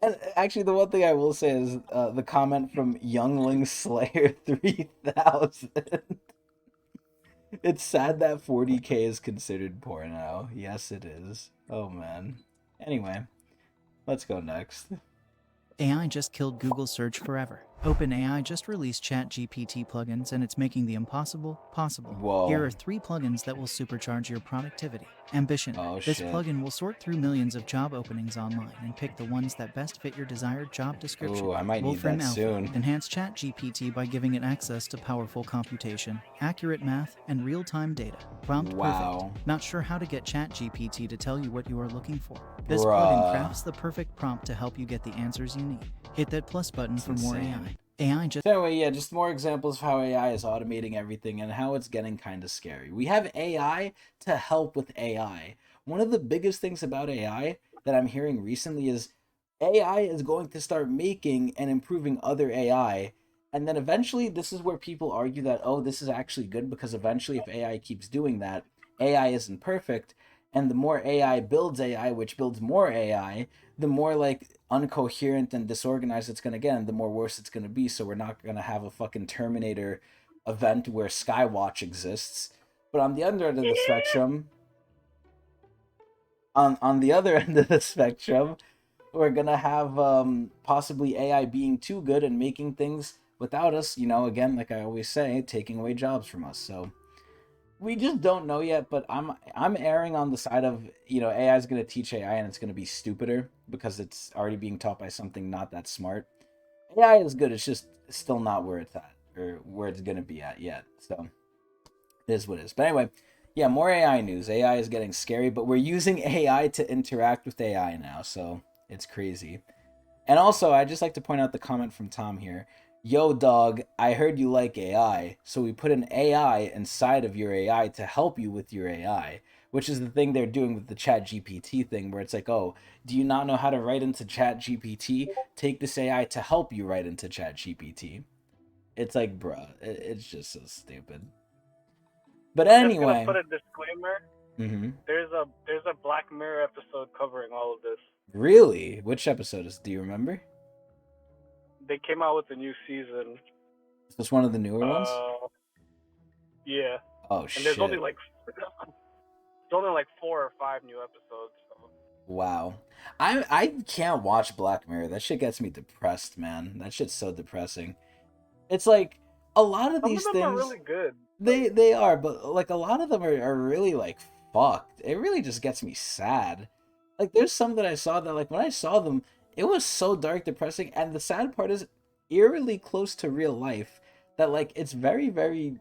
And actually, the one thing I will say is the comment from Youngling Slayer 3000. It's sad that 40K is considered poor now. Yes, it is. Oh, man. Anyway, let's go next. AI just killed Google search forever. OpenAI just released ChatGPT plugins and it's making the impossible possible. Whoa. Here are 3 plugins that will supercharge your productivity. Ambition. This plugin will sort through millions of job openings online and pick the ones that best fit your desired job description. Ooh, I might need that soon. Enhance ChatGPT by giving it access to powerful computation, accurate math, and real-time data. Prompt perfect. Not sure how to get ChatGPT to tell you what you are looking for? This plugin crafts the perfect prompt to help you get the answers you need. Hit that plus button for more AI. Anyway, yeah, just more examples of how AI is automating everything and how it's getting kind of scary. We have AI to help with AI. One of the biggest things about AI that I'm hearing recently is AI is going to start making and improving other AI. And then eventually, this is where people argue that, oh, this is actually good because eventually, if AI keeps doing that, AI isn't perfect. And the more AI builds AI, which builds more AI, the more like uncoherent and disorganized it's going to get, and the more worse it's going to be. So we're not going to have a fucking Terminator event where Skywatch exists. But on the other end of the spectrum, on the other end of the spectrum, we're gonna have possibly AI being too good and making things without us, again, like I always say, taking away jobs from us. So we just don't know yet, but I'm erring on the side of, AI is gonna teach AI and it's gonna be stupider because it's already being taught by something not that smart. AI is good, it's just still not where it's at or where it's gonna be at yet. So it is what it is. But anyway, yeah, more AI news. AI is getting scary, but we're using AI to interact with AI now, so it's crazy. And also, I just like to point out the comment from Tom here. Yo, dog, I heard you like AI, so we put an AI inside of your AI to help you with your AI, which is the thing they're doing with the Chat GPT thing, where it's like, oh, do you not know how to write into Chat GPT? Take this AI to help you write into Chat GPT. It's like, bruh, it's just so stupid. But anyway, I'm just gonna put a disclaimer. Mm-hmm. There's a Black Mirror episode covering all of this. Really? Which episode do you remember? They came out with a new season. Is this one of the newer ones? Yeah. Oh shit. And there's only like 4 or 5 new episodes. So. Wow. I can't watch Black Mirror. That shit gets me depressed, man. That shit's so depressing. It's like a lot of these Some of them things are really good. They are, but like a lot of them are really like fucked. It really just gets me sad. Like there's some that I saw that like when I saw them, it was so dark, depressing, and the sad part is eerily close to real life that like it's very, very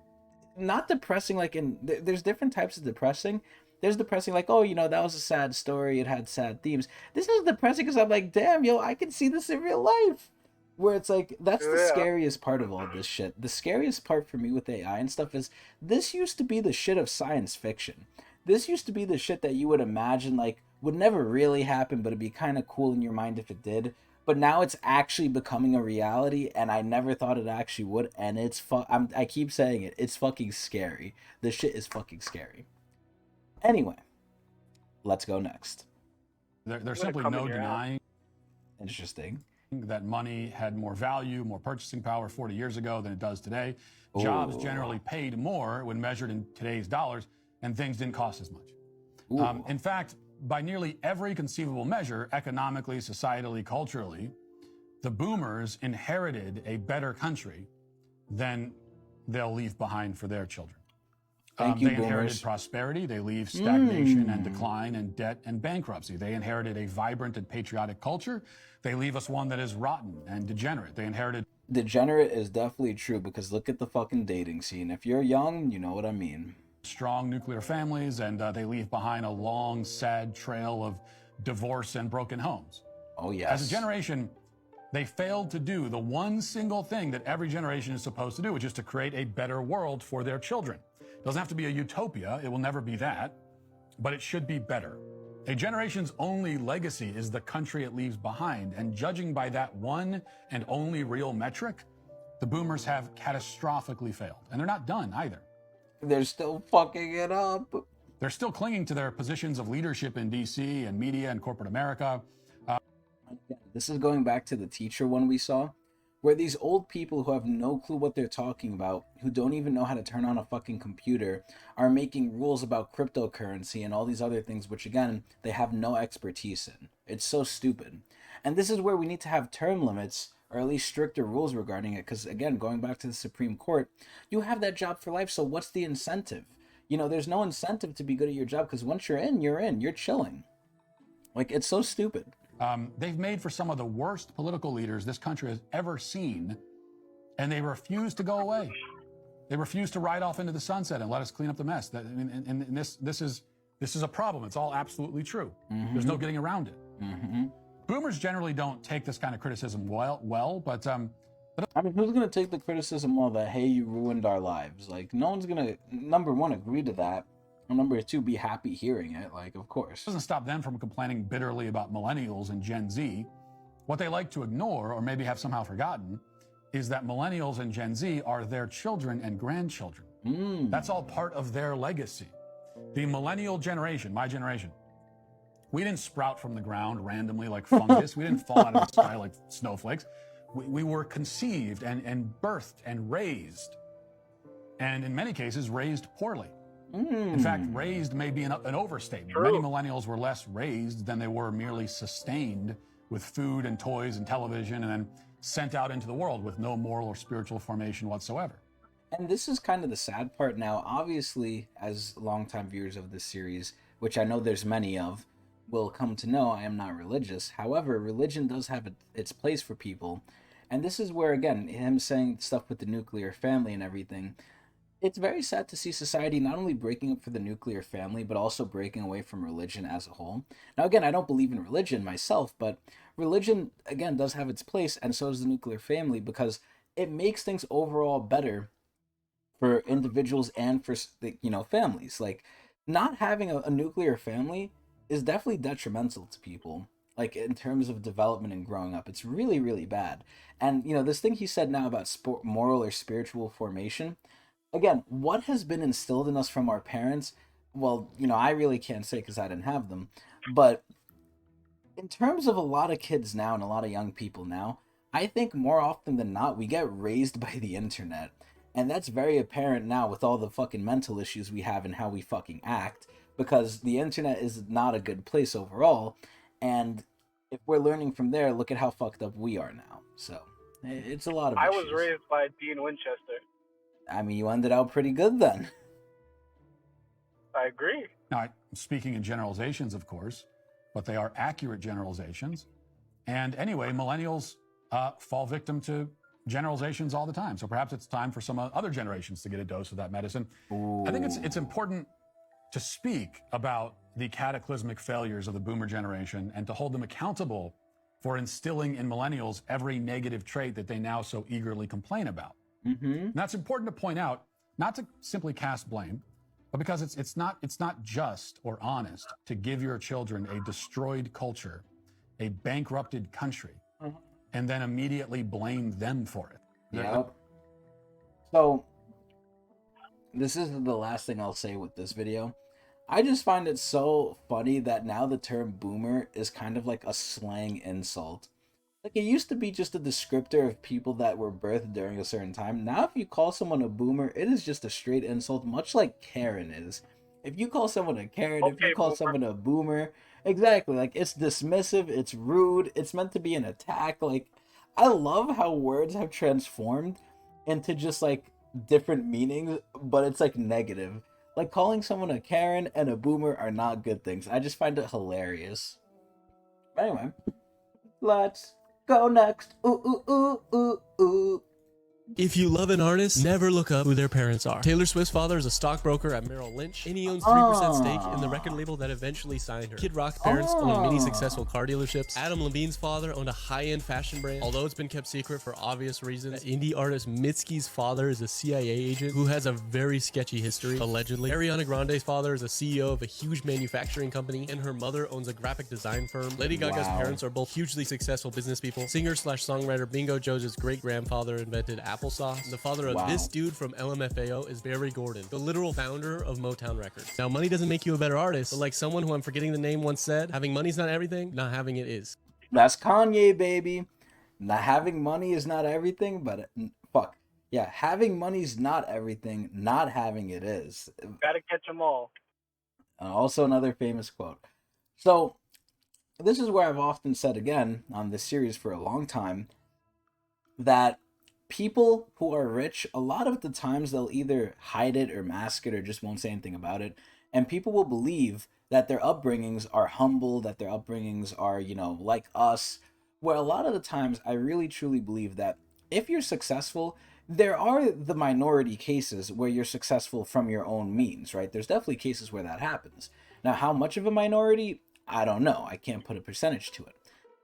not depressing like there's different types of depressing. There's depressing like, oh, that was a sad story, it had sad themes. This is depressing because I'm like, damn, yo, I can see this in real life. Where it's like, that's the scariest part of all this shit. The scariest part for me with AI and stuff is this used to be the shit of science fiction. This used to be the shit that you would imagine like would never really happen, but it'd be kind of cool in your mind if it did. But now it's actually becoming a reality, and I never thought it actually would. And I keep saying it. It's fucking scary. This shit is fucking scary. Anyway, let's go next. There's simply no denying. Interesting. That money had more value, more purchasing power 40 years ago than it does today. Jobs generally paid more when measured in today's dollars, and things didn't cost as much. In fact, by nearly every conceivable measure, economically, societally, culturally, the boomers inherited a better country than they'll leave behind for their children. Thank you, they inherited boomers. Prosperity. They leave stagnation and decline and debt and bankruptcy. They inherited a vibrant and patriotic culture. They leave us one that is rotten and degenerate. They inherited... Degenerate is definitely true because look at the fucking dating scene. If you're young, you know what I mean. Strong nuclear families, and they leave behind a long, sad trail of divorce and broken homes. Oh, yes. As a generation, they failed to do the one single thing that every generation is supposed to do, which is to create a better world for their children. It doesn't have to be a utopia. It will never be that, but it should be better. A generation's only legacy is the country it leaves behind, and judging by that one and only real metric, the boomers have catastrophically failed. And they're not done either. They're still fucking it up. They're still clinging to their positions of leadership in D.C. and media and corporate America. This is going back to the teacher one we saw, where these old people who have no clue what they're talking about, who don't even know how to turn on a fucking computer, are making rules about cryptocurrency and all these other things, which again, they have no expertise in. It's so stupid. And this is where we need to have term limits, or at least stricter rules regarding it, because again, going back to the Supreme Court, you have that job for life, so what's the incentive? There's no incentive to be good at your job, because once you're in, you're chilling. Like, it's so stupid. They've made for some of the worst political leaders this country has ever seen, and they refuse to go away. They refuse to ride off into the sunset and let us clean up the mess. This is a problem. It's all absolutely true. Mm-hmm. There's no getting around it. Mm-hmm. Boomers generally don't take this kind of criticism well, but I mean, who's gonna take the criticism well that, hey, you ruined our lives? Like, no one's gonna, number one, agree to that. And number two, be happy hearing it. Like, of course. It doesn't stop them from complaining bitterly about millennials and Gen Z. What they like to ignore, or maybe have somehow forgotten, is that millennials and Gen Z are their children and grandchildren. That's all part of their legacy. The millennial generation, my generation, we didn't sprout from the ground randomly like fungus. We didn't fall out of the sky like snowflakes. We were conceived and birthed and raised. And in many cases, raised poorly. In fact, raised may be an overstatement. True. Many millennials were less raised than they were merely sustained with food and toys and television and then sent out into the world with no moral or spiritual formation whatsoever. And this is kind of the sad part now. Obviously, as longtime viewers of this series, which I know there's many of, will come to know I am not religious. However, religion does have its place for people. And this is where, again, him saying stuff with the nuclear family and everything, it's very sad to see society not only breaking up for the nuclear family, but also breaking away from religion as a whole. Now, again, I don't believe in religion myself, but religion, again, does have its place, and so does the nuclear family, because it makes things overall better for individuals and for, families. Like, not having a nuclear family is definitely detrimental to people, like, in terms of development and growing up. It's really, really bad. And, this thing he said now about moral or spiritual formation, again, what has been instilled in us from our parents? Well, I really can't say because I didn't have them. But in terms of a lot of kids now and a lot of young people now, I think more often than not, we get raised by the internet. And that's very apparent now with all the fucking mental issues we have and how we fucking act. Because the internet is not a good place overall. And if we're learning from there, look at how fucked up we are now. So, it's a lot of I issues. was raised by Dean Winchester. I mean, you ended out pretty good then. I agree. Now, I'm speaking in generalizations, of course, but they are accurate generalizations. And anyway, millennials fall victim to generalizations all the time. So perhaps it's time for some other generations to get a dose of that medicine. Ooh. I think it's important to speak about the cataclysmic failures of the boomer generation and to hold them accountable for instilling in millennials every negative trait that they now so eagerly complain about. And that's important to point out, not to simply cast blame, but because it's not just or honest to give your children a destroyed culture, a bankrupted country, and then immediately blame them for it. Yep. So, this is the last thing I'll say with this video. I just find it so funny that now the term boomer is kind of like a slang insult. Like, it used to be just a descriptor of people that were birthed during a certain time. Now, if you call someone a boomer, it is just a straight insult, much like Karen is. If you call someone a Karen, if you call someone a boomer, exactly, like, it's dismissive, it's rude, it's meant to be an attack. Like, I love how words have transformed into just, like, different meanings, but it's, like, negative. Like, calling someone a Karen and a boomer are not good things. I just find it hilarious. But anyway, let's go next. Ooh, ooh, ooh, ooh, ooh. If you love an artist, never look up who their parents are. Taylor Swift's father is a stockbroker at Merrill Lynch, and he owns 3% stake in the record label that eventually signed her. Kid Rock's parents own many successful car dealerships. Adam Levine's father owned a high-end fashion brand, although it's been kept secret for obvious reasons. Indie artist Mitski's father is a CIA agent who has a very sketchy history, allegedly. Ariana Grande's father is a CEO of a huge manufacturing company, and her mother owns a graphic design firm. Lady Gaga's parents are both hugely successful business people. Singer/songwriter Bingo Jones' great-grandfather invented applesauce. The father of this dude from LMFAO is Barry Gordon, the literal founder of Motown Records. Now, money doesn't make you a better artist, but like someone who I'm forgetting the name once said, having money's not everything, not having it is. That's Kanye, baby. Not having money is not everything, but fuck. Yeah, having money's not everything, not having it is. Gotta catch them all. Also another famous quote. So, this is where I've often said again on this series for a long time, that people who are rich, a lot of the times they'll either hide it or mask it or just won't say anything about it. And people will believe that their upbringings are humble, that their upbringings are, like us. Where a lot of the times I really truly believe that if you're successful, there are the minority cases where you're successful from your own means, right? There's definitely cases where that happens. Now, how much of a minority? I don't know. I can't put a percentage to it.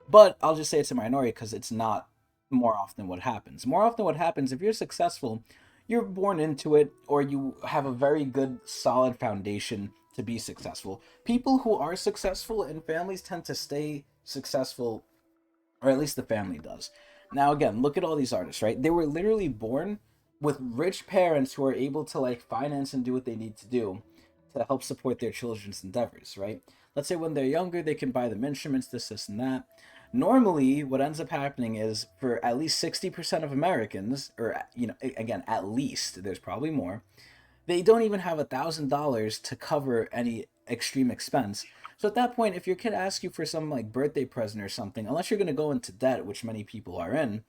But I'll just say it's a minority because it's not more often what happens. More often what happens, if you're successful, you're born into it, or you have a very good, solid foundation to be successful. People who are successful in families tend to stay successful or at least the family does. Now, again, look at all these artists, right? They were literally born with rich parents who are able to like finance and do what they need to do to help support their children's endeavors, right? Let's say when they're younger, they can buy them instruments, this, and that. Normally, what ends up happening is for at least 60% of Americans, or, you know, again, at least, there's probably more, they don't even have $1,000 to cover any extreme expense. So at that point, if your kid asks you for some like birthday present or something, unless you're gonna go into debt, which many people are in,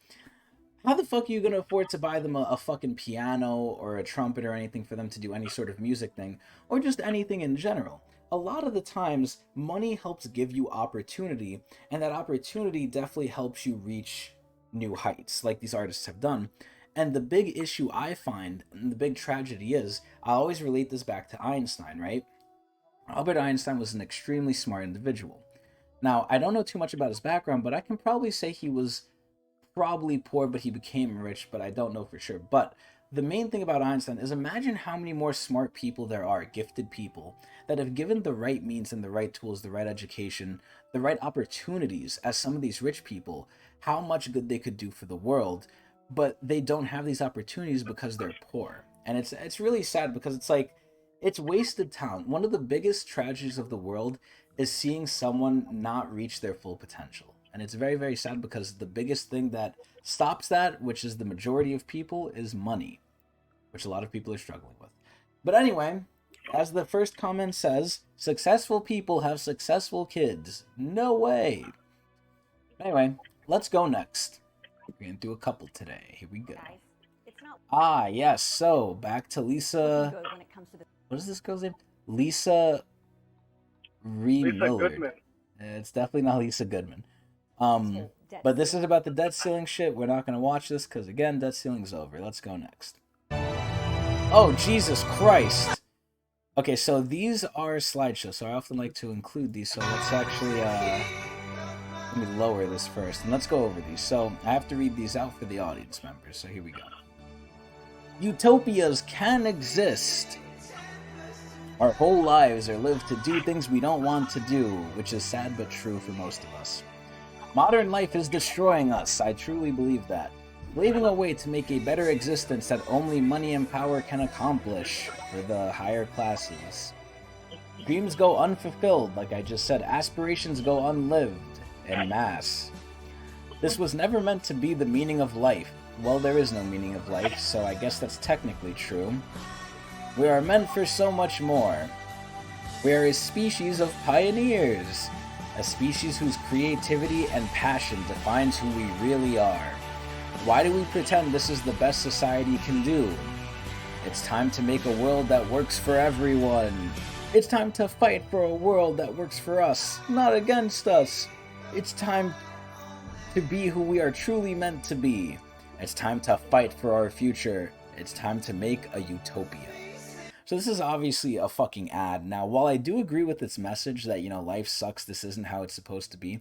how the fuck are you gonna afford to buy them a fucking piano or a trumpet or anything for them to do any sort of music thing, or just anything in general? A lot of the times, money helps give you opportunity, and that opportunity definitely helps you reach new heights, like these artists have done. And the big issue I find, and the big tragedy is, I always relate this back to Einstein, right? Albert Einstein was an extremely smart individual. Now, I don't know too much about his background, but I can probably say he was probably poor, but he became rich, but I don't know for sure. But the main thing about Einstein is imagine how many more smart people there are, gifted people, that have given the right means and the right tools, the right education, the right opportunities as some of these rich people, how much good they could do for the world, but they don't have these opportunities because they're poor. And it's really sad because it's like, it's wasted talent. One of the biggest tragedies of the world is seeing someone not reach their full potential. And it's very, very sad because the biggest thing that stops that, which is the majority of people, is money, which a lot of people are struggling with. But anyway, as the first comment says, successful people have successful kids. No way. Anyway, let's go next. We're going to do a couple today. Here we go. Ah, yes. So, back to Lisa. What is this girl's name? Lisa Miller. Goodman. It's definitely not Lisa Goodman. But this is about the debt ceiling shit. We're not going to watch this because, again, debt ceiling's over. Let's go next. Oh, Jesus Christ. Okay, so these are slideshows, so I often like to include these. So let's actually, let me lower this first, and let's go over these. So I have to read these out for the audience members, so here we go. Utopias can exist. Our whole lives are lived to do things we don't want to do, which is sad but true for most of us. Modern life is destroying us, I truly believe that. Leaving a way to make a better existence that only money and power can accomplish for the higher classes. Dreams go unfulfilled, like I just said. Aspirations go unlived, en masse. This was never meant to be the meaning of life. Well, there is no meaning of life, so I guess that's technically true. We are meant for so much more. We are a species of pioneers, a species whose creativity and passion defines who we really are. Why do we pretend this is the best society can do? It's time to make a world that works for everyone. It's time to fight for a world that works for us, not against us. It's time to be who we are truly meant to be. It's time to fight for our future. It's time to make a utopia. So this is obviously a fucking ad. Now, while I do agree with its message that, you know, life sucks, this isn't how it's supposed to be,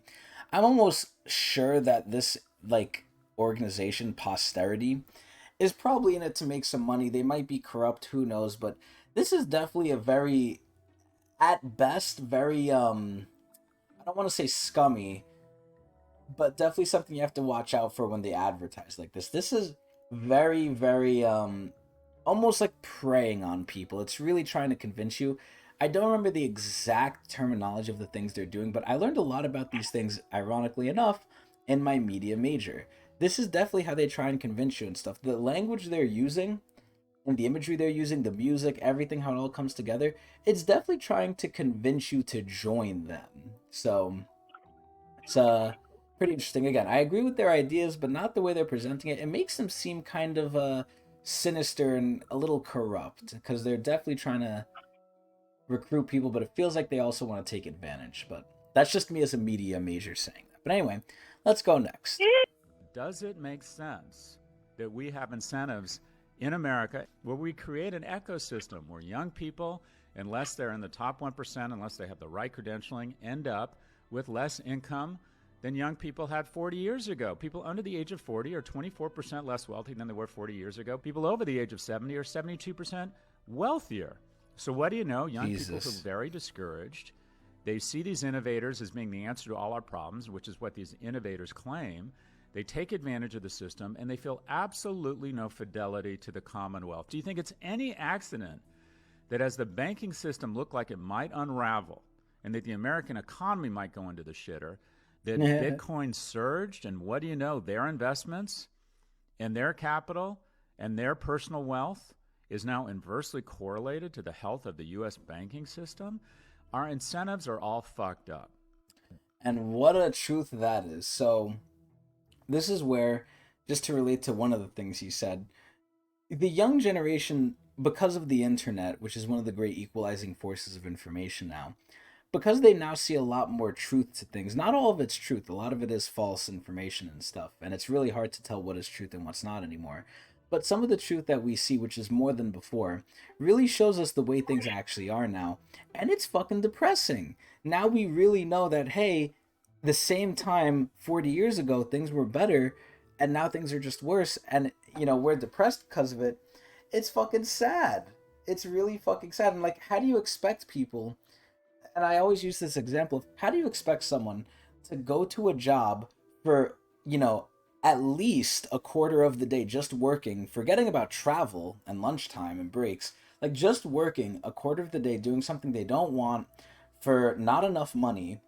I'm almost sure that this, like, organization, Posterity, is probably in it to make some money. They might be corrupt, who knows, but this is definitely a very, at best, very, I don't want to say scummy, but definitely something you have to watch out for when they advertise like this. This is very, very, almost like preying on people. It's really trying to convince you. I don't remember the exact terminology of the things they're doing, but I learned a lot about these things, ironically enough, in my media major. This is definitely how they try and convince you and stuff. The language they're using, and the imagery they're using, the music, everything, how it all comes together, it's definitely trying to convince you to join them. So, it's pretty interesting. Again, I agree with their ideas, but not the way they're presenting it. It makes them seem kind of sinister and a little corrupt, because they're definitely trying to recruit people, but it feels like they also want to take advantage. But that's just me as a media major saying that. But anyway, let's go next. Does it make sense that we have incentives in America where we create an ecosystem where young people, unless they're in the top 1%, unless they have the right credentialing, end up with less income than young people had 40 years ago? People under the age of 40 are 24% less wealthy than they were 40 years ago. People over the age of 70 are 72% wealthier. So what do you know? Young people feel very discouraged, They see these innovators as being the answer to all our problems, which is what these innovators claim. They take advantage of the system, and they feel absolutely no fidelity to the Commonwealth. Do you think it's any accident that as the banking system looked like it might unravel and that the American economy might go into the shitter, that Bitcoin surged? And what do you know? Their investments and their capital and their personal wealth is now inversely correlated to the health of the U.S. banking system. Our incentives are all fucked up. And what a truth that is. So this is where, just to relate to one of the things he said, the young generation, because of the internet, which is one of the great equalizing forces of information now, because they now see a lot more truth to things. Not all of it's truth. A lot of it is false information and stuff. And it's really hard to tell what is truth and what's not anymore. But some of the truth that we see, which is more than before, really shows us the way things actually are now. And it's fucking depressing. Now we really know that, hey, the same time 40 years ago, things were better, and now things are just worse. And, you know, we're depressed because of it. It's fucking sad. It's really fucking sad. And, like, how do you expect people... And I always use this example of, how do you expect someone to go to a job for, you know, at least a quarter of the day just working, forgetting about travel and lunchtime and breaks, like just working a quarter of the day doing something they don't want for not enough money,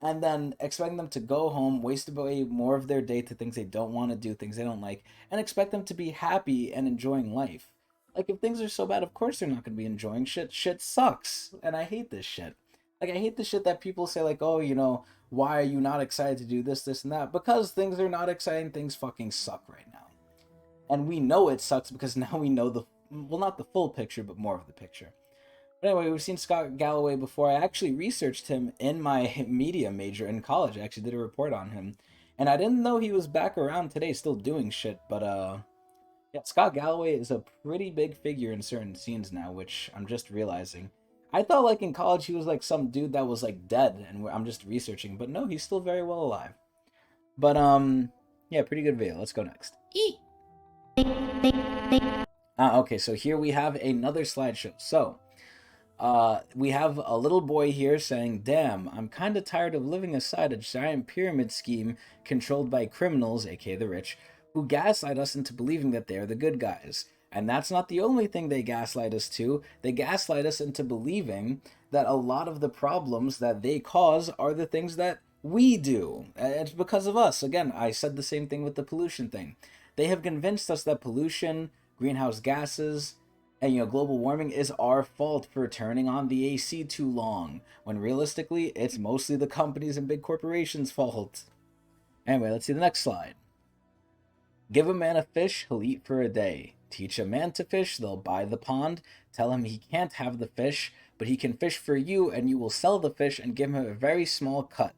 and then expecting them to go home, waste away more of their day to things they don't want to do, things they don't like, and expect them to be happy and enjoying life. Like, if things are so bad, of course they're not going to be enjoying shit. Shit sucks, and I hate this shit. Like, I hate the shit that people say, like, oh, you know, why are you not excited to do this, this, and that? Because things are not exciting. Things fucking suck right now. And we know it sucks because now we know the, well, not the full picture, but more of the picture. But anyway, we've seen Scott Galloway before. I actually researched him in my media major in college. I actually did a report on him. And I didn't know he was back around today still doing shit, but, yeah, Scott Galloway is a pretty big figure in certain scenes now, which I'm just realizing. I thought, like, in college he was, like, some dude that was, like, dead, and I'm just researching, but no, he's still very well alive. But, yeah, pretty good video. Let's go next. Okay, so here we have another slideshow. So, we have a little boy here saying, damn, I'm kinda tired of living inside a giant pyramid scheme controlled by criminals, aka the rich, who gaslight us into believing that they're the good guys. And that's not the only thing they gaslight us to. They gaslight us into believing that a lot of the problems that they cause are the things that we do. It's because of us. Again, I said the same thing with the pollution thing. They have convinced us that pollution, greenhouse gases, and, you know, global warming is our fault for turning on the AC too long, when realistically, it's mostly the companies and big corporations' fault. Anyway, let's see the next slide. Give a man a fish, he'll eat for a day. Teach a man to fish, they'll buy the pond. Tell him he can't have the fish, but he can fish for you, and you will sell the fish and give him a very small cut.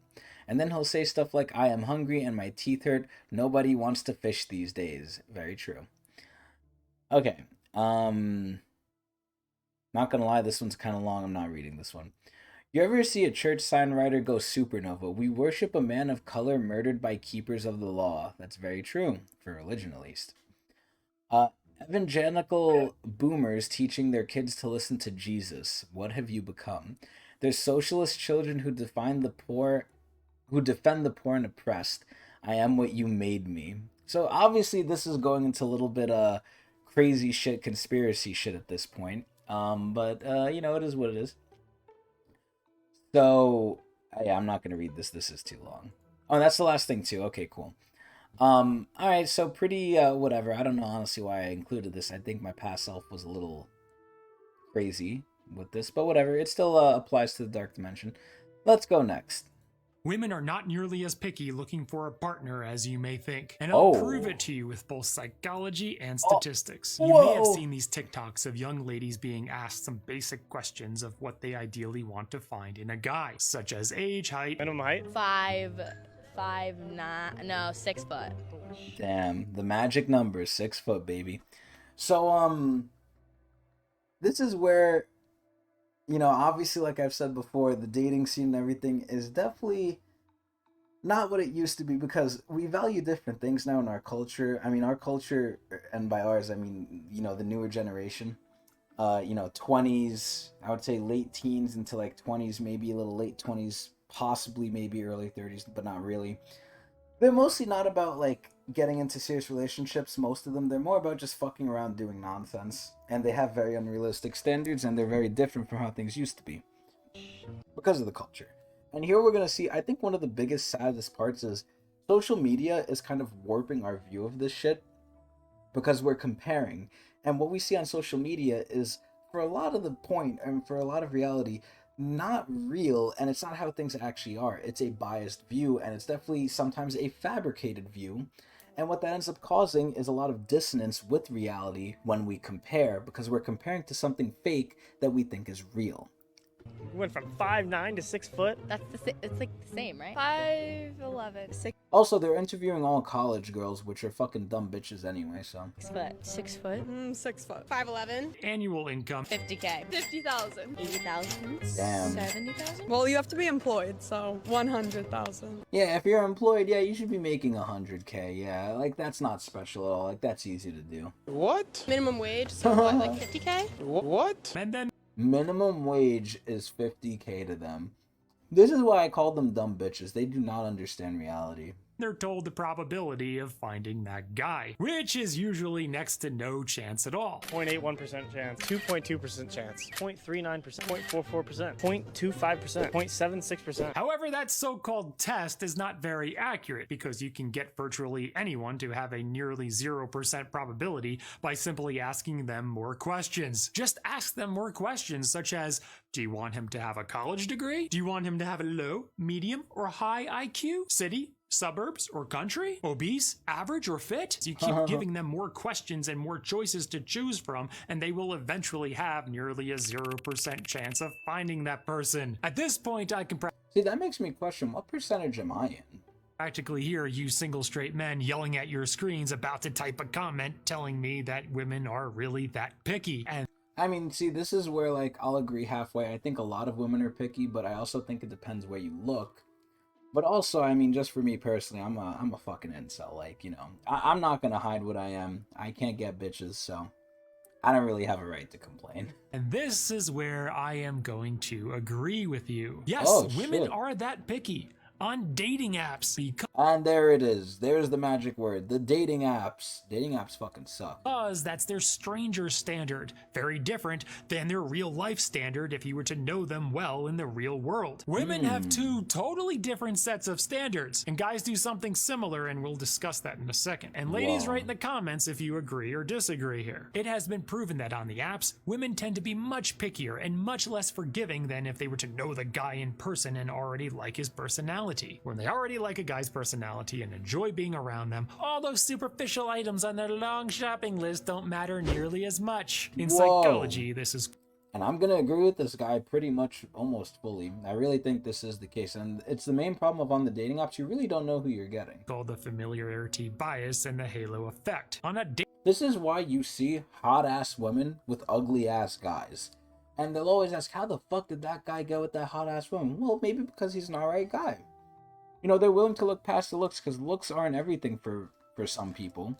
And then he'll say stuff like, I am hungry and my teeth hurt. Nobody wants to fish these days. Very true. Okay. Not gonna lie, this one's kind of long. I'm not reading this one. You ever see a church sign writer go supernova? We worship a man of color murdered by keepers of the law. That's very true, for religion at least. Evangelical boomers teaching their kids to listen to Jesus. What have you become? There's socialist children who defend the poor and oppressed. I am what you made me. So obviously this is going into a little bit crazy shit, conspiracy shit at this point. But you know, it is what it is. So yeah, I'm not gonna read this. This is too long. Oh, that's the last thing too. Okay, cool. All right, so pretty whatever. I don't know honestly why I included this. I think my past self was a little crazy with this, but whatever. It still applies to the dark dimension. Let's go next. Women are not nearly as picky looking for a partner as you may think, and I'll prove it to you with both psychology and statistics. You may have seen these TikToks of young ladies being asked some basic questions of what they ideally want to find in a guy, such as age, height, minimum height, 6 foot. Damn, the magic number, 6 foot, baby. So, this is where, you know, obviously, like I've said before, the dating scene and everything is definitely not what it used to be, because we value different things now in our culture. I mean, our culture, and by ours, I mean, you know, the newer generation. 20s, I would say late teens into like 20s, maybe a little late 20s, possibly maybe early 30s, but not really. They're mostly not about like getting into serious relationships, most of them. They're more about just fucking around doing nonsense. And they have very unrealistic standards, and they're very different from how things used to be because of the culture. And here we're going to see, I think one of the biggest, saddest parts is social media is kind of warping our view of this shit because we're comparing. And what we see on social media is, for a lot of the point, and for a lot of reality, not real, and it's not how things actually are. It's a biased view, and it's definitely sometimes a fabricated view. And what that ends up causing is a lot of dissonance with reality when we compare, because we're comparing to something fake that we think is real. We went from 5'9" to 6 foot. It's like the same, right? 5'11". 6 Also, they're interviewing all college girls, which are fucking dumb bitches anyway, so. 6 foot. 6 foot. 6 foot. 5'11". Annual income. 50K. 50,000. 80,000. Damn. 70,000. Well, you have to be employed, so 100,000. Yeah, if you're employed, yeah, you should be making 100K, yeah. Like, that's not special at all. Like, that's easy to do. What? Minimum wage, so what, like 50K? What? And then minimum wage is 50K to them. This is why I call them dumb bitches. They do not understand reality. they're told the probability of finding that guy, which is usually next to no chance at all. 0.81% chance, 2.2% chance, 0.39%, 0.44%, 0.25%, 0.76%. However, that so-called test is not very accurate because you can get virtually anyone to have a nearly 0% probability by simply asking them more questions. Just ask them more questions such as, do you want him to have a college degree? Do you want him to have a low, medium, or high IQ? City? Suburbs or country? Obese, average, or fit? So you keep giving them more questions and more choices to choose from, and they will eventually have nearly a 0% chance of finding that person. At this point, I can see, that makes me question, what percentage am I in? Practically hear you single straight men yelling at your screens about to type a comment telling me that women are really that picky. And I mean, see, this is where, like, I'll agree halfway. I think a lot of women are picky, but I also think it depends where you look. But also, I mean, just for me personally, I'm a fucking incel. Like, you know, I'm not gonna hide what I am. I can't get bitches, so I don't really have a right to complain. And this is where I am going to agree with you. Yes, women are that picky on dating apps. And there it is. There's the magic word. The dating apps. Dating apps fucking suck. Because that's their stranger standard. Very different than their real life standard if you were to know them well in the real world. Women have two totally different sets of standards. And guys do something similar, and we'll discuss that in a second. And ladies, write in the comments if you agree or disagree here. It has been proven that on the apps, women tend to be much pickier and much less forgiving than if they were to know the guy in person and already like his personality. When they already like a guy's personality and enjoy being around them, all those superficial items on their long shopping list don't matter nearly as much. In psychology, this is... And I'm gonna agree with this guy pretty much almost fully. I really think this is the case, and it's the main problem of on the dating apps, you really don't know who you're getting. Called the familiarity bias and the halo effect. On a date... This is why you see hot-ass women with ugly-ass guys. And they'll always ask, how the fuck did that guy go with that hot-ass woman? Well, maybe because he's an alright guy. You know, they're willing to look past the looks because looks aren't everything for some people.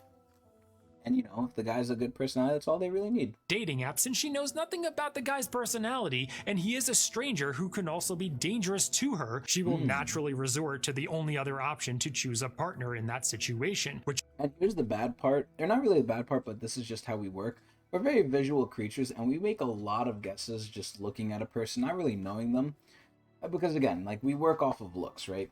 And, you know, if the guy's a good personality, that's all they really need. Dating apps, and she knows nothing about the guy's personality, and he is a stranger who can also be dangerous to her. She will naturally resort to the only other option to choose a partner in that situation. And here's the bad part. They're not really the bad part, but this is just how we work. We're very visual creatures, and we make a lot of guesses just looking at a person, not really knowing them. Because, again, like, we work off of looks, right?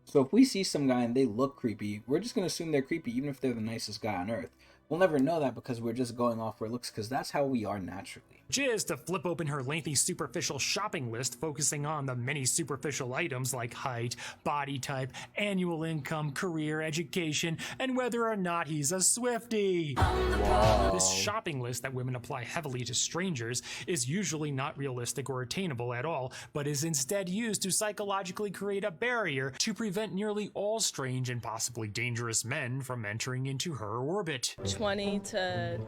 So if we see some guy and they look creepy, we're just going to assume they're creepy even if they're the nicest guy on earth. We'll never know that because we're just going off our looks because that's how we are naturally. Which is to flip open her lengthy superficial shopping list, focusing on the many superficial items like height, body type, annual income, career, education, and whether or not he's a Swiftie. This shopping list that women apply heavily to strangers is usually not realistic or attainable at all, but is instead used to psychologically create a barrier to prevent nearly all strange and possibly dangerous men from entering into her orbit. 20 to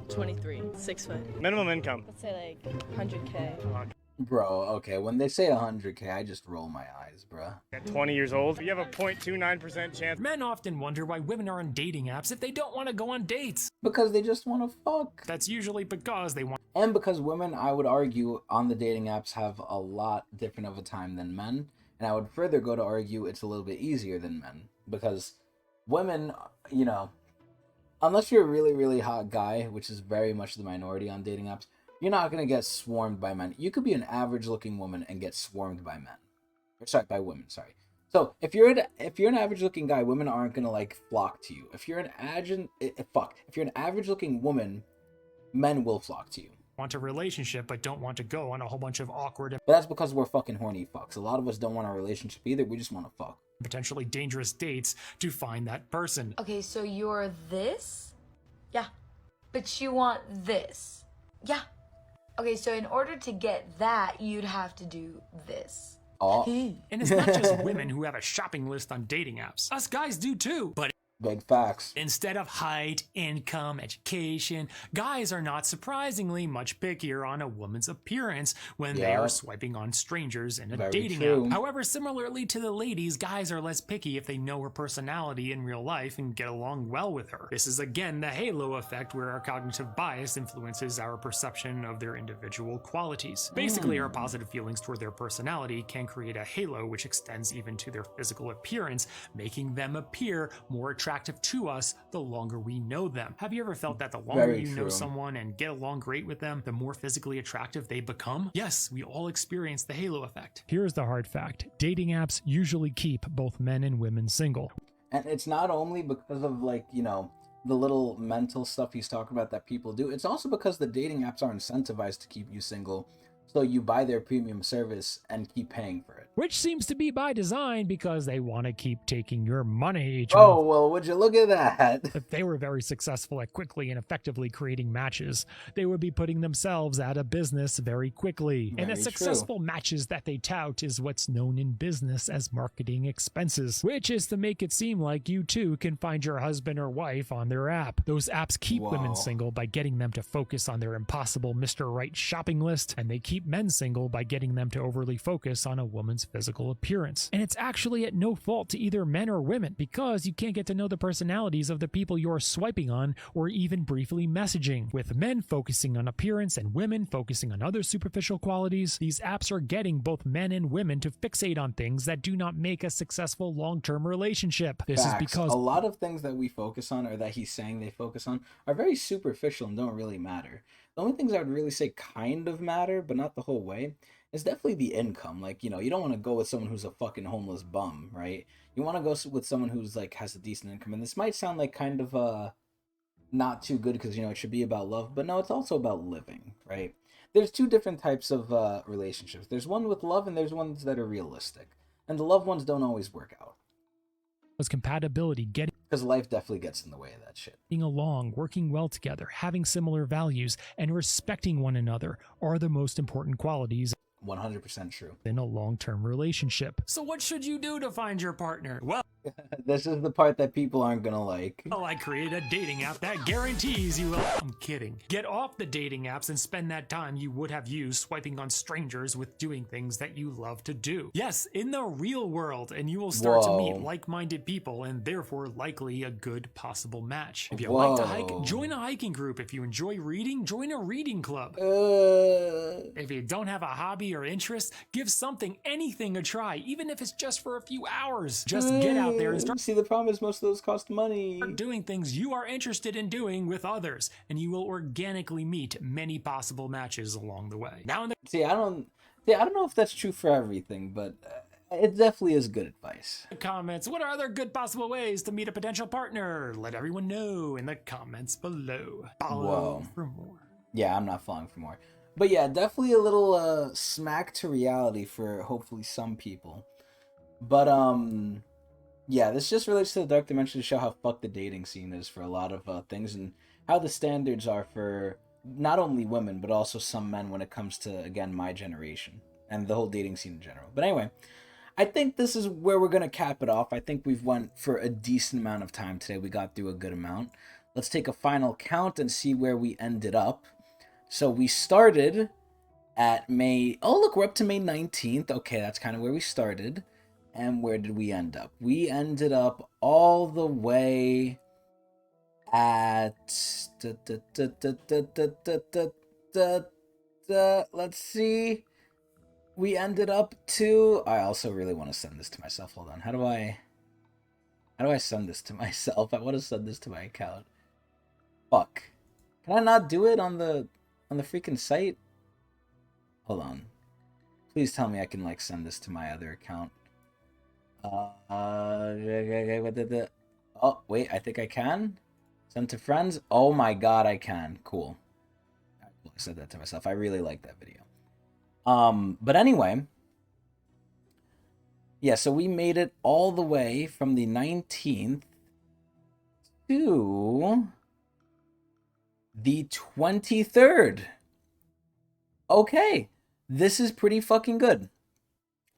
23, 6 foot. Minimum income. Let's say like 100K. Bro, okay, when they say 100K, I just roll my eyes, bro. At 20 years old, you have a 0.29% chance. Men often wonder why women are on dating apps if they don't want to go on dates. Because they just want to fuck. That's usually because they want. And because women, I would argue, on the dating apps have a lot different of a time than men. And I would further go to argue it's a little bit easier than men. Because women, you know, unless you're a really, really hot guy, which is very much the minority on dating apps, you're not going to get swarmed by men. You could be an average-looking woman and get swarmed by men. Or, sorry, by women, sorry. So, if you're an average-looking guy, women aren't going to, like, flock to you. If you're an average-looking woman, men will flock to you. Want a relationship but don't want to go on a whole bunch of awkward But that's because we're fucking horny fucks. A lot of us don't want a relationship either. We just want to fuck. Potentially dangerous dates to find that person. Okay, so you're this? Yeah. But you want this? Yeah. Okay, so in order to get that, you'd have to do this. Oh. And it's not just women who have a shopping list on dating apps. Us guys do too. But big facts. Instead of height, income, education, guys are not surprisingly much pickier on a woman's appearance when they are swiping on strangers in a dating app. However, similarly to the ladies, guys are less picky if they know her personality in real life and get along well with her. This is again the halo effect where our cognitive bias influences our perception of their individual qualities. Basically, our positive feelings toward their personality can create a halo which extends even to their physical appearance, making them appear more attractive to us the longer we know them. Have you ever felt that the longer you know someone and get along great with them, the more physically attractive they become? Yes, we all experience the halo effect. Here's the hard fact. Dating apps usually keep both men and women single. And it's not only because of, like, you know, the little mental stuff he's talking about that people do. It's also because the dating apps are incentivized to keep you single. So you buy their premium service and keep paying for it. Which seems to be by design because they want to keep taking your money each month. month. Well, would you look at that? If they were very successful at quickly and effectively creating matches, they would be putting themselves out of business very quickly. And the successful matches that they tout is what's known in business as marketing expenses, which is to make it seem like you too can find your husband or wife on their app. Those apps keep women single by getting them to focus on their impossible Mr. Right shopping list, and they keep men single by getting them to overly focus on a woman's physical appearance. And it's actually at no fault to either men or women, because you can't get to know the personalities of the people you're swiping on or even briefly messaging. With men focusing on appearance and women focusing on other superficial qualities, these apps are getting both men and women to fixate on things that do not make a successful long-term relationship. This is because a lot of things that we focus on, or that he's saying they focus on, are very superficial and don't really matter. The only things I would really say kind of matter, but not the whole way, is definitely the income. Like, you know, you don't want to go with someone who's a fucking homeless bum, right? You want to go with someone who's, like, has a decent income. And this might sound like kind of not too good because, you know, it should be about love. But no, it's also about living, right? There's two different types of relationships. There's one with love and there's ones that are realistic. And the loved ones don't always work out. Compatibility, getting because life definitely gets in the way of that shit. Getting along, working well together, having similar values, and respecting one another are the most important qualities 100% true in a long-term relationship. So what should you do to find your partner? Well, this is the part that people aren't gonna like. Well, I create a dating app that guarantees you will. I'm kidding. Get off the dating apps and spend that time you would have used swiping on strangers with doing things that you love to do. Yes, in the real world, and you will start to meet like-minded people and therefore likely a good possible match. If you like to hike, join a hiking group. If you enjoy reading, join a reading club. If you don't have a hobby or interest, give anything a try, even if it's just for a few hours. Just get out there and start. See, the problem is most of those cost money. Doing things you are interested in doing with others, and you will organically meet many possible matches along the way. Now, I don't know if that's true for everything, but it definitely is good advice. Comments. What are other good possible ways to meet a potential partner? Let everyone know in the comments below. Follow for more. Yeah, I'm not following for more. But yeah, definitely a little smack to reality for hopefully some people. But yeah, this just relates to the dark dimension to show how fucked the dating scene is for a lot of things, and how the standards are for not only women but also some men when it comes to, again, my generation and the whole dating scene in general. But anyway, I think this is where we're gonna cap it off. I think we've went for a decent amount of time today. We got through a good amount. Let's take a final count and see where we ended up. So we started at May. Oh, look, we're up to May 19th. Okay, that's kind of where we started. And where did we end up? We ended up all the way at let's see. We ended up to. I also really want to send this to myself. Hold on. How do I send this to myself? I want to send this to my account. Fuck. Can I not do it on the freaking site? Hold on. Please tell me I can like send this to my other account. Oh wait, I think I can. Send to friends. Oh my god, I can. Cool. I said that to myself. I really like that video. But anyway, yeah. So we made it all the way from the 19th to the 23rd. Okay, this is pretty fucking good.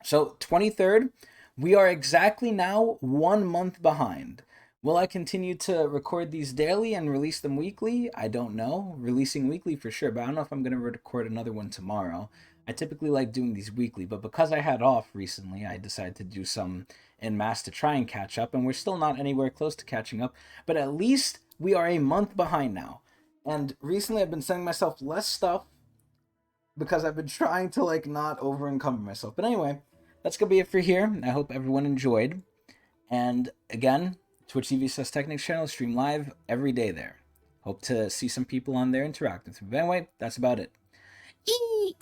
So 23rd, we are exactly now 1 month behind. Will I continue to record these daily and release them weekly? I don't know. Releasing weekly for sure, but I don't know if I'm going to record another one tomorrow. I typically like doing these weekly, but because I had off recently, I decided to do some en masse to try and catch up, and we're still not anywhere close to catching up, but at least we are a month behind now. And recently I've been sending myself less stuff because I've been trying to like not over encumber myself. But anyway, that's gonna be it for here. I hope everyone enjoyed. And again, Twitch TV Tecnics channel, stream live every day there. Hope to see some people on there interact with me. But anyway, that's about it. Eee!